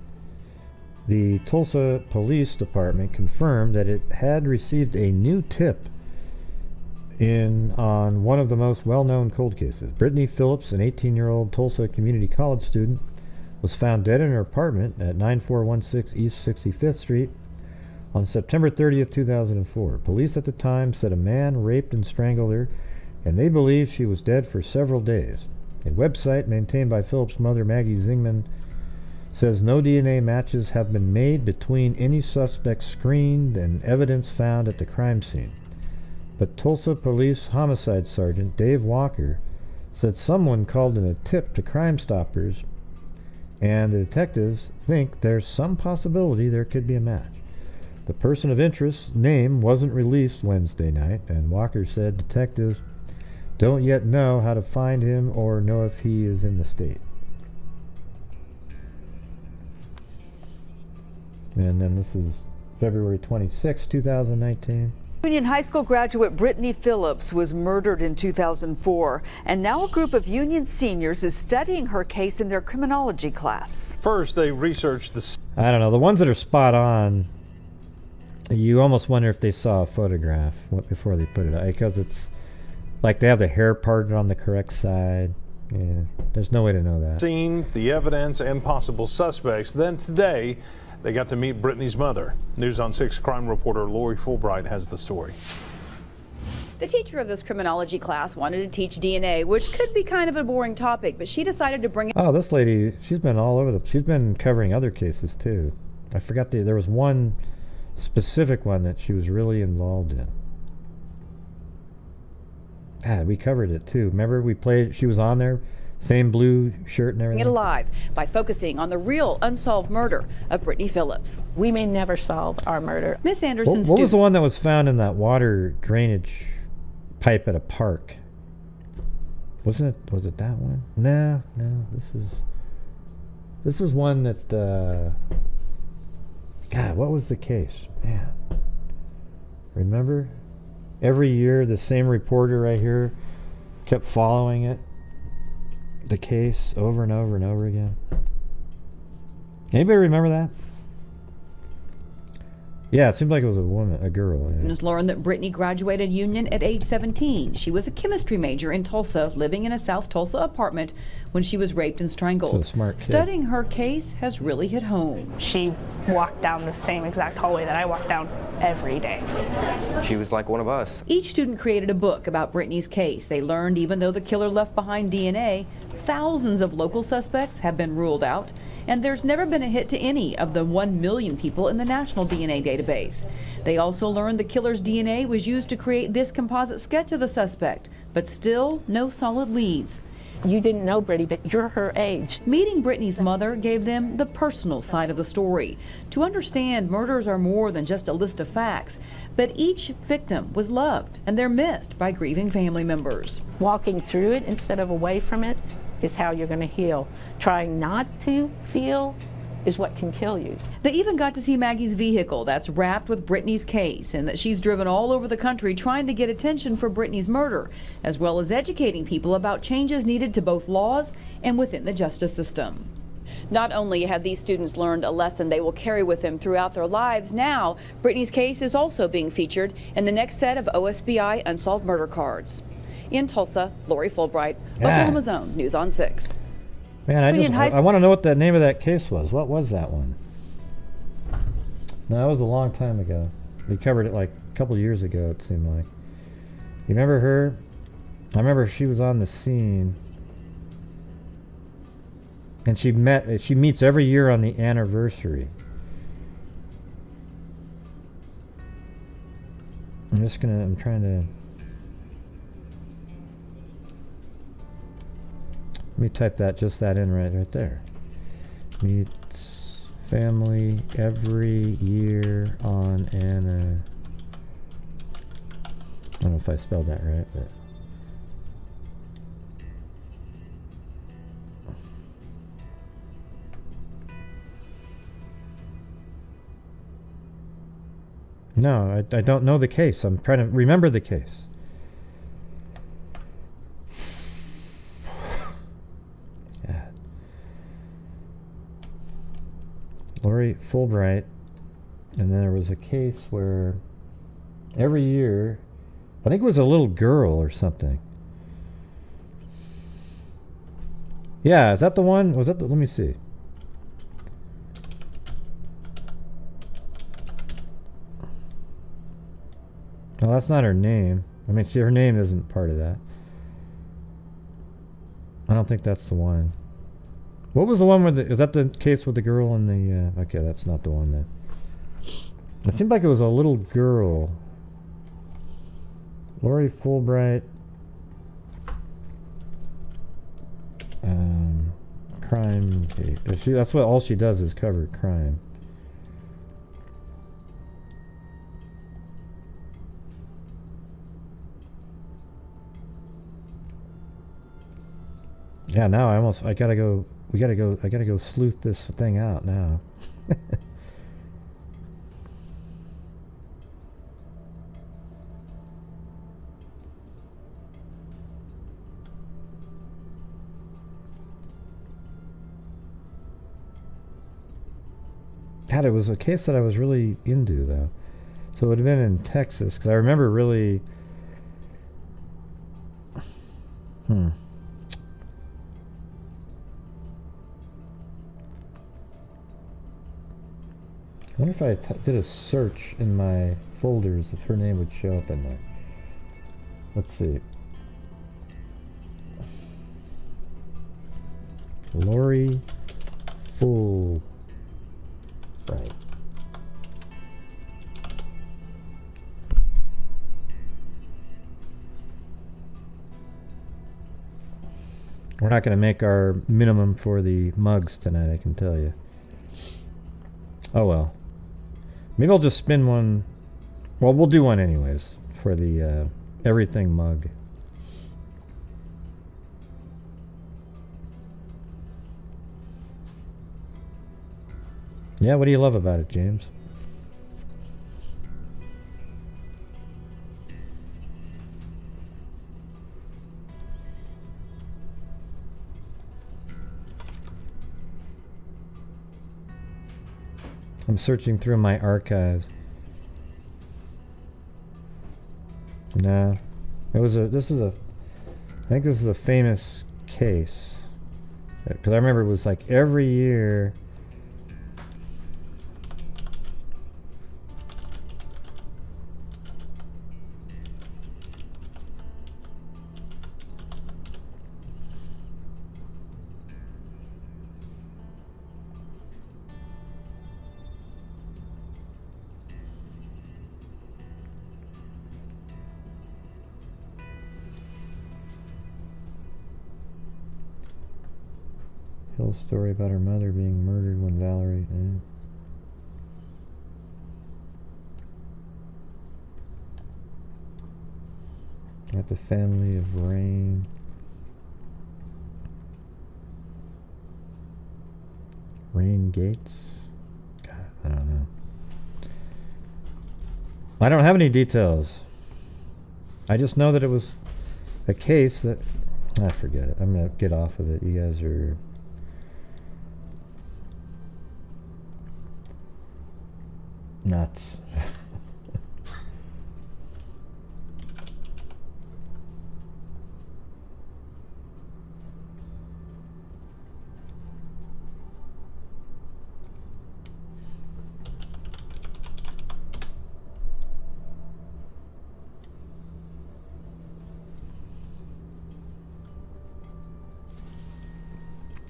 the Tulsa Police Department confirmed that it had received a new tip on one of the most well-known cold cases. Brittany Phillips, an 18-year-old Tulsa Community College student, was found dead in her apartment at 9416 East 65th Street on September 30th, 2004. Police at the time said a man raped and strangled her, and they believe she was dead for several days. A website maintained by Phillips' mother, Maggie Zingman, says no DNA matches have been made between any suspects screened and evidence found at the crime scene. But Tulsa Police Homicide Sergeant Dave Walker said someone called in a tip to Crime Stoppers, and the detectives think there's some possibility there could be a match. The person of interest's name wasn't released Wednesday night, and Walker said detectives don't yet know how to find him or know if he is in the state. And then this is February 26, 2019. Union High School graduate Brittany Phillips was murdered in 2004, and now a group of Union seniors is studying her case in their criminology class. First, they researched the... I don't know, the ones that are spot on, you almost wonder if they saw a photograph before they put it out, because it's like they have the hair parted on the correct side. Yeah, there's no way to know that. Scene, the evidence, and possible suspects. Then today, they got to meet Brittany's mother. News on 6 crime reporter Lori Fulbright has the story. The teacher of this criminology class wanted to teach DNA, which could be kind of a boring topic, but she decided to bring it. Oh, this lady, she's been all over she's been covering other cases too. I forgot there was one specific one that she was really involved in. We covered it too. Remember we played, she was on there, same blue shirt and everything. It alive by focusing on the real unsolved murder of Brittany Phillips. We may never solve our murder. Miss Anderson's what was the one that was found in that water drainage pipe at a park? Was it that one? No, this is This is one that, God, what was the case? Man. Remember? Every year, the same reporter right here kept following it. The case over and over and over again. Anybody remember that? Yeah, it seemed like it was a woman, a girl. Yeah. Learned that Brittany graduated Union at age 17. She was a chemistry major in Tulsa, living in a South Tulsa apartment when she was raped and strangled. So a smart kid. Studying her case has really hit home. She walked down the same exact hallway that I walked down every day. She was like one of us. Each student created a book about Brittany's case. They learned even though the killer left behind DNA, thousands of local suspects have been ruled out, and there's never been a hit to any of the 1 million people in the national DNA database. They also learned the killer's DNA was used to create this composite sketch of the suspect, but still no solid leads. You didn't know Brittany, but you're her age. Meeting Brittany's mother gave them the personal side of the story. To understand, murders are more than just a list of facts, but each victim was loved, and they're missed by grieving family members. Walking through it instead of away from it is how you're going to heal. Trying not to feel is what can kill you. They even got to see Maggie's vehicle that's wrapped with Brittany's case, and that she's driven all over the country trying to get attention for Brittany's murder, as well as educating people about changes needed to both laws and within the justice system. Not only have these students learned a lesson they will carry with them throughout their lives, now Brittany's case is also being featured in the next set of OSBI Unsolved Murder Cards. In Tulsa, Lori Fulbright, Oklahoma's Own News on 6. Man, I want to know what the name of that case was. What was that one? No, that was a long time ago. We covered it like a couple years ago, it seemed like. You remember her? I remember she was on the scene. And she meets every year on the anniversary. I'm trying to... Let me type just that in right there. Meets family every year on an... I don't know if I spelled that right, but... No, I don't know the case. I'm trying to remember the case. Yeah. Lori Fulbright. And then there was a case where every year, I think it was a little girl or something. Yeah, is that the one? Was that the, let me see. No, that's not her name. I mean, her name isn't part of that. I don't think that's the one. What was the one with the... Is that the case with the girl and the... okay, that's not the one then. It seemed like it was a little girl. Lori Fulbright. Crime case. That's what all she does is cover crime. Yeah, now I gotta go sleuth this thing out now. God, it was a case that I was really into, though. So it would have been in Texas, because I remember really... I wonder if I did a search in my folders, if her name would show up in there. Let's see. Lori Fulbright. We're not going to make our minimum for the mugs tonight, I can tell you. Oh well. Maybe I'll just spin one. Well, we'll do one anyways for the everything mug. Yeah, what do you love about it, James? I'm searching through my archives. No. I think this is a famous case. Because I remember it was like every year. Hill's story about her mother being murdered when Valerie. At the family of Rain. Rain Gates? God, I don't know. I don't have any details. I just know that it was a case that... I forget it. I'm going to get off of it. You guys are... nuts.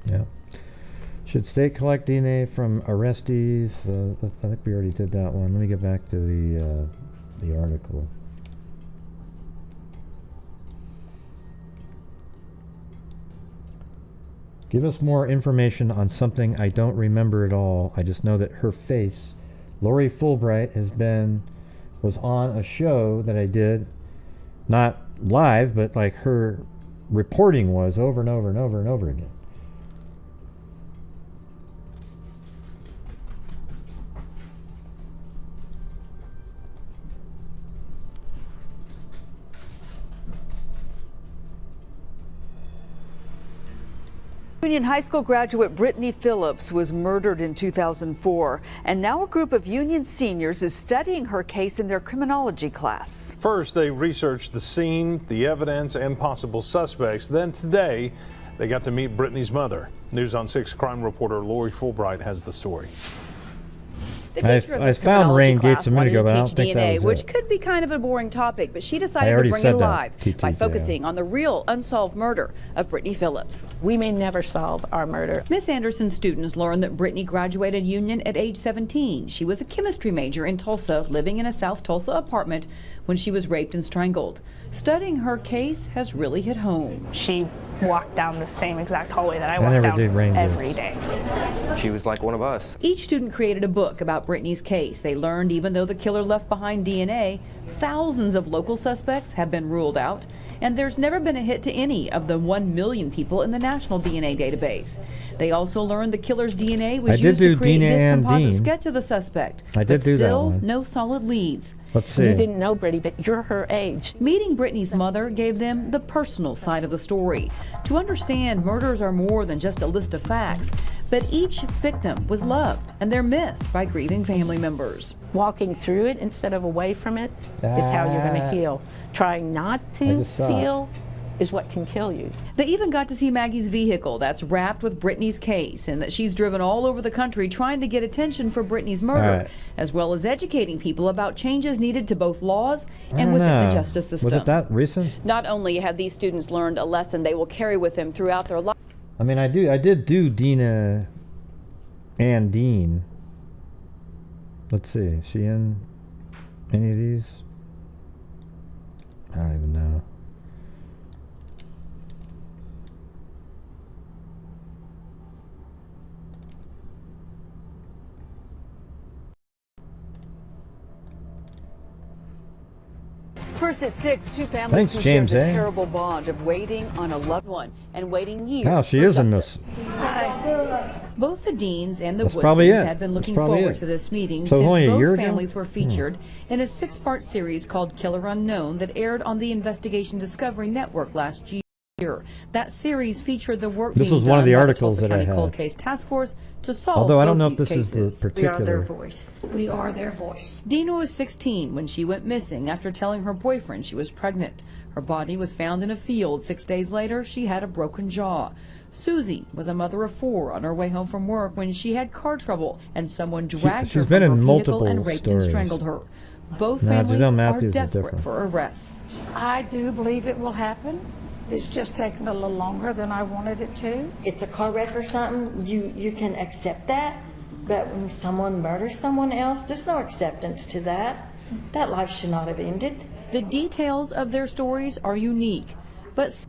Yeah. Should state collect DNA from arrestees? I think we already did that one. Let me get back to the article. Give us more information on something I don't remember at all. I just know that her face, Lori Fulbright, was on a show that I did, not live, but like her reporting was over and over and over and over again. Union High School graduate Brittany Phillips was murdered in 2004, and now a group of Union seniors is studying her case in their criminology class. First, they researched the scene, the evidence, and possible suspects. Then today, they got to meet Brittany's mother. News on 6 crime reporter Lori Fulbright has the story. The teacher of this found Rain criminology Gates a class minute ago, wanted but I to don't teach think that DNA, was which it. could be kind of a boring topic, but she decided to already bring said it that, alive by TTJ. focusing on the real unsolved murder of Brittany Phillips. We may never solve our murder. Miss Anderson's students learned that Brittany graduated Union at age 17. She was a chemistry major in Tulsa, living in a South Tulsa apartment when she was raped and strangled. Studying her case has really hit home. She walked down the same exact hallway that I never walked did Rain down Gates. every day. She was like one of us. Each student created a book about Brittany's case. They learned even though the killer left behind DNA, thousands of local suspects have been ruled out, and there's never been a hit to any of the 1 million people in the national DNA database. They also learned the killer's DNA was used to create this composite sketch of the suspect. I did do that still, one. no solid leads. Let's see. You didn't know Brittany, but you're her age. Meeting Brittany's mother gave them the personal side of the story. To understand, murders are more than just a list of facts, but each victim was loved, and they're missed by grieving family members. Walking through it instead of away from it is how you're going to heal. Trying not to feel is what can kill you. They even got to see Maggie's vehicle that's wrapped with Brittany's case, and that she's driven all over the country trying to get attention for Brittany's murder, as well as educating people about changes needed to both laws and within the justice system. Was it that recent? Not only have these students learned a lesson they will carry with them throughout their life. I mean, I did do Dina and Dean. Let's see, is she in any of these? I don't even know. First at 6, two families who shared the terrible bond of waiting on a loved one and waiting years. Oh, she is in this. Hi. Both the Deans and the That's probably Woodses it. had been That's looking probably forward it. to this meeting So since only a year both ago? families were featured in a 6-part series called Killer Unknown that aired on the Investigation Discovery Network last year. That series featured the work This being was one of done the by articles the Tulsa that I County Cold had. Case Task Force to solve Although I don't know both if this these is the cases. particular. voice. We are their voice. Dina was 16 when she went missing after telling her boyfriend she was pregnant. Her body was found in a field. 6 days later, she had a broken jaw. Susie was a mother of 4 on her way home from work when she had car trouble and someone dragged she's her been from in her vehicle multiple and raped stories. and strangled her. Both No, families Janelle are Matthews is desperate different. for arrests. I do believe it will happen. It's just taken a little longer than I wanted it to. It's a car wreck or something, you can accept that. But when someone murders someone else, there's no acceptance to that. That life should not have ended. The details of their stories are unique, but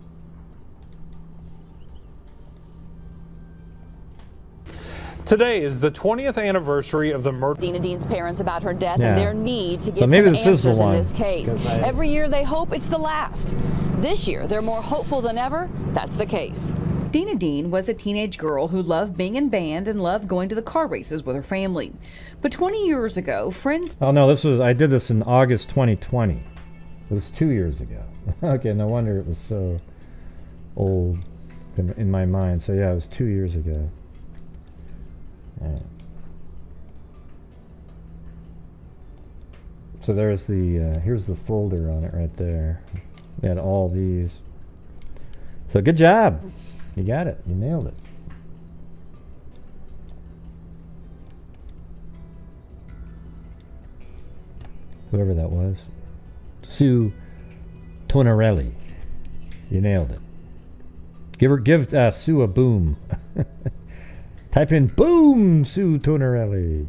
Today is the 20th anniversary of the murder. Dina Dean's parents about her death Yeah. and their need to So get maybe some this is the answers in one, this case. 'cause I- Every year they hope it's the last. This year they're more hopeful than ever that's the case. Dina Dean was a teenage girl who loved being in band and loved going to the car races with her family. But 20 years ago, friends Oh no, I did this in August 2020. It was 2 years ago. Okay, no wonder it was so old in my mind. So yeah, it was 2 years ago. Alright. So there's the here's the folder on it right there. We had all these. So good job. You got it. You nailed it. Whoever that was. Sue Tonarelli. You nailed it. Give Sue a boom. Type in boom Sue Tonarelli.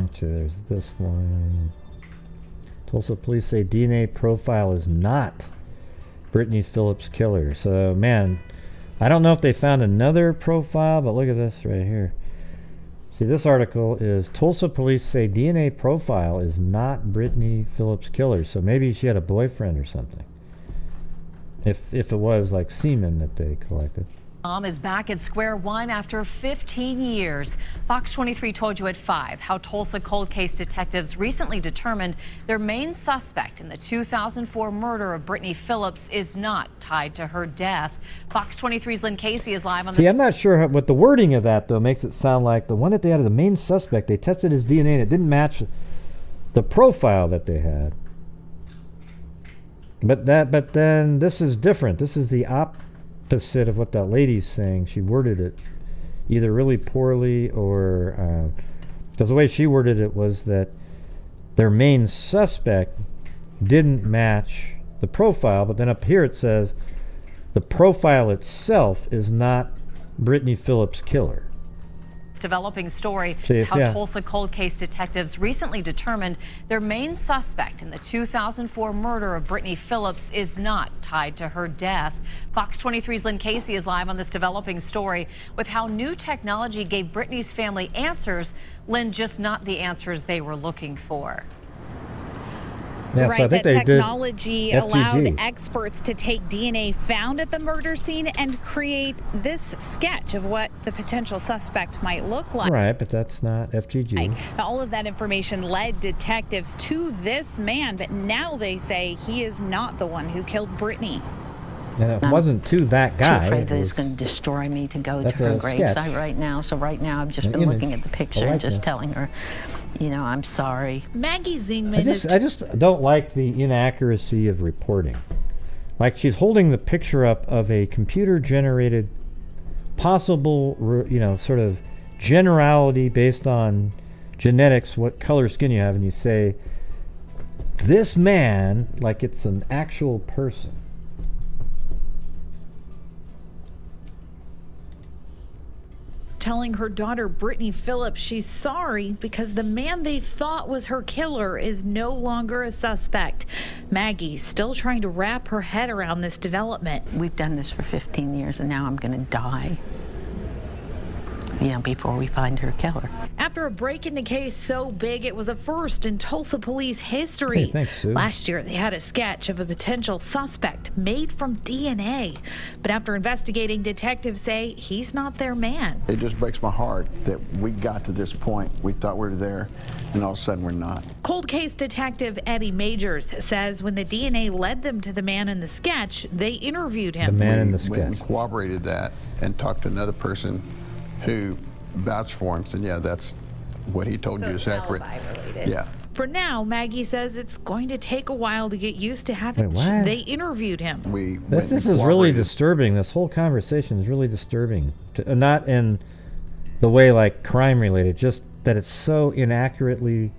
Okay, there's this one. Tulsa police say DNA profile is not Brittany Phillips killer. So, man, I don't know if they found another profile, but look at this right here. See, this article is Tulsa police say DNA profile is not Brittany Phillips killer. So maybe she had a boyfriend or something. If it was like semen that they collected. Mom is back at square one after 15 years. Fox 23 told you at 5 how Tulsa cold case detectives recently determined their main suspect in the 2004 murder of Brittany Phillips is not tied to her death. Fox 23's Lynn Casey is live on the... See, I'm not sure what the wording of that, though, makes it sound like the one that they had, the main suspect, they tested his DNA and it didn't match the profile that they had. But then this is different. This is the opposite of what that lady's saying. She worded it either really poorly or because the way she worded it was that their main suspect didn't match the profile, but then up here it says the profile itself is not Brittany Phillips killer. Developing story See, how yeah. Tulsa cold case detectives recently determined their main suspect in the 2004 murder of Brittany Phillips is not tied to her death. Fox 23's Lynn Casey is live on this developing story with how new technology gave Brittany's family answers, Lynn, just not the answers they were looking for. Yeah, right, so I think that they technology did allowed FTG. experts to take DNA found at the murder scene and create this sketch of what the potential suspect might look like. Right, but that's not FGG. Now, all of that information led detectives to this man, but now they say he is not the one who killed Brittany. And it wasn't to that guy. Too afraid It that it's was- going to destroy me to go to That's her a sketch. gravesite right now. So right now I've just An been image. looking at the picture I and like just that. telling her, you know, I'm sorry. Maggie Zingman I just don't like the inaccuracy of reporting. Like she's holding the picture up of a computer-generated possible, sort of generality based on genetics, what color skin you have, and you say, this man, like it's an actual person. telling her daughter Brittany Phillips she's sorry because the man they thought was her killer is no longer a suspect. Maggie's still trying to wrap her head around this development. We've done this for 15 years and now I'm going to die, before we find her killer. After a break in the case so big it was a first in Tulsa police history. Hey, thanks, Sue. Last year they had a sketch of a potential suspect made from DNA. But after investigating, detectives say he's not their man. It just breaks my heart that we got to this point. We thought we were there, and all of a sudden we're not. Cold case detective Eddie Majors says when the DNA led them to the man in the sketch, they interviewed him. The man in the We went and sketch. corroborated that and talked to another person who vouched for him, and yeah, that's what he told you is accurate. Yeah. For now, Maggie says it's going to take a while to get used to having. Wait, what? They interviewed him. This is really disturbing. This whole conversation is really disturbing. Not in the way like crime related, just that it's so inaccurately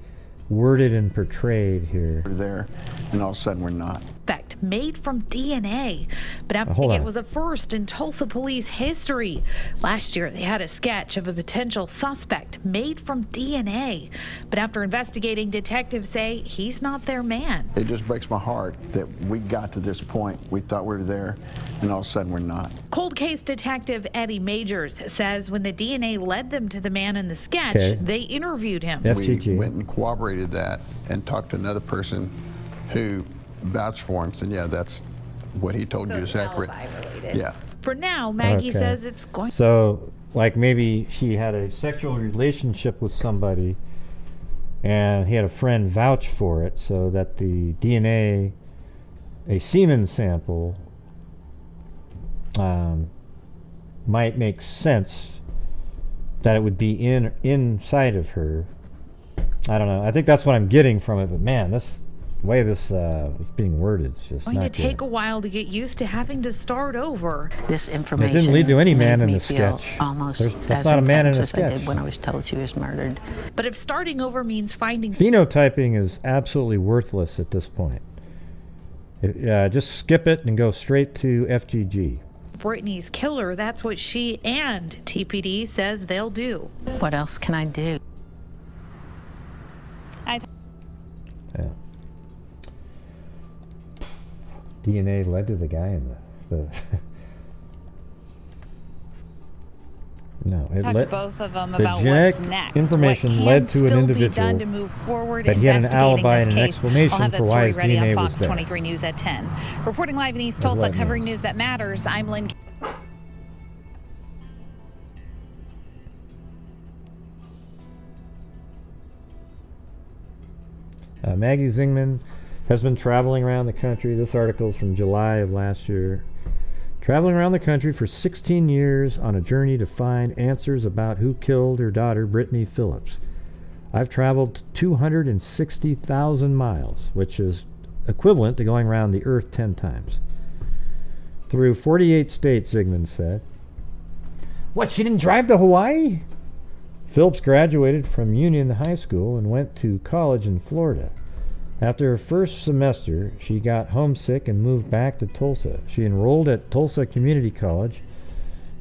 worded and portrayed here. We're there, and all of a sudden we're not. Suspect made from DNA. But after Hold it on. was a first in Tulsa police history. Last year they had a sketch of a potential suspect made from DNA. But after investigating, detectives say he's not their man. It just breaks my heart that we got to this point. We thought we were there, and all of a sudden we're not. Cold case detective Eddie Majors says when the DNA led them to the man in the sketch, Okay. they interviewed him. We went and corroborated that and talked to another person who vouched for him, and yeah, that's what he told you is accurate. Yeah. For now, Maggie Okay. says it's going. So, like maybe he had a sexual relationship with somebody and he had a friend vouch for it so that the DNA, a semen sample, might make sense that it would be inside of her. I don't know. I think that's what I'm getting from it, but man, this way this is being worded is just Going to not take good. a while to get used to having to start over. This It information didn't lead to any man made in me the feel sketch. almost That's as not a man in a intense as I sketch. did when I was told she was murdered. But if starting over means finding Phenotyping is absolutely worthless at this point. Just skip it and go straight to FGG. Brittany's killer, that's what she and TPD says they'll do. What else can I do? Yeah. DNA led to the guy in the no, it Talked led to both of them the about genetic what's next. information what led can to an still individual be done to move forward that he had an investigating alibi this and an case. explanation I'll have that for why story his ready on DNA Fox was there. 23 News at 10. Reporting live in East That's Tulsa, what it covering means. news that matters. I'm Lynn. Maggie Zingman has been traveling around the country. This article is from July of last year. Traveling around the country for 16 years on a journey to find answers about who killed her daughter, Brittany Phillips. I've traveled 260,000 miles, which is equivalent to going around the Earth 10 times. Through 48 states, Zingman said. What, she didn't drive to Hawaii? Phillips graduated from Union High School and went to college in Florida. After her first semester, she got homesick and moved back to Tulsa. She enrolled at Tulsa Community College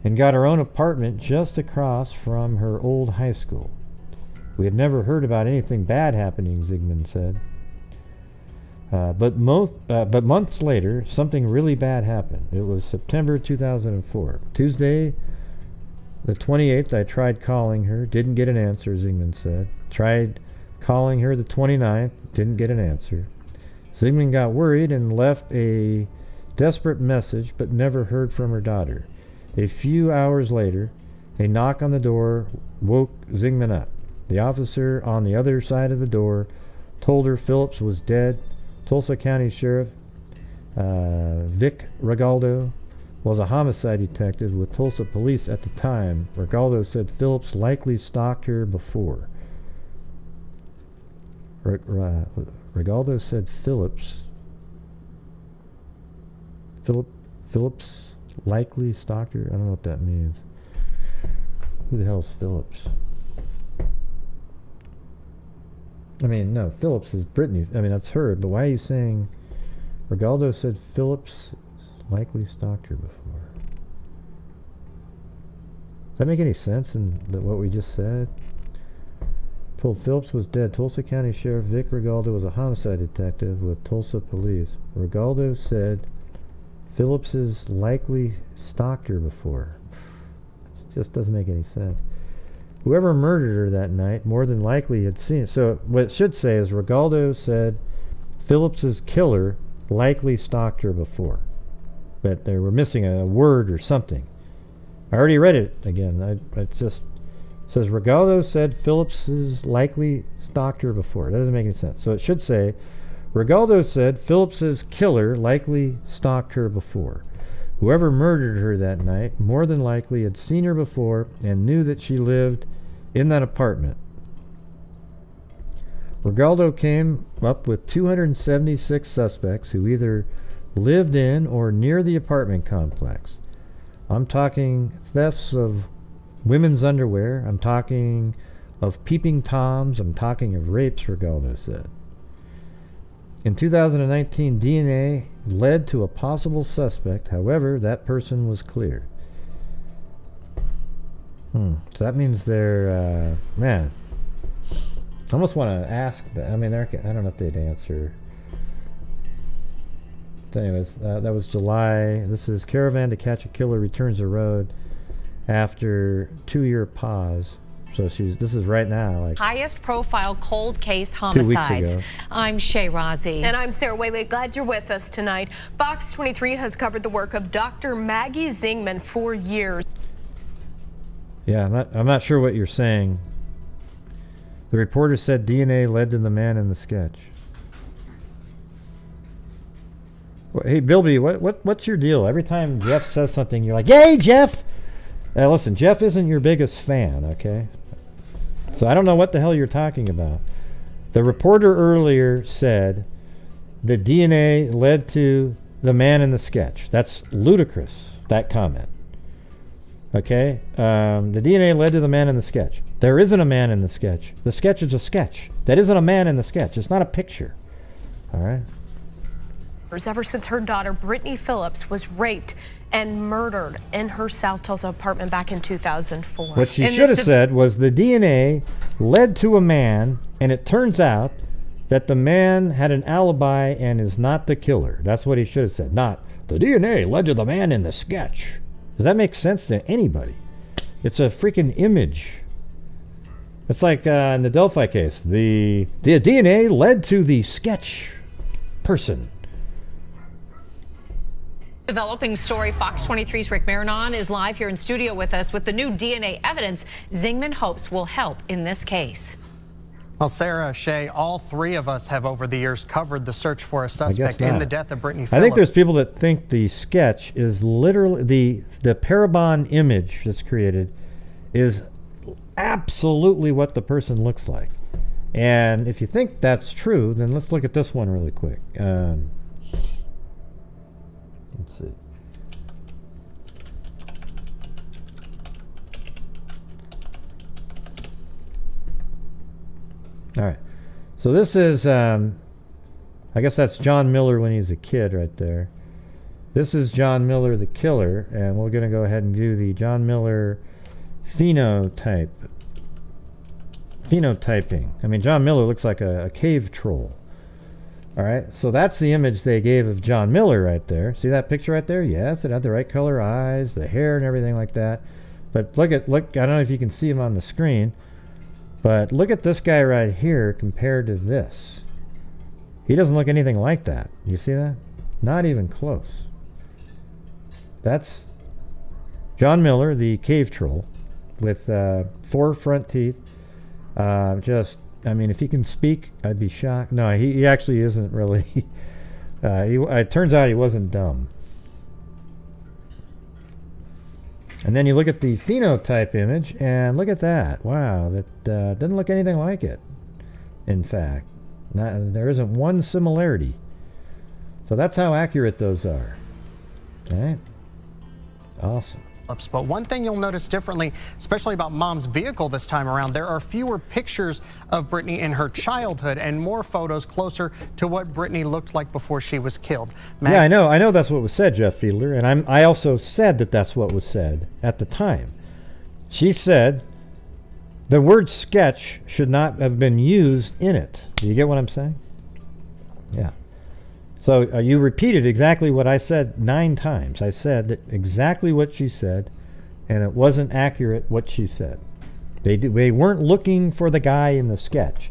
and got her own apartment just across from her old high school. We had never heard about anything bad happening, Zingman said. But months later, something really bad happened. It was September 2004. Tuesday, the 28th, I tried calling her. Didn't get an answer, Zingman said. Tried calling her the 29th. Didn't get an answer. Zingman got worried and left a desperate message, but never heard from her daughter. A few hours later, a knock on the door woke Zingman up. The officer on the other side of the door told her Phillips was dead. Tulsa County Sheriff Vic Regaldo was a homicide detective with Tulsa police at the time. Regaldo said Phillips likely stalked her before. Regaldo said Phillips likely stalked her. I don't know what that means. Who the hell's Phillips? I mean, no, Phillips is Brittany. I mean, that's her. But why are you saying Regaldo said Phillips likely stalked her before? that make any sense in what we just said? Told Phillips was dead. Tulsa County Sheriff Vic Regaldo was a homicide detective with Tulsa police. Regaldo said Phillips has likely stalked her before. It just doesn't make any sense. Whoever murdered her that night more than likely had seen it. So what it should say is Regaldo said Phillips's killer likely stalked her before. But they were missing a word or something. I already read it again. It just says Regaldo said Phillips has likely stalked her before. That doesn't make any sense. So it should say Regaldo said Phillips's killer likely stalked her before. Whoever murdered her that night more than likely had seen her before and knew that she lived in that apartment. Regaldo came up with 276 suspects who either lived in or near the apartment complex. I'm talking thefts of women's underwear. I'm talking of peeping toms. I'm talking of rapes, Regaldo said. In 2019, DNA led to a possible suspect. However, that person was cleared. So that means they're, man, I almost want to ask that. I mean, I don't know if they'd answer. So anyways, that was July. This is Caravan to Catch a Killer returns the road after 2-year pause. So this is right now, like highest profile cold case 2 weeks homicides. ago. I'm Shay Razi. And I'm Sarah Whaley. Glad you're with us tonight. Fox 23 has covered the work of Dr. Maggie Zingman for years. Yeah, I'm not sure what you're saying. The reporter said DNA led to the man in the sketch. Hey, Bilby, what's your deal? Every time Jeff says something, you're like, "Yay, Jeff!" Listen, Jeff isn't your biggest fan, okay? So I don't know what the hell you're talking about. The reporter earlier said the DNA led to the man in the sketch. That's ludicrous, that comment. Okay? The DNA led to the man in the sketch. There isn't a man in the sketch. The sketch is a sketch. That isn't a man in the sketch. It's not a picture. All right? Ever since her daughter, Brittany Phillips, was raped and murdered in her South Tulsa apartment back in 2004. What she should have said was the DNA led to a man, and it turns out that the man had an alibi and is not the killer. That's what he should have said, not the DNA led to the man in the sketch. Does that make sense to anybody? It's a freaking image. It's like in the Delphi case, the DNA led to the sketch person. Developing story. Fox 23's Rick Marinon is live here in studio with us with the new DNA evidence Zingman hopes will help in this case. Well, Sarah, Shay, all three of us have over the years covered the search for a suspect in the death of Brittany Phillips. I think there's people that think the sketch is literally the Parabon image that's created is absolutely what the person looks like. And if you think that's true, then let's look at this one really quick. Let's see. All right. So this is, I guess that's John Miller when he's a kid right there. This is John Miller the killer, and we're going to go ahead and do the John Miller phenotyping. I mean, John Miller looks like a cave troll. All right, so that's the image they gave of John Miller right there. See that picture right there? Yes, it had the right color eyes, the hair, and everything like that. But look, I don't know if you can see him on the screen, but look at this guy right here compared to this. He doesn't look anything like that. You see that? Not even close. That's John Miller, the cave troll, with 4 front teeth. I mean, if he can speak, I'd be shocked. No, he actually isn't really. It turns out he wasn't dumb. And then you look at the phenotype image, and look at that. Wow, that doesn't look anything like it. In fact, there isn't one similarity. So that's how accurate those are. All right? Awesome. But one thing you'll notice differently, especially about Mom's vehicle this time around, there are fewer pictures of Brittany in her childhood and more photos closer to what Brittany looked like before she was killed. Yeah, I know that's what was said, Jeff Fiedler, and I also said that that's what was said at the time. She said the word sketch should not have been used in it. Do you get what I'm saying? Yeah. So you repeated exactly what I said 9 times. I said exactly what she said, and it wasn't accurate what she said. They weren't looking for the guy in the sketch.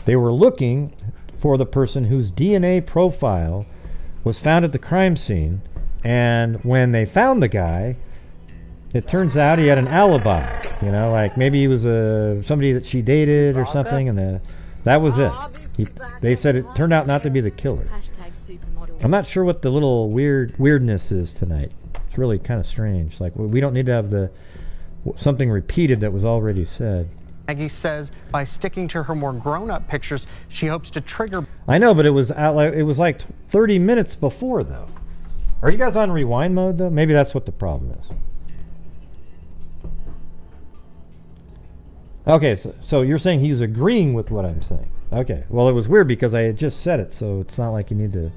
They were looking for the person whose DNA profile was found at the crime scene, and when they found the guy, it turns out he had an alibi. You know, like maybe he was somebody that she dated or something, and that was it. They said it turned out not to be the killer. I'm not sure what the little weirdness is tonight. It's really kind of strange. Like, we don't need to have something repeated that was already said. Maggie says by sticking to her more grown-up pictures, she hopes to trigger. I know, but it was like 30 minutes before, though. Are you guys on rewind mode, though? Maybe that's what the problem is. Okay, so you're saying he's agreeing with what I'm saying. Okay, well, it was weird because I had just said it, so it's not like you need to...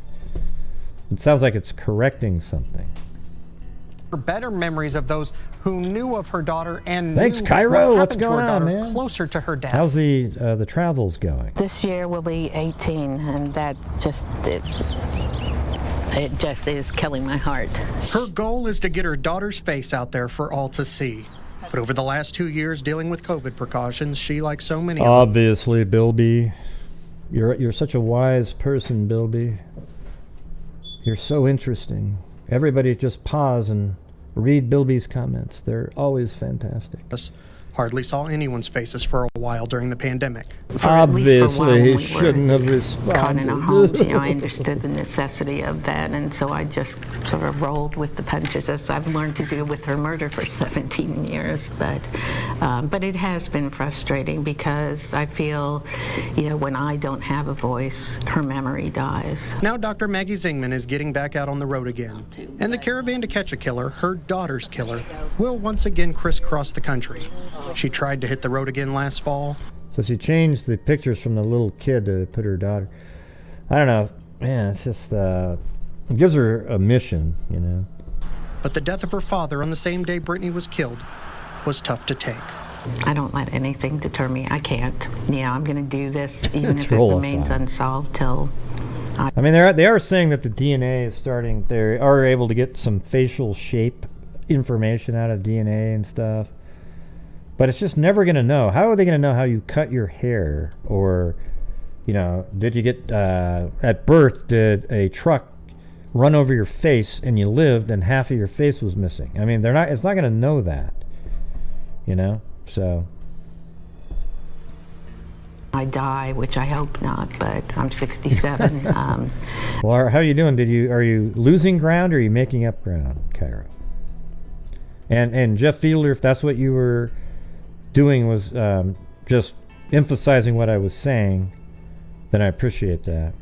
It sounds like it's correcting something. Better memories of those who knew of her daughter and Thanks, knew Cairo. what What's happened to going her on, daughter man? Closer to her death. How's the travels going? This year will be 18, and that just it just is killing my heart. Her goal is to get her daughter's face out there for all to see. But over the last 2 years dealing with COVID precautions, she, like so many Obviously, Bilby. You're such a wise person, Bilby. You're so interesting. Everybody just pause and read Bilby's comments. They're always fantastic. Hardly saw anyone's faces for a while during the pandemic. Obviously, he shouldn't have responded. In our homes, I understood the necessity of that, and so I just sort of rolled with the punches, as I've learned to do with her murder for 17 years. But it has been frustrating because I feel, when I don't have a voice, her memory dies. Now Dr. Maggie Zingman is getting back out on the road again, and the caravan to catch a killer, her daughter's killer, will once again crisscross the country. She tried to hit the road again last fall. So she changed the pictures from the little kid to put her daughter. I don't know. Man, it's just, it gives her a mission, But the death of her father on the same day Brittany was killed was tough to take. I don't let anything deter me. I can't. I'm going to do this even if it remains unsolved till... I mean, they are saying that the DNA is starting... They are able to get some facial shape information out of DNA and stuff. But it's just never going to know. How are they going to know how you cut your hair? Or, did you get, at birth, did a truck run over your face and you lived and half of your face was missing? I mean, it's not going to know that, so. I die, which I hope not, but I'm 67. Well, how are you doing? Are you losing ground or are you making up ground, Cairo? And Jeff Fiedler, if that's what you were doing was just emphasizing what I was saying, then I appreciate that.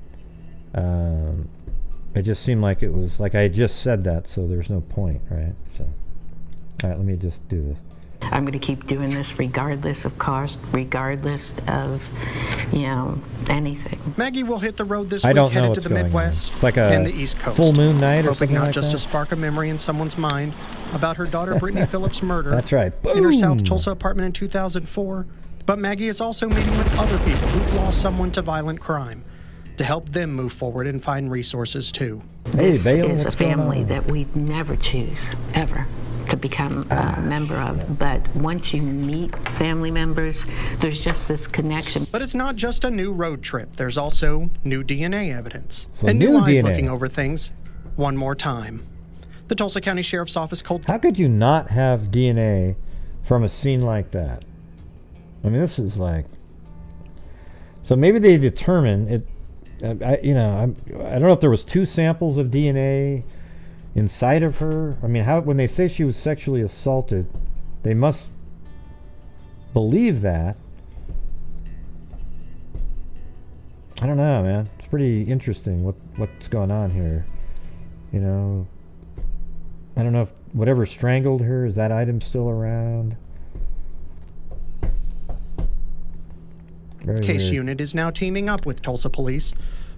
It just seemed like it was like I had just said that, so there's no point, right? So, all right, let me just do this. I'm going to keep doing this regardless of cost, regardless of, anything. Maggie will hit the road this week headed to the Midwest It's like and the East Coast. Full moon night or hoping something not like just that? to spark a memory in someone's mind about her daughter Brittany Phillips' murder. That's right. In her South Boom. Tulsa apartment in 2004. But Maggie is also meeting with other people who've lost someone to violent crime to help them move forward and find resources too. This is a family that we'd never choose, ever, to become a member of. But once you meet family members, there's just this connection. But it's not just a new road trip. There's also new DNA evidence. So and new new eyes DNA. looking over things one more time. The Tulsa County Sheriff's Office called... How could you not have DNA from a scene like that? I mean, this is like... So maybe they determine it... I don't know if there was 2 samples of DNA inside of her. I mean, when they say she was sexually assaulted, they must believe that. I don't know, man. It's pretty interesting what's going on here. I don't know if whatever strangled her, is that item still around? Very Case weird. unit is now teaming up with Tulsa police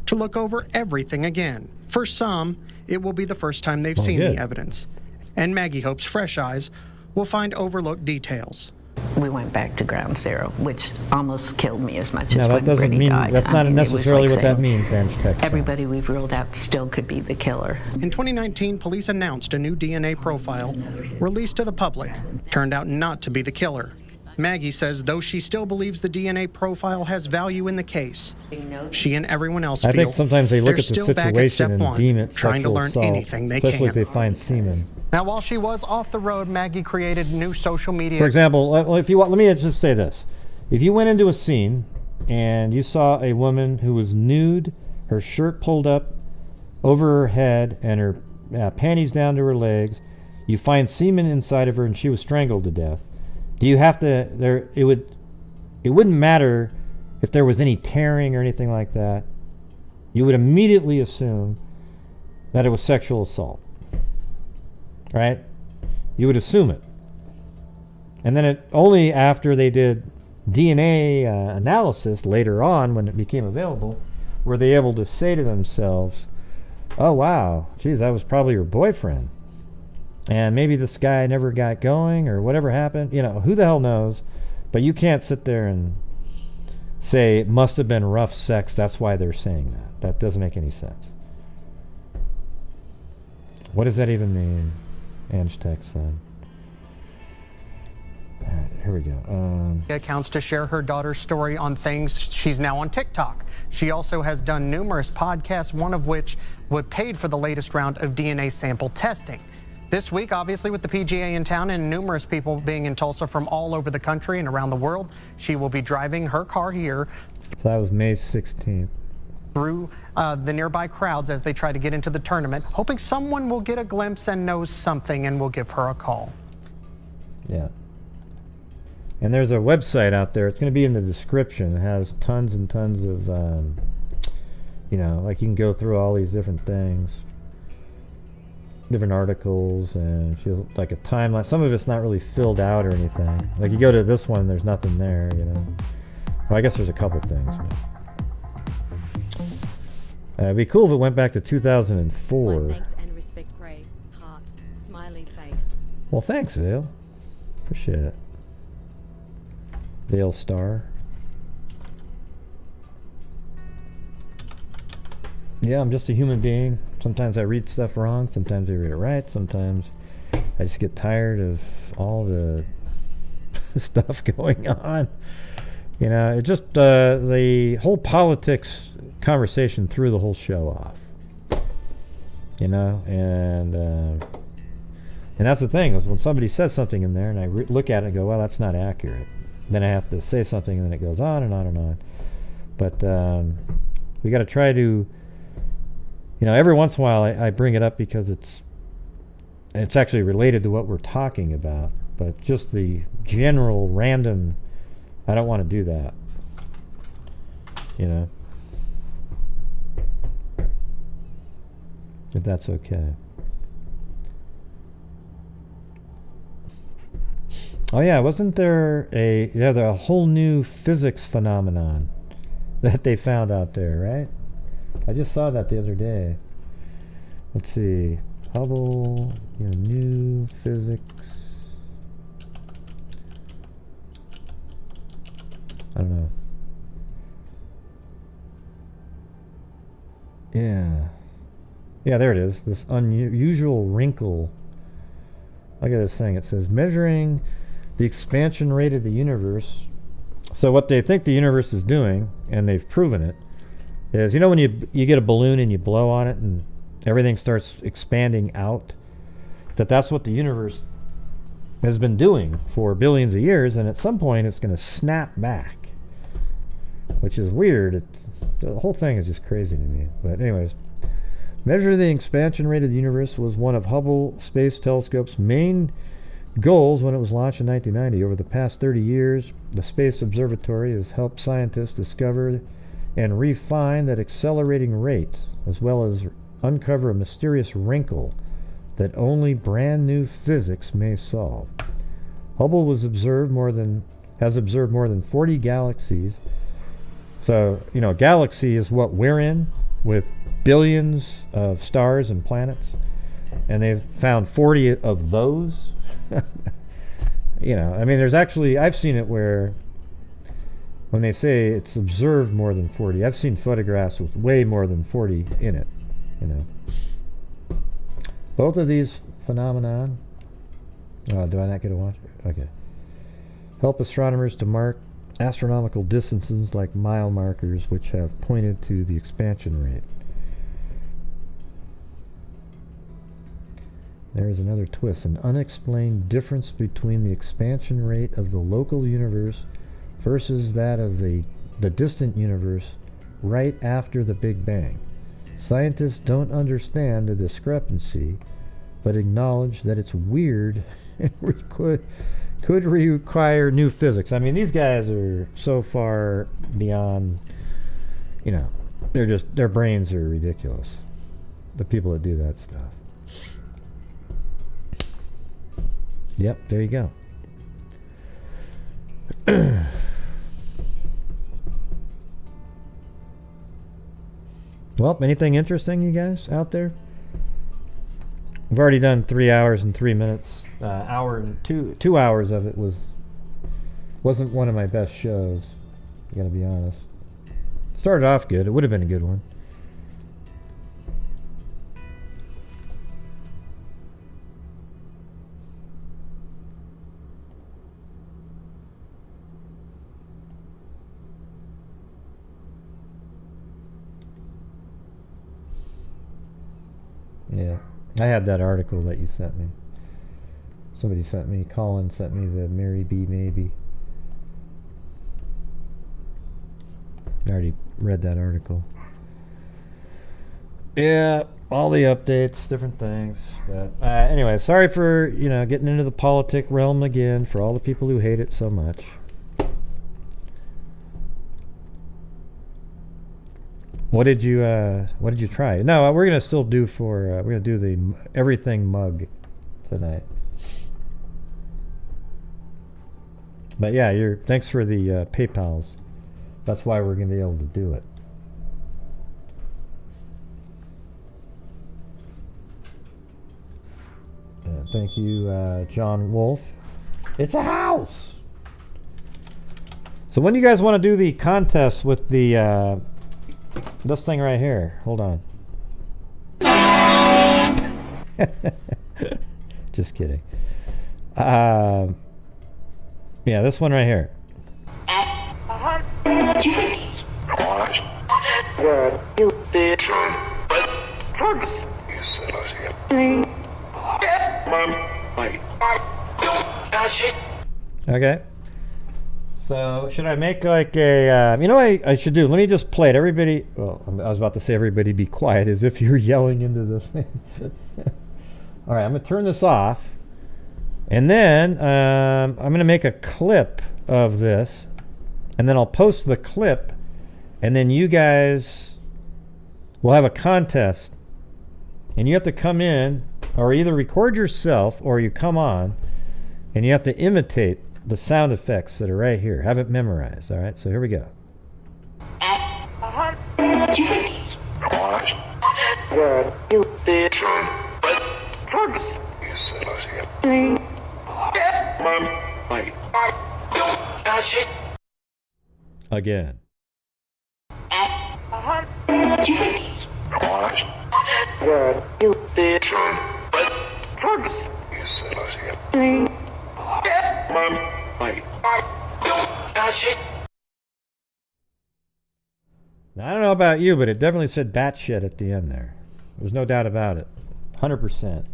to look over everything again. For some, it will be the first time they've seen good. the evidence. And Maggie hopes fresh eyes will find overlooked details. We went back to ground zero, which almost killed me as much No, as that when doesn't Brittany mean died. that's not it was necessarily like what that saying means, Ange. everybody we've ruled out still could be the killer. In 2019, police announced a new DNA profile released to the public turned out not to be the killer. Maggie says though she still believes the DNA profile has value in the case, she and everyone else I feel think sometimes they look they're at the still back at step situation and one, deem it trying to sexual learn assault, anything they especially can. if they find semen. Now, while she was off the road, Maggie created new social media. For example, if you want, let me just say this: if you went into a scene and you saw a woman who was nude, her shirt pulled up over her head, and her panties down to her legs, you find semen inside of her, and she was strangled to death. Do you have to? It wouldn't matter if there was any tearing or anything like that. You would immediately assume that it was sexual assault, right? You would assume it, and then only after they did DNA analysis later on, when it became available, were they able to say to themselves, "Oh wow, geez, that was probably your boyfriend." And maybe this guy never got going or whatever happened. You know, who the hell knows? But you can't sit there and say it must have been rough sex. That's why they're saying that. That doesn't make any sense. What does that even mean? Ange text said. All right, here we go. Accounts to share her daughter's story on things. She's now on TikTok. She also has done numerous podcasts, one of which would paid for the latest round of DNA sample testing. This week, obviously, with the PGA in town and numerous people being in Tulsa from all over the country and around the world, she will be driving her car here. So that was May 16th. Through the nearby crowds as they try to get into the tournament, hoping someone will get a glimpse and knows something and will give her a call. Yeah. And there's a website out there. It's going to be in the description. It has tons and tons of, you know, like you can go through all these different things. Different articles, and she has like a timeline. Some of it's not really filled out or anything. Like you go to this one, there's nothing there, you know. Well, I guess there's a couple things. It'd be cool if it went back to 2004. My thanks and respect, Gray. Heart, smiley face. Well, thanks, Vale. Appreciate it. Vale Star. Yeah, I'm just a human being. Sometimes I read stuff wrong, sometimes I read it right, sometimes I just get tired of all the stuff going on. You know, it just, the whole politics conversation threw the whole show off. You know, and that's the thing, is when somebody says something in there and I look at it and go, well, that's not accurate. Then I have to say something and then it goes on and on and on. But we got to try to, you know, every once in a while I bring it up because it's actually related to what we're talking about. But just the general random, I don't want to do that. You know? If that's okay. Oh yeah, wasn't there a whole new physics phenomenon that they found out there, right? I just saw that the other day. Let's see. Hubble, new physics. I don't know. Yeah. Yeah, there it is. This unusual wrinkle. Look at this thing. It says measuring the expansion rate of the universe. So what they think the universe is doing, and they've proven it, is, you know, when you get a balloon and you blow on it and everything starts expanding out, that's what the universe has been doing for billions of years, and at some point it's going to snap back, which is weird. The whole thing is just crazy to me. But anyways, measure the expansion rate of the universe was one of Hubble Space Telescope's main goals when it was launched in 1990. Over the past 30 years, the Space Observatory has helped scientists discover and refine that accelerating rate, as well as uncover a mysterious wrinkle that only brand new physics may solve. Hubble has observed more than 40 galaxies. So, you know, a galaxy is what we're in, with billions of stars and planets, and they've found 40 of those. you know, I mean, there's actually, I've seen it where when they say it's observed more than 40, I've seen photographs with way more than 40 in it, you know. Both of these phenomenon, do I not get a watch? Okay. Help astronomers to mark astronomical distances like mile markers, which have pointed to the expansion rate. There is another twist, an unexplained difference between the expansion rate of the local universe versus that of the distant universe right after the Big Bang. Scientists don't understand the discrepancy, but acknowledge that it's weird and could require new physics. I mean, these guys are so far beyond, you know, their brains are ridiculous. The people that do that stuff. Yep, there you go. Well, anything interesting, you guys, out there? We've already done 3 hours and 3 minutes. Hour and 2 hours of it wasn't one of my best shows. I gotta be honest. Started off good. It would have been a good one. Yeah, I had that article that you sent me. Somebody sent me, Colin sent me the Mary B. Maybe. I already read that article. Yeah, all the updates, different things. But anyway, sorry for, you know, getting into the politic realm again for all the people who hate it so much. What did you try? No, we're gonna still do we're gonna do the everything mug tonight. But yeah, thanks for the PayPals. That's why we're gonna be able to do it. Thank you, John Wolf. It's a house. So when do you guys want to do the contest with the this thing right here? Hold on. Just kidding. Yeah, this one right here. Okay. So should I make like a, you know what I should do? Let me just play it. Everybody, well, I was about to say everybody be quiet as if you're yelling into the thing. All right, I'm going to turn this off. And then I'm going to make a clip of this. And then I'll post the clip. And then you guys will have a contest. And you have to come in, or either record yourself, or you come on, and you have to imitate the sound effects that are right here. Have it memorized. All right, so here we go. Again. Now, I don't know about you, but it definitely said batshit at the end there. There's no doubt about it. 100%.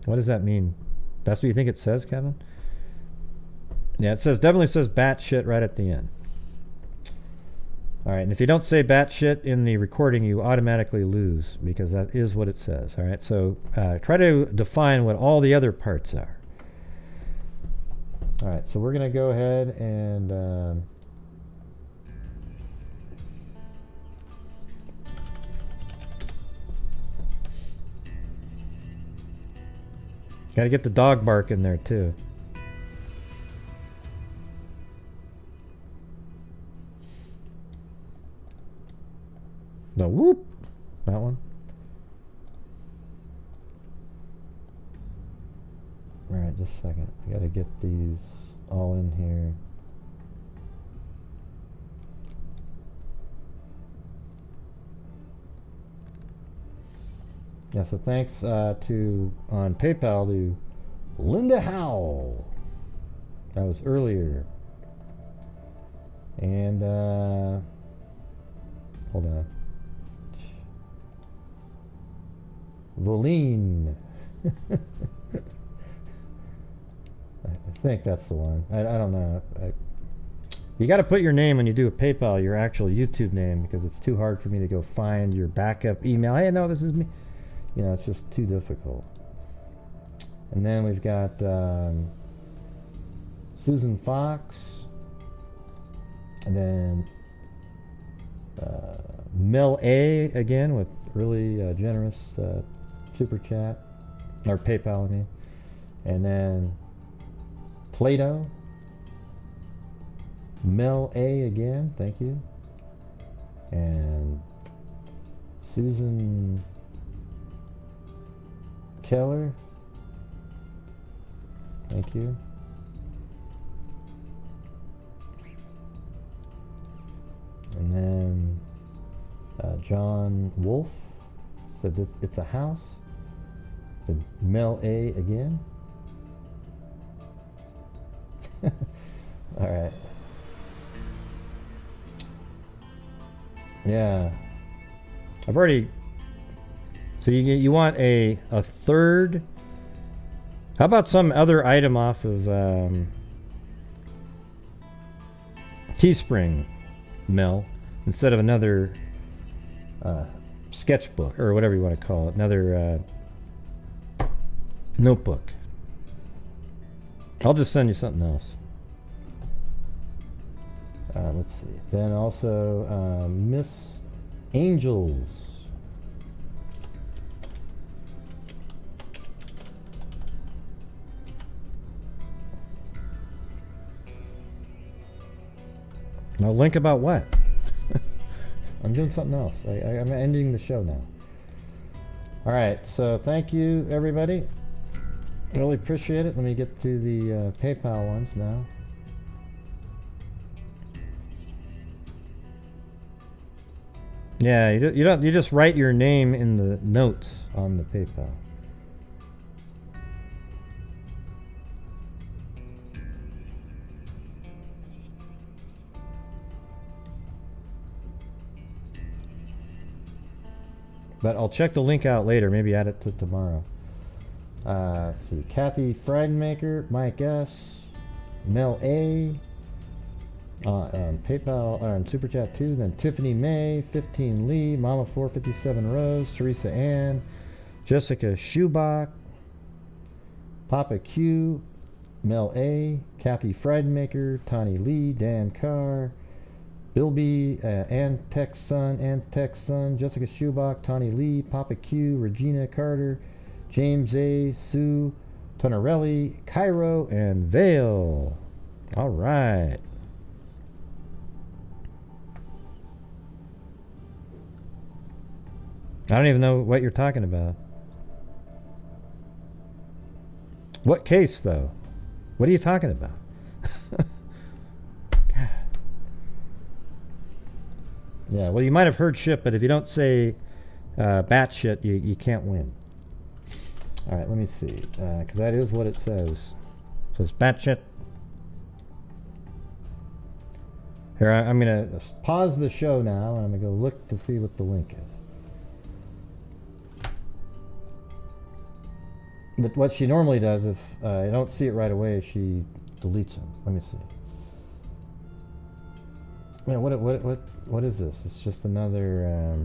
What does that mean? That's what you think it says, Kevin? Yeah, it definitely says batshit right at the end. All right, and if you don't say batshit in the recording, you automatically lose, because that is what it says. All right, so try to define what all the other parts are. All right, so we're going to go ahead and got to get the dog bark in there too. No, whoop, that one. Alright, just a second. I gotta get these all in here. Yeah, so thanks to on PayPal to Linda Howell. That was earlier. And hold on. Voline. I think that's the one. I don't know. You got to put your name when you do a PayPal, your actual YouTube name, because it's too hard for me to go find your backup email. Hey, no, this is me. You know, it's just too difficult. And then we've got Susan Fox. And then Mel A again with really generous super chat. Or PayPal, I mean. And then Plato. Mel A again, thank you. And Susan Keller, thank you. And then John Wolf said this, it's a house. And Mel A again. All right. Yeah. I've already. So you want a third? How about some other item off of Teespring, Mel, instead of another sketchbook or whatever you want to call it, another notebook. I'll just send you something else. Let's see. Then also Miss Angels. Now link about what? I'm doing something else. I'm ending the show now. Alright, so thank you everybody. Really appreciate it. Let me get to the PayPal ones now. Yeah, you just write your name in the notes on the PayPal. But I'll check the link out later. Maybe add it to tomorrow. Let's see. Kathy Friedmaker, Mike S, Mel A, on PayPal, on Super Chat 2, then Tiffany May, 15 Lee, Mama 457 Rose, Teresa Ann, Jessica Schubach, Papa Q, Mel A, Kathy Friedmaker, Tani Lee, Dan Carr, Bill B, Antech Son, Jessica Schubach, Tani Lee, Papa Q, Regina Carter, James A, Sue, Tonarelli, Cairo, and Vale. All right. I don't even know what you're talking about. What case, though? What are you talking about? God. Yeah, well, you might have heard shit, but if you don't say bat shit, you can't win. All right, let me see, because that is what it says. So it's bat shit. Here, I'm going to pause the show now, and I'm going to go look to see what the link is. But what she normally does, if I don't see it right away, she deletes them. Let me see. Man, what is this? It's just another.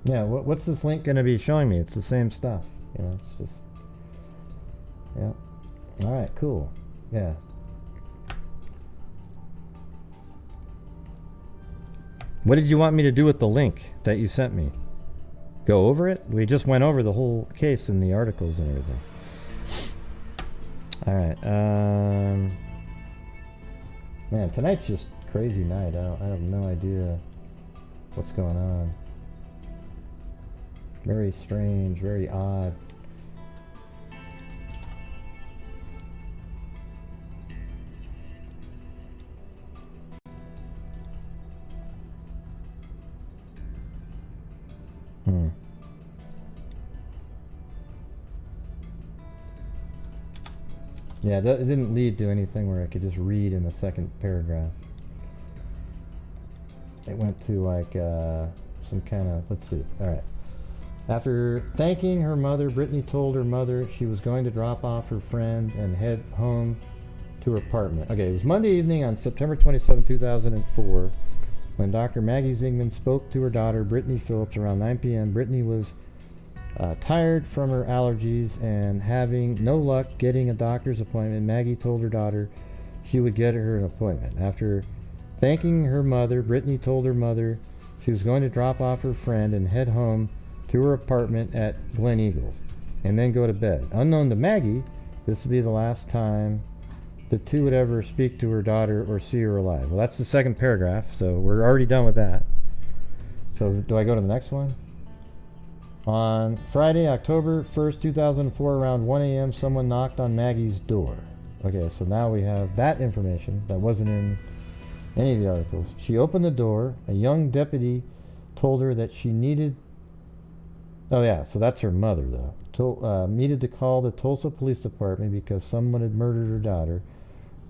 Yeah, what's this link going to be showing me? It's the same stuff. You know, it's just. Yeah. All right, cool. Yeah. What did you want me to do with the link that you sent me? Go over it? We just went over the whole case in the articles and everything. All right. Man, tonight's just crazy night. I have no idea what's going on. Very strange, very odd. Yeah, it didn't lead to anything where I could just read in the second paragraph. It went to like some kind of, let's see, alright. After thanking her mother, Brittany told her mother she was going to drop off her friend and head home to her apartment. Okay, it was Monday evening on September 27, 2004, when Dr. Maggie Zingman spoke to her daughter, Brittany Phillips, around 9 p.m. Brittany was tired from her allergies and having no luck getting a doctor's appointment. Maggie told her daughter she would get her an appointment. After thanking her mother, Brittany told her mother she was going to drop off her friend and head home to her apartment at Glen Eagles and then go to bed. Unknown to Maggie, this would be the last time the two would ever speak to her daughter or see her alive. Well, that's the second paragraph, so we're already done with that. So do I go to the next one? On Friday, October 1st, 2004, around 1 a.m., someone knocked on Maggie's door. Okay, so now we have that information that wasn't in any of the articles. She opened the door. A young deputy told her that she needed... Oh yeah, so that's her mother, though. Needed to call the Tulsa Police Department because someone had murdered her daughter.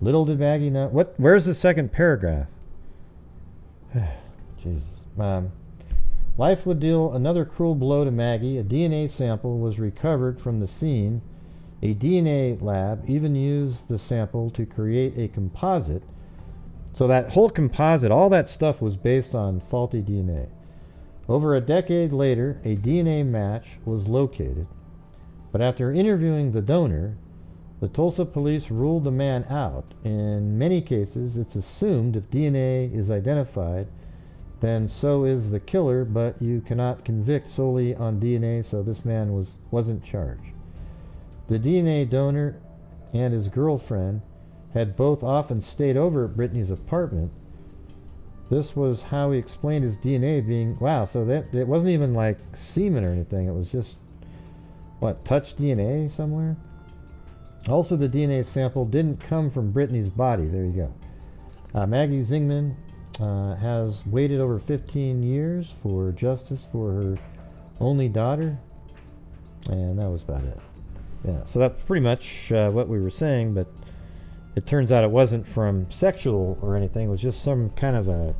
Little did Maggie know... Where's the second paragraph? Jesus. Life would deal another cruel blow to Maggie. A DNA sample was recovered from the scene. A DNA lab even used the sample to create a composite. So that whole composite, all that stuff was based on faulty DNA. Over a decade later, a DNA match was located. But after interviewing the donor, the Tulsa police ruled the man out. In many cases, it's assumed if DNA is identified, then so is the killer, but you cannot convict solely on DNA, so this man wasn't charged. The DNA donor and his girlfriend had both often stayed over at Brittany's apartment. This was how he explained his DNA being, wow, so that it wasn't even like semen or anything, it was just, what, touch DNA somewhere? Also, the DNA sample didn't come from Brittany's body, there you go. Maggie Zingman has waited over 15 years for justice for her only daughter, and that was about it. Yeah, so that's pretty much what we were saying, but it turns out it wasn't from sexual or anything. It was just some kind of a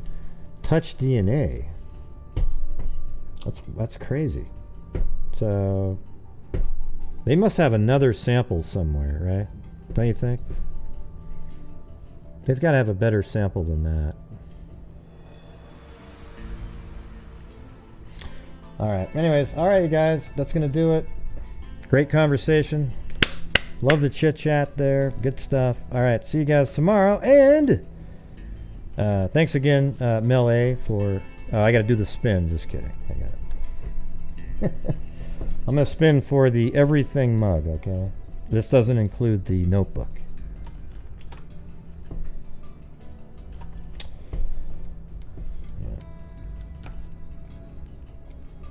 touch DNA. That's crazy. So they must have another sample somewhere, right? Don't you think? They've got to have a better sample than that. Alright, anyways, alright you guys, that's gonna do it. Great conversation. Love the chit chat there. Good stuff. Alright, see you guys tomorrow. And thanks again, Mel A, for I gotta do the spin, just kidding. I got it. I'm gonna spin for the everything mug, okay? This doesn't include the notebook.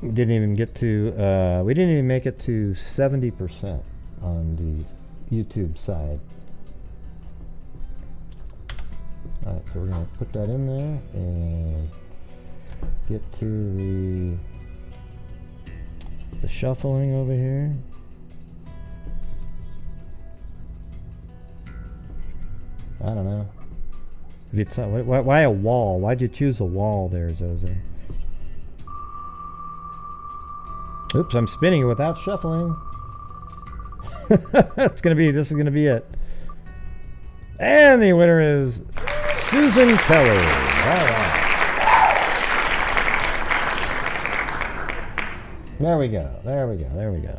We didn't even get to, we didn't even make it to 70% on the YouTube side. Alright, so we're going to put that in there and get to the shuffling over here. I don't know. If it's not, why a wall? Why'd you choose a wall there, Zozo? Oops, I'm spinning it without shuffling. This is gonna be it. And the winner is Susan Keller. All right. There we go. There we go. There we go.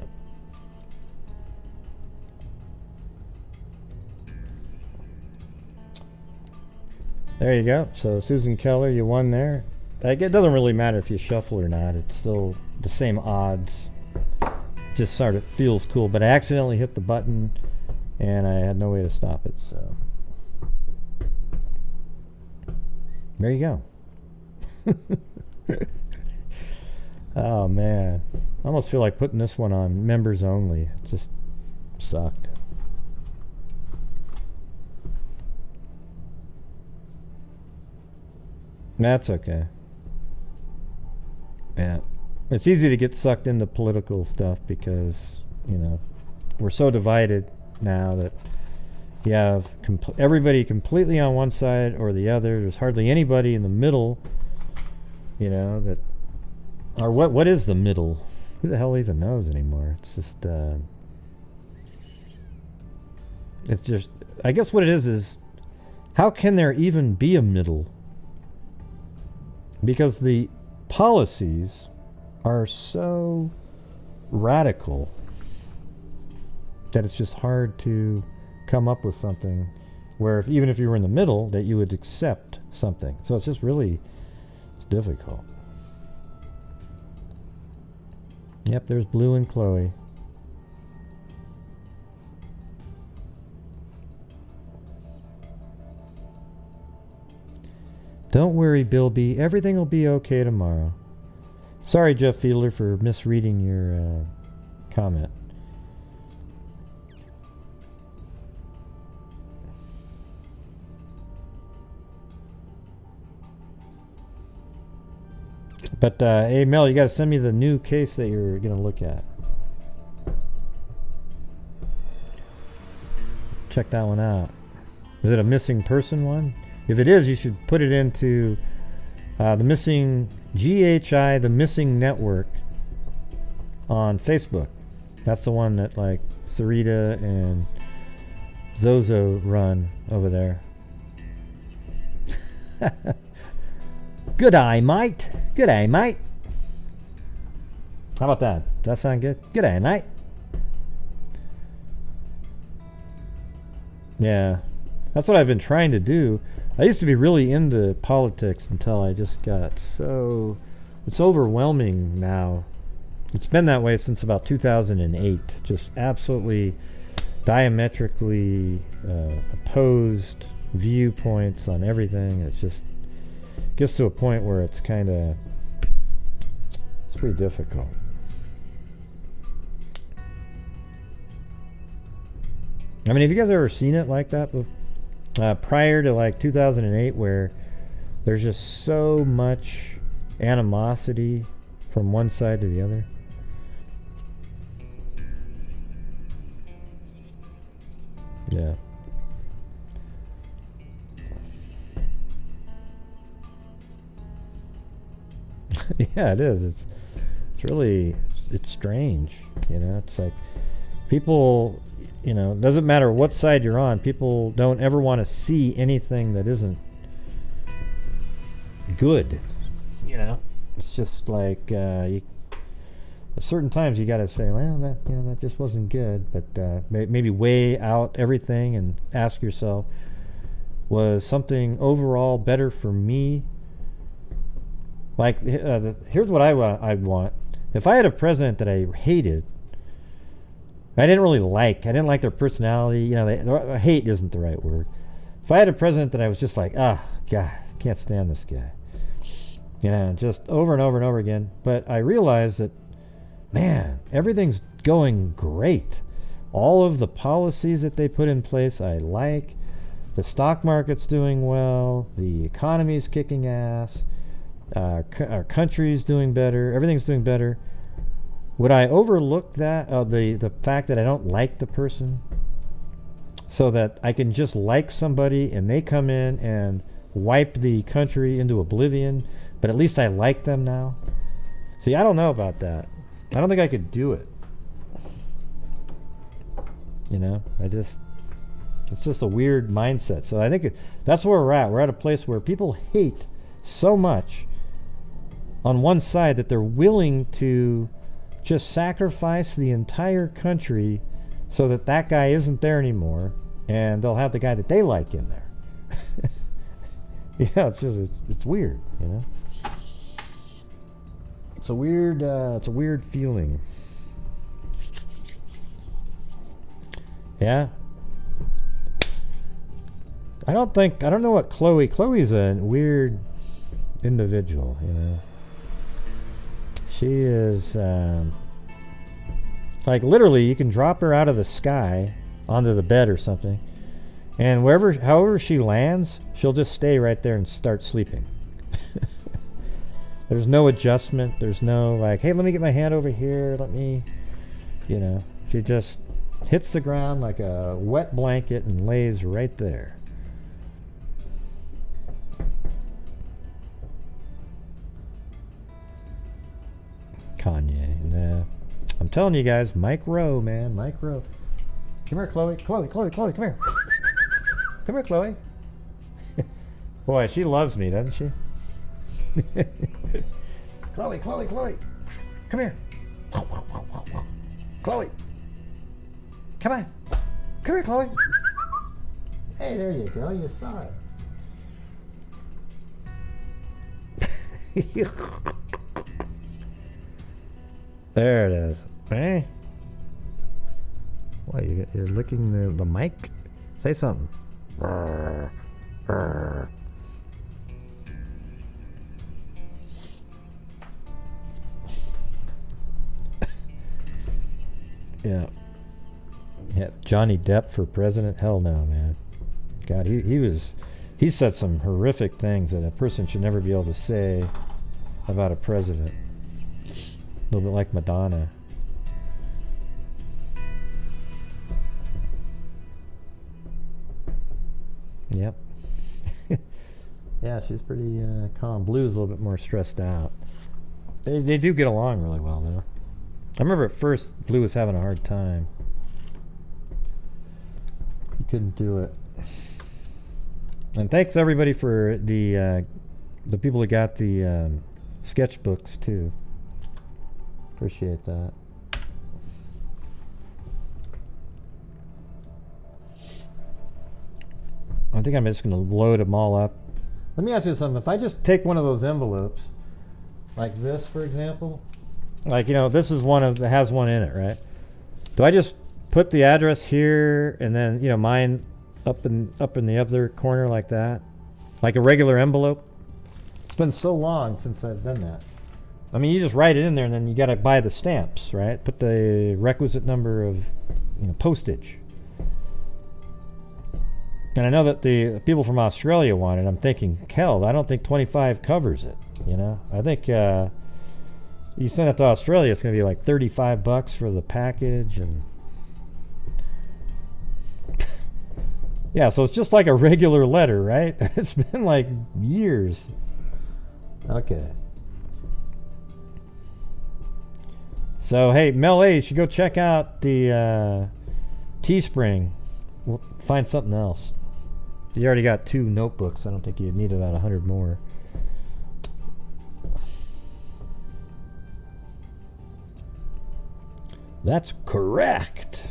There you go. So Susan Keller, you won there. It doesn't really matter if you shuffle or not. It's still the same odds. Just sort of feels cool. But I accidentally hit the button and I had no way to stop it, so there you go. Oh man, I almost feel like putting this one on members only. It just sucked. That's okay. Yeah, it's easy to get sucked into political stuff because, you know, we're so divided now that you have everybody completely on one side or the other. There's hardly anybody in the middle, you know, that, or what is the middle? Who the hell even knows anymore? It's just, I guess what it is how can there even be a middle? Because the policies are so radical that it's just hard to come up with something where even if you were in the middle, that you would accept something. So it's just really, it's difficult. Yep, there's Blue and Chloe. Don't worry, Bill B. Everything will be okay tomorrow. Sorry, Jeff Fiedler, for misreading your comment. But, hey, Mel, you got to send me the new case that you're going to look at. Check that one out. Is it a missing person one? If it is, you should put it into the missing GHI The Missing Network on Facebook. That's the one that like Sarita and Zozo run over there. Good day, mate. Good day, mate. How about that? Does that sound good? Good day, mate. Yeah, that's what I've been trying to do. I used to be really into politics until I just got so... It's overwhelming now. It's been that way since about 2008. Just absolutely diametrically opposed viewpoints on everything. It just gets to a point where it's kind of... It's pretty difficult. I mean, have you guys ever seen it like that before? Prior to like 2008, where there's just so much animosity from one side to the other. Yeah. Yeah, it is. It's really, it's strange, you know. It's like people, you know, it doesn't matter what side you're on, people don't ever want to see anything that isn't good, you know. It's just like at certain times you got to say, well, that, you know, that just wasn't good, but maybe weigh out everything and ask yourself, was something overall better for me? Like, here's what I'd want. If I had a president that I hated, I didn't really like. I didn't like their personality. You know, hate isn't the right word. If I had a president that I was just like, God, can't stand this guy. You know, just over and over and over again. But I realized that, man, everything's going great. All of the policies that they put in place, I like. The stock market's doing well. The economy's kicking ass. Our country's doing better. Everything's doing better. Would I overlook that, the fact that I don't like the person, so that I can just like somebody and they come in and wipe the country into oblivion, but at least I like them now? See, I don't know about that. I don't think I could do it. You know, it's just a weird mindset. So I think that's where we're at. We're at a place where people hate so much on one side that they're willing to just sacrifice the entire country so that that guy isn't there anymore, and they'll have the guy that they like in there. Yeah, it's weird, you know. It's a weird feeling. Yeah, I don't know what Chloe's a weird individual, you know. She is, like literally you can drop her out of the sky onto the bed or something, and however she lands, she'll just stay right there and start sleeping. There's no adjustment. There's no like, hey, let me get my hand over here. Let me, you know, she just hits the ground like a wet blanket and lays right there. Kanye. Nah. I'm telling you guys, Mike Rowe, man. Mike Rowe. Come here, Chloe. Chloe, come here. Come here, Chloe. Boy, she loves me, doesn't she? Chloe. Come here. Chloe. Come on. Come here, Chloe. Hey, there you go. You saw it. There it is. Hey. What, you're licking the mic? Say something. Yeah. Yeah, Johnny Depp for president? Hell no, man. God, he said some horrific things that a person should never be able to say about a president. A little bit like Madonna. Yep. Yeah, she's pretty calm. Blue's a little bit more stressed out. They do get along really well, though. I remember at first Blue was having a hard time. He couldn't do it. And thanks everybody for the people that got the sketchbooks too. Appreciate that. I think I'm just going to load them all up. Let me ask you something. If I just take one of those envelopes, like this, for example, like, you know, this is one of that has one in it, right? Do I just put the address here and then, you know, mine up in the other corner like that, like a regular envelope? It's been so long since I've done that. I mean, you just write it in there and then you got to buy the stamps, right? Put the requisite number of, you know, postage. And I know that the people from Australia want it. I'm thinking, hell, I don't think 25 covers it, you know? I think you send it to Australia, it's going to be like $35 for the package. And yeah, so it's just like a regular letter, right? It's been like years. Okay. So, hey, Mel A, you should go check out the Teespring. We'll find something else. You already got 2 notebooks. I don't think you need about 100 more. That's correct.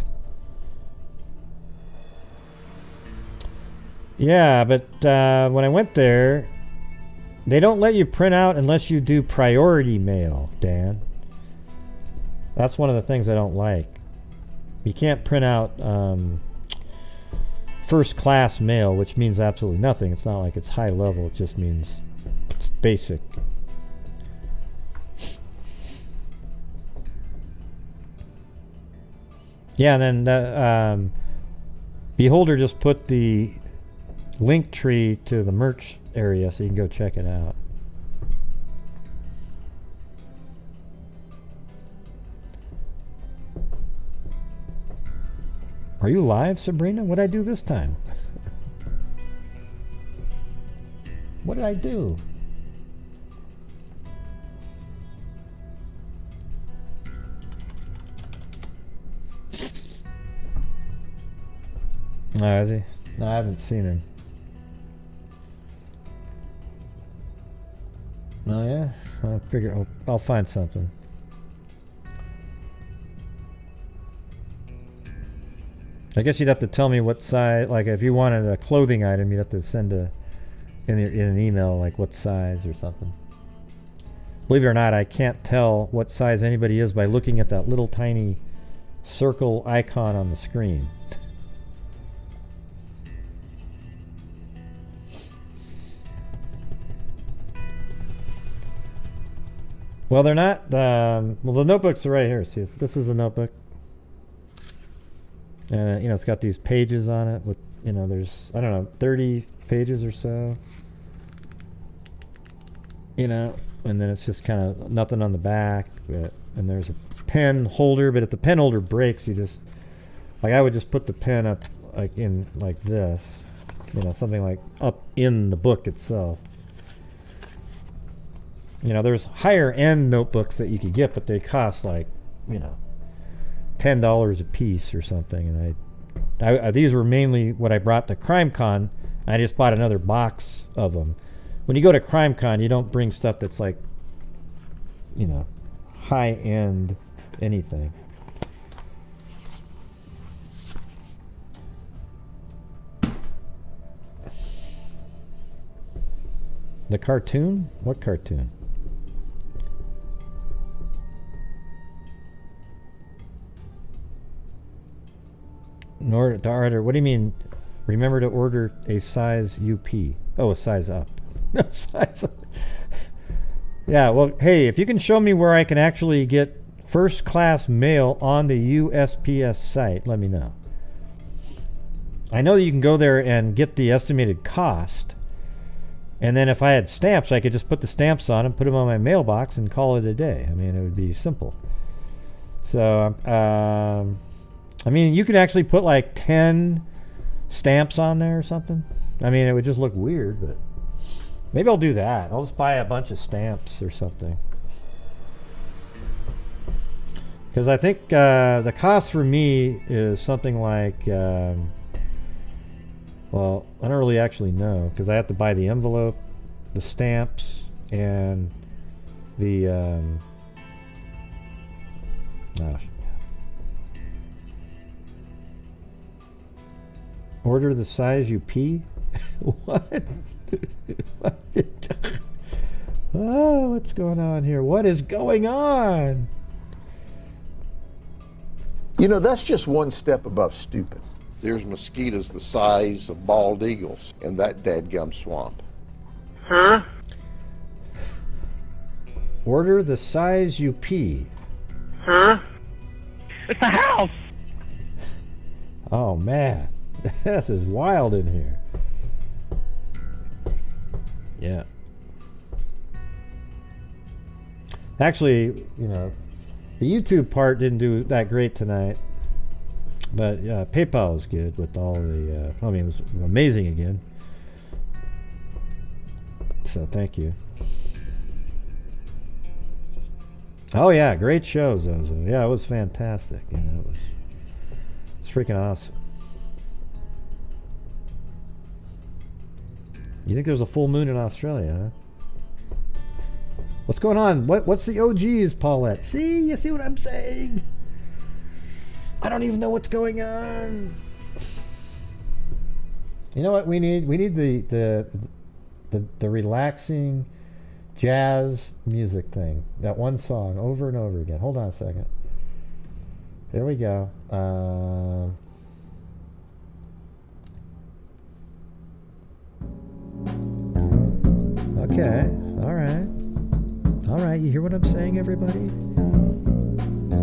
Yeah, but when I went there, they don't let you print out unless you do priority mail, Dan. That's one of the things I don't like. You can't print out first class mail, which means absolutely nothing. It's not like it's high level, it just means it's basic. Yeah, and then Beholder just put the link tree to the merch area so you can go check it out. Are you live, Sabrina? What did I do this time? What did I do? Oh, is he? No, I haven't seen him. Oh, yeah? I figure I'll find something. I guess you'd have to tell me what size, like if you wanted a clothing item, you'd have to send in an email like what size or something. Believe it or not, I can't tell what size anybody is by looking at that little tiny circle icon on the screen. Well, they're not. Well, the notebooks are right here. See, this is a notebook. You know, it's got these pages on it with, you know, there's, I don't know, 30 pages or so. You know, and then it's just kind of nothing on the back. And there's a pen holder, but if the pen holder breaks, you just, like, I would just put the pen up like in like this, you know, something like up in the book itself. You know, there's higher end notebooks that you could get, but they cost like, you know, $10 a piece or something. And I these were mainly what I brought to CrimeCon. I just bought another box of them. When you go to CrimeCon, you don't bring stuff that's like, you know, high end anything. The cartoon? What cartoon? To order. What do you mean? Remember to order a size UP. Oh, a size up. No, size up. Yeah, well, hey, if you can show me where I can actually get first class mail on the USPS site, let me know. I know that you can go there and get the estimated cost. And then if I had stamps, I could just put the stamps on and put them on my mailbox and call it a day. I mean, it would be simple. So, I mean, you could actually put like 10 stamps on there or something. I mean, it would just look weird, but maybe I'll do that. I'll just buy a bunch of stamps or something. Because I think the cost for me is something like, well, I don't really actually know, because I have to buy the envelope, the stamps, and the, order the size you pee? What? Oh, what's going on here? What is going on? You know, that's just one step above stupid. There's mosquitoes the size of bald eagles in that dadgum swamp. Huh? Order the size you pee. Huh? It's a house! Oh, man. This is wild in here. Yeah. Actually, you know, the YouTube part didn't do that great tonight. But PayPal was good with all the, I mean, it was amazing again. So thank you. Oh yeah, great show, Zozo. Yeah, it was fantastic. You know, it was freaking awesome. You think there's a full moon in Australia, huh? What's going on? What's the OGs, Paulette? See, you see what I'm saying? I don't even know what's going on. You know what we need? We need the relaxing jazz music thing. That one song over and over again. Hold on a second. Here we go. Okay. All right. All right. You hear what I'm saying, everybody?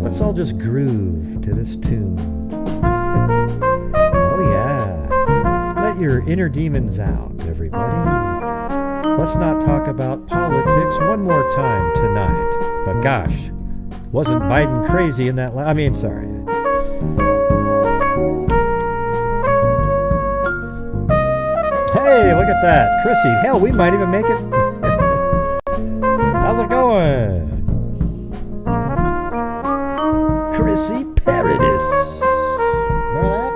Let's all just groove to this tune. Oh yeah. Let your inner demons out, everybody. Let's not talk about politics one more time tonight. But gosh, wasn't Biden crazy in that I mean, sorry. Hey, look at that. Chrissy, hell, we might even make it. How's it going? Chrissy Paradis. Remember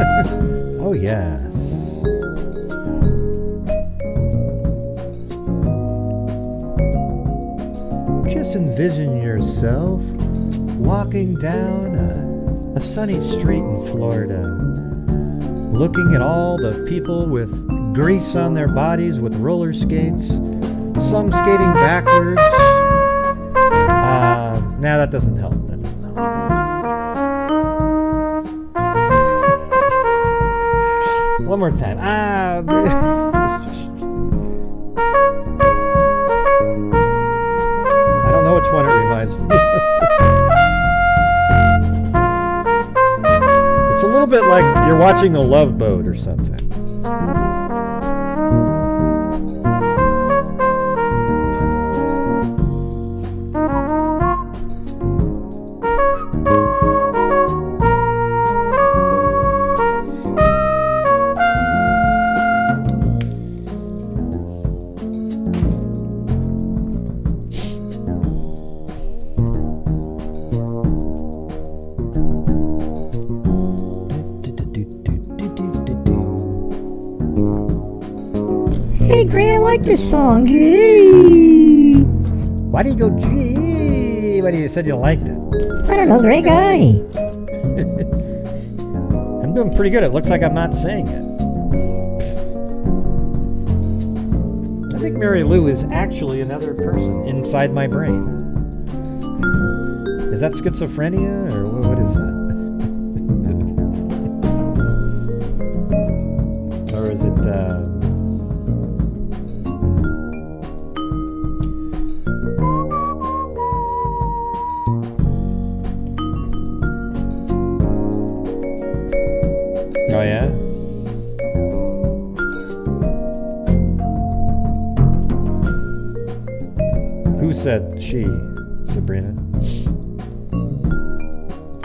that? Oh, yes. Just envision yourself walking down a sunny street in Florida, looking at all the people with grease on their bodies with roller skates, some skating backwards. Nah, that doesn't help. That doesn't help. One more time. I don't know which one it reminds me. It's a little bit like you're watching The Love Boat or something. Hey, Grant, I like this song. Gee. Why do you go gee? Why do you said you liked it? I don't know, great guy. I'm doing pretty good. It looks like I'm not saying it. I think Mary Lou is actually another person inside my brain. Is that schizophrenia or what is that? Or is it oh yeah? Who said she, Sabrina?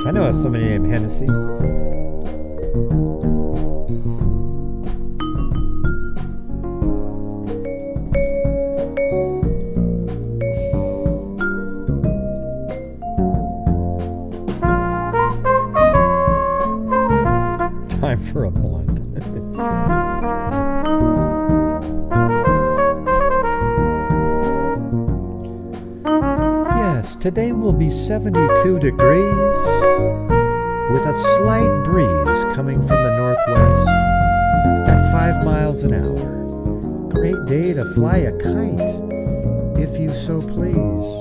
I know somebody named Hennessy. Time for a blunt. Yes, today will be 72 degrees with a slight breeze coming from the northwest at 5 miles an hour. Great day to fly a kite, if you so please.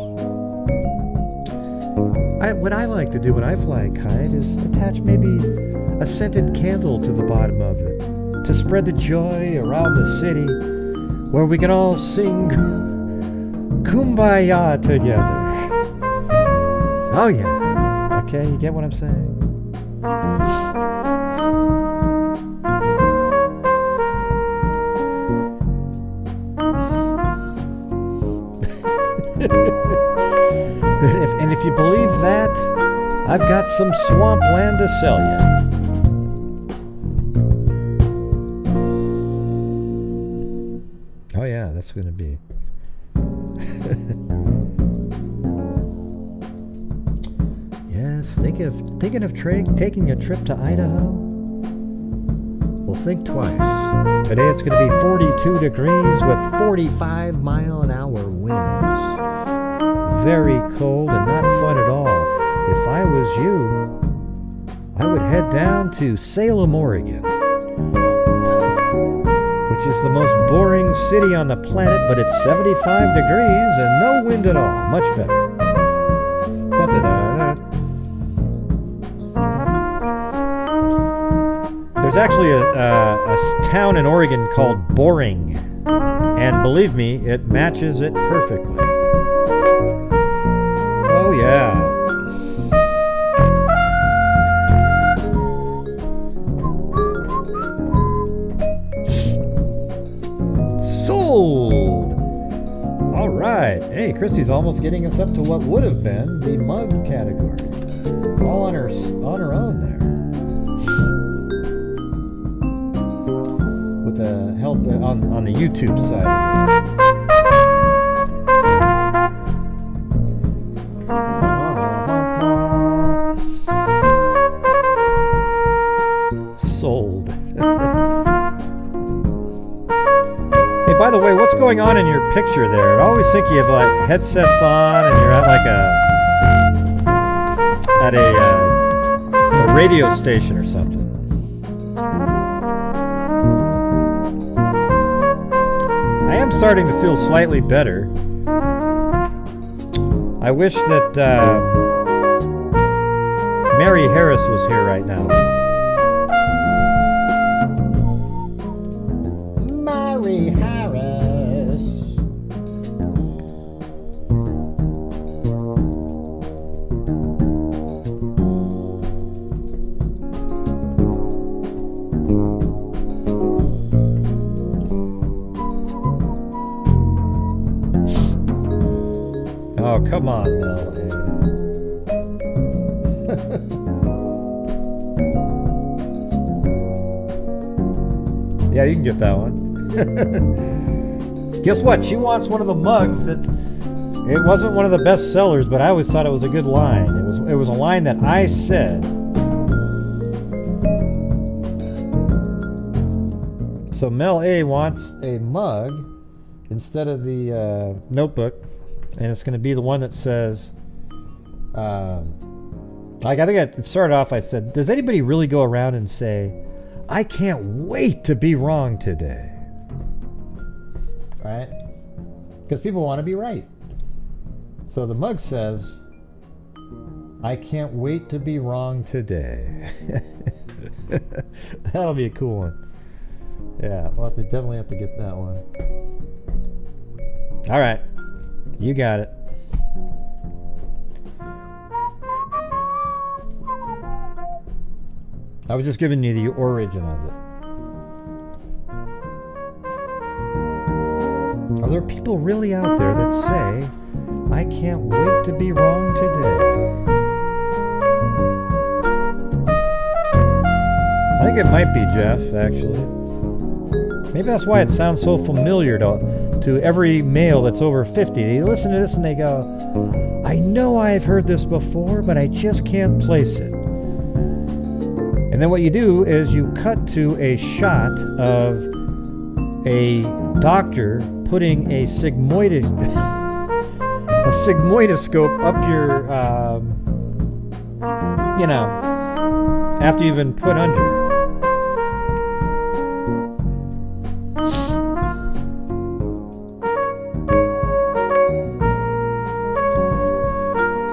What I like to do when I fly a kite is attach maybe a scented candle to the bottom of it to spread the joy around the city where we can all sing Kumbaya together. Oh yeah. Okay, you get what I'm saying? And if you believe that, I've got some swampland to sell you. Oh yeah, that's going to be. Yes, thinking of taking a trip to Idaho? Well, think twice. Today it's going to be 42 degrees with 45-mile-an-hour winds. Very cold and not fun at all. If I was you, I would head down to Salem, Oregon, which is the most boring city on the planet, but it's 75 degrees and no wind at all. Much better. Da-da-da-da. There's actually a town in Oregon called Boring, and believe me, it matches it perfectly. Oh yeah. Sold! Alright. Hey, Christy's almost getting us up to what would have been the mug category. All on her own there. With help on the YouTube side of it. Sold. Hey, by the way, what's going on in your picture there? I always think you have like headsets on and you're at like a radio station or something. I am starting to feel slightly better. I wish that Mary Harris was here right now. Oh, come on, Mel. Yeah, you can get that one. Guess what? She wants one of the mugs that it wasn't one of the best sellers, but I always thought it was a good line. It was a line that I said. So Mel A wants a mug instead of the notebook, and it's going to be the one that says, like I think it started off, I said, does anybody really go around and say, I can't wait to be wrong today? Right? Because people want to be right. So the mug says, I can't wait to be wrong today. That'll be a cool one. Yeah, we'll definitely have to get that one. All right, you got it. I was just giving you the origin of it. Are there people really out there that say, I can't wait to be wrong today? I think it might be Jeff, actually. Maybe that's why it sounds so familiar to every male that's over 50. They listen to this and they go, I know I've heard this before, but I just can't place it. And then what you do is you cut to a shot of a doctor putting a sigmoidoscope up your, after you've been put under.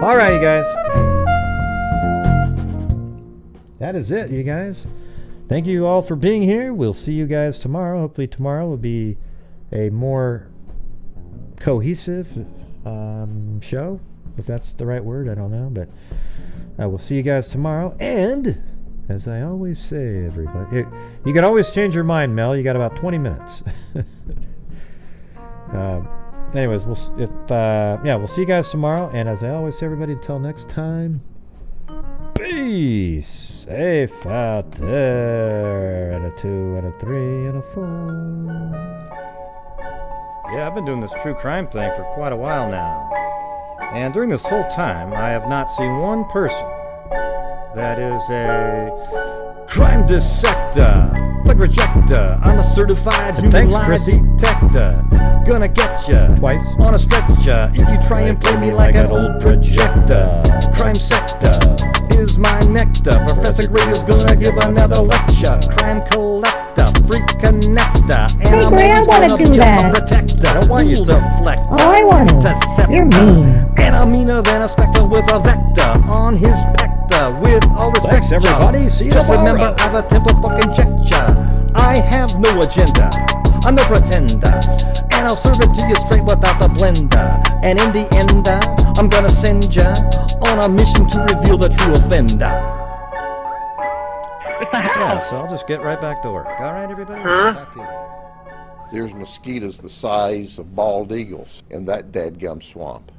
All right, you guys. That is it, you guys. Thank you all for being here. We'll see you guys tomorrow. Hopefully tomorrow will be a more cohesive show, if that's the right word. I don't know, but I will see you guys tomorrow. And as I always say, everybody, you can always change your mind, Mel. You got about 20 minutes. Anyways, we'll see you guys tomorrow. And as I always say, everybody, until next time, be safe out there. And a 2, and a 3, and a 4. Yeah, I've been doing this true crime thing for quite a while now. And during this whole time, I have not seen one person that is a crime dissector, flag rejector. I'm a certified human lie detector. Gonna get ya twice on a stretcher if you try and play me like an old projector. Crime sector is my nectar. Professor Grayl's gonna give another lecture. Crime collector, freak connector, and I'm always gonna be a protector. I want you to deflect. Oh, I want to. You're mean. And I'm meaner than a specter with a vector on his pector. With all respect, thanks everybody. See you just tomorrow. Remember, I've a temple fucking check. I have no agenda. I'm no pretender. And I'll serve it to you straight without the blender. And in the end, I'm gonna send ya on a mission to reveal the true offender. Yeah, so I'll just get right back to work. All right, everybody? Back to you. There's mosquitoes the size of bald eagles in that dadgum swamp.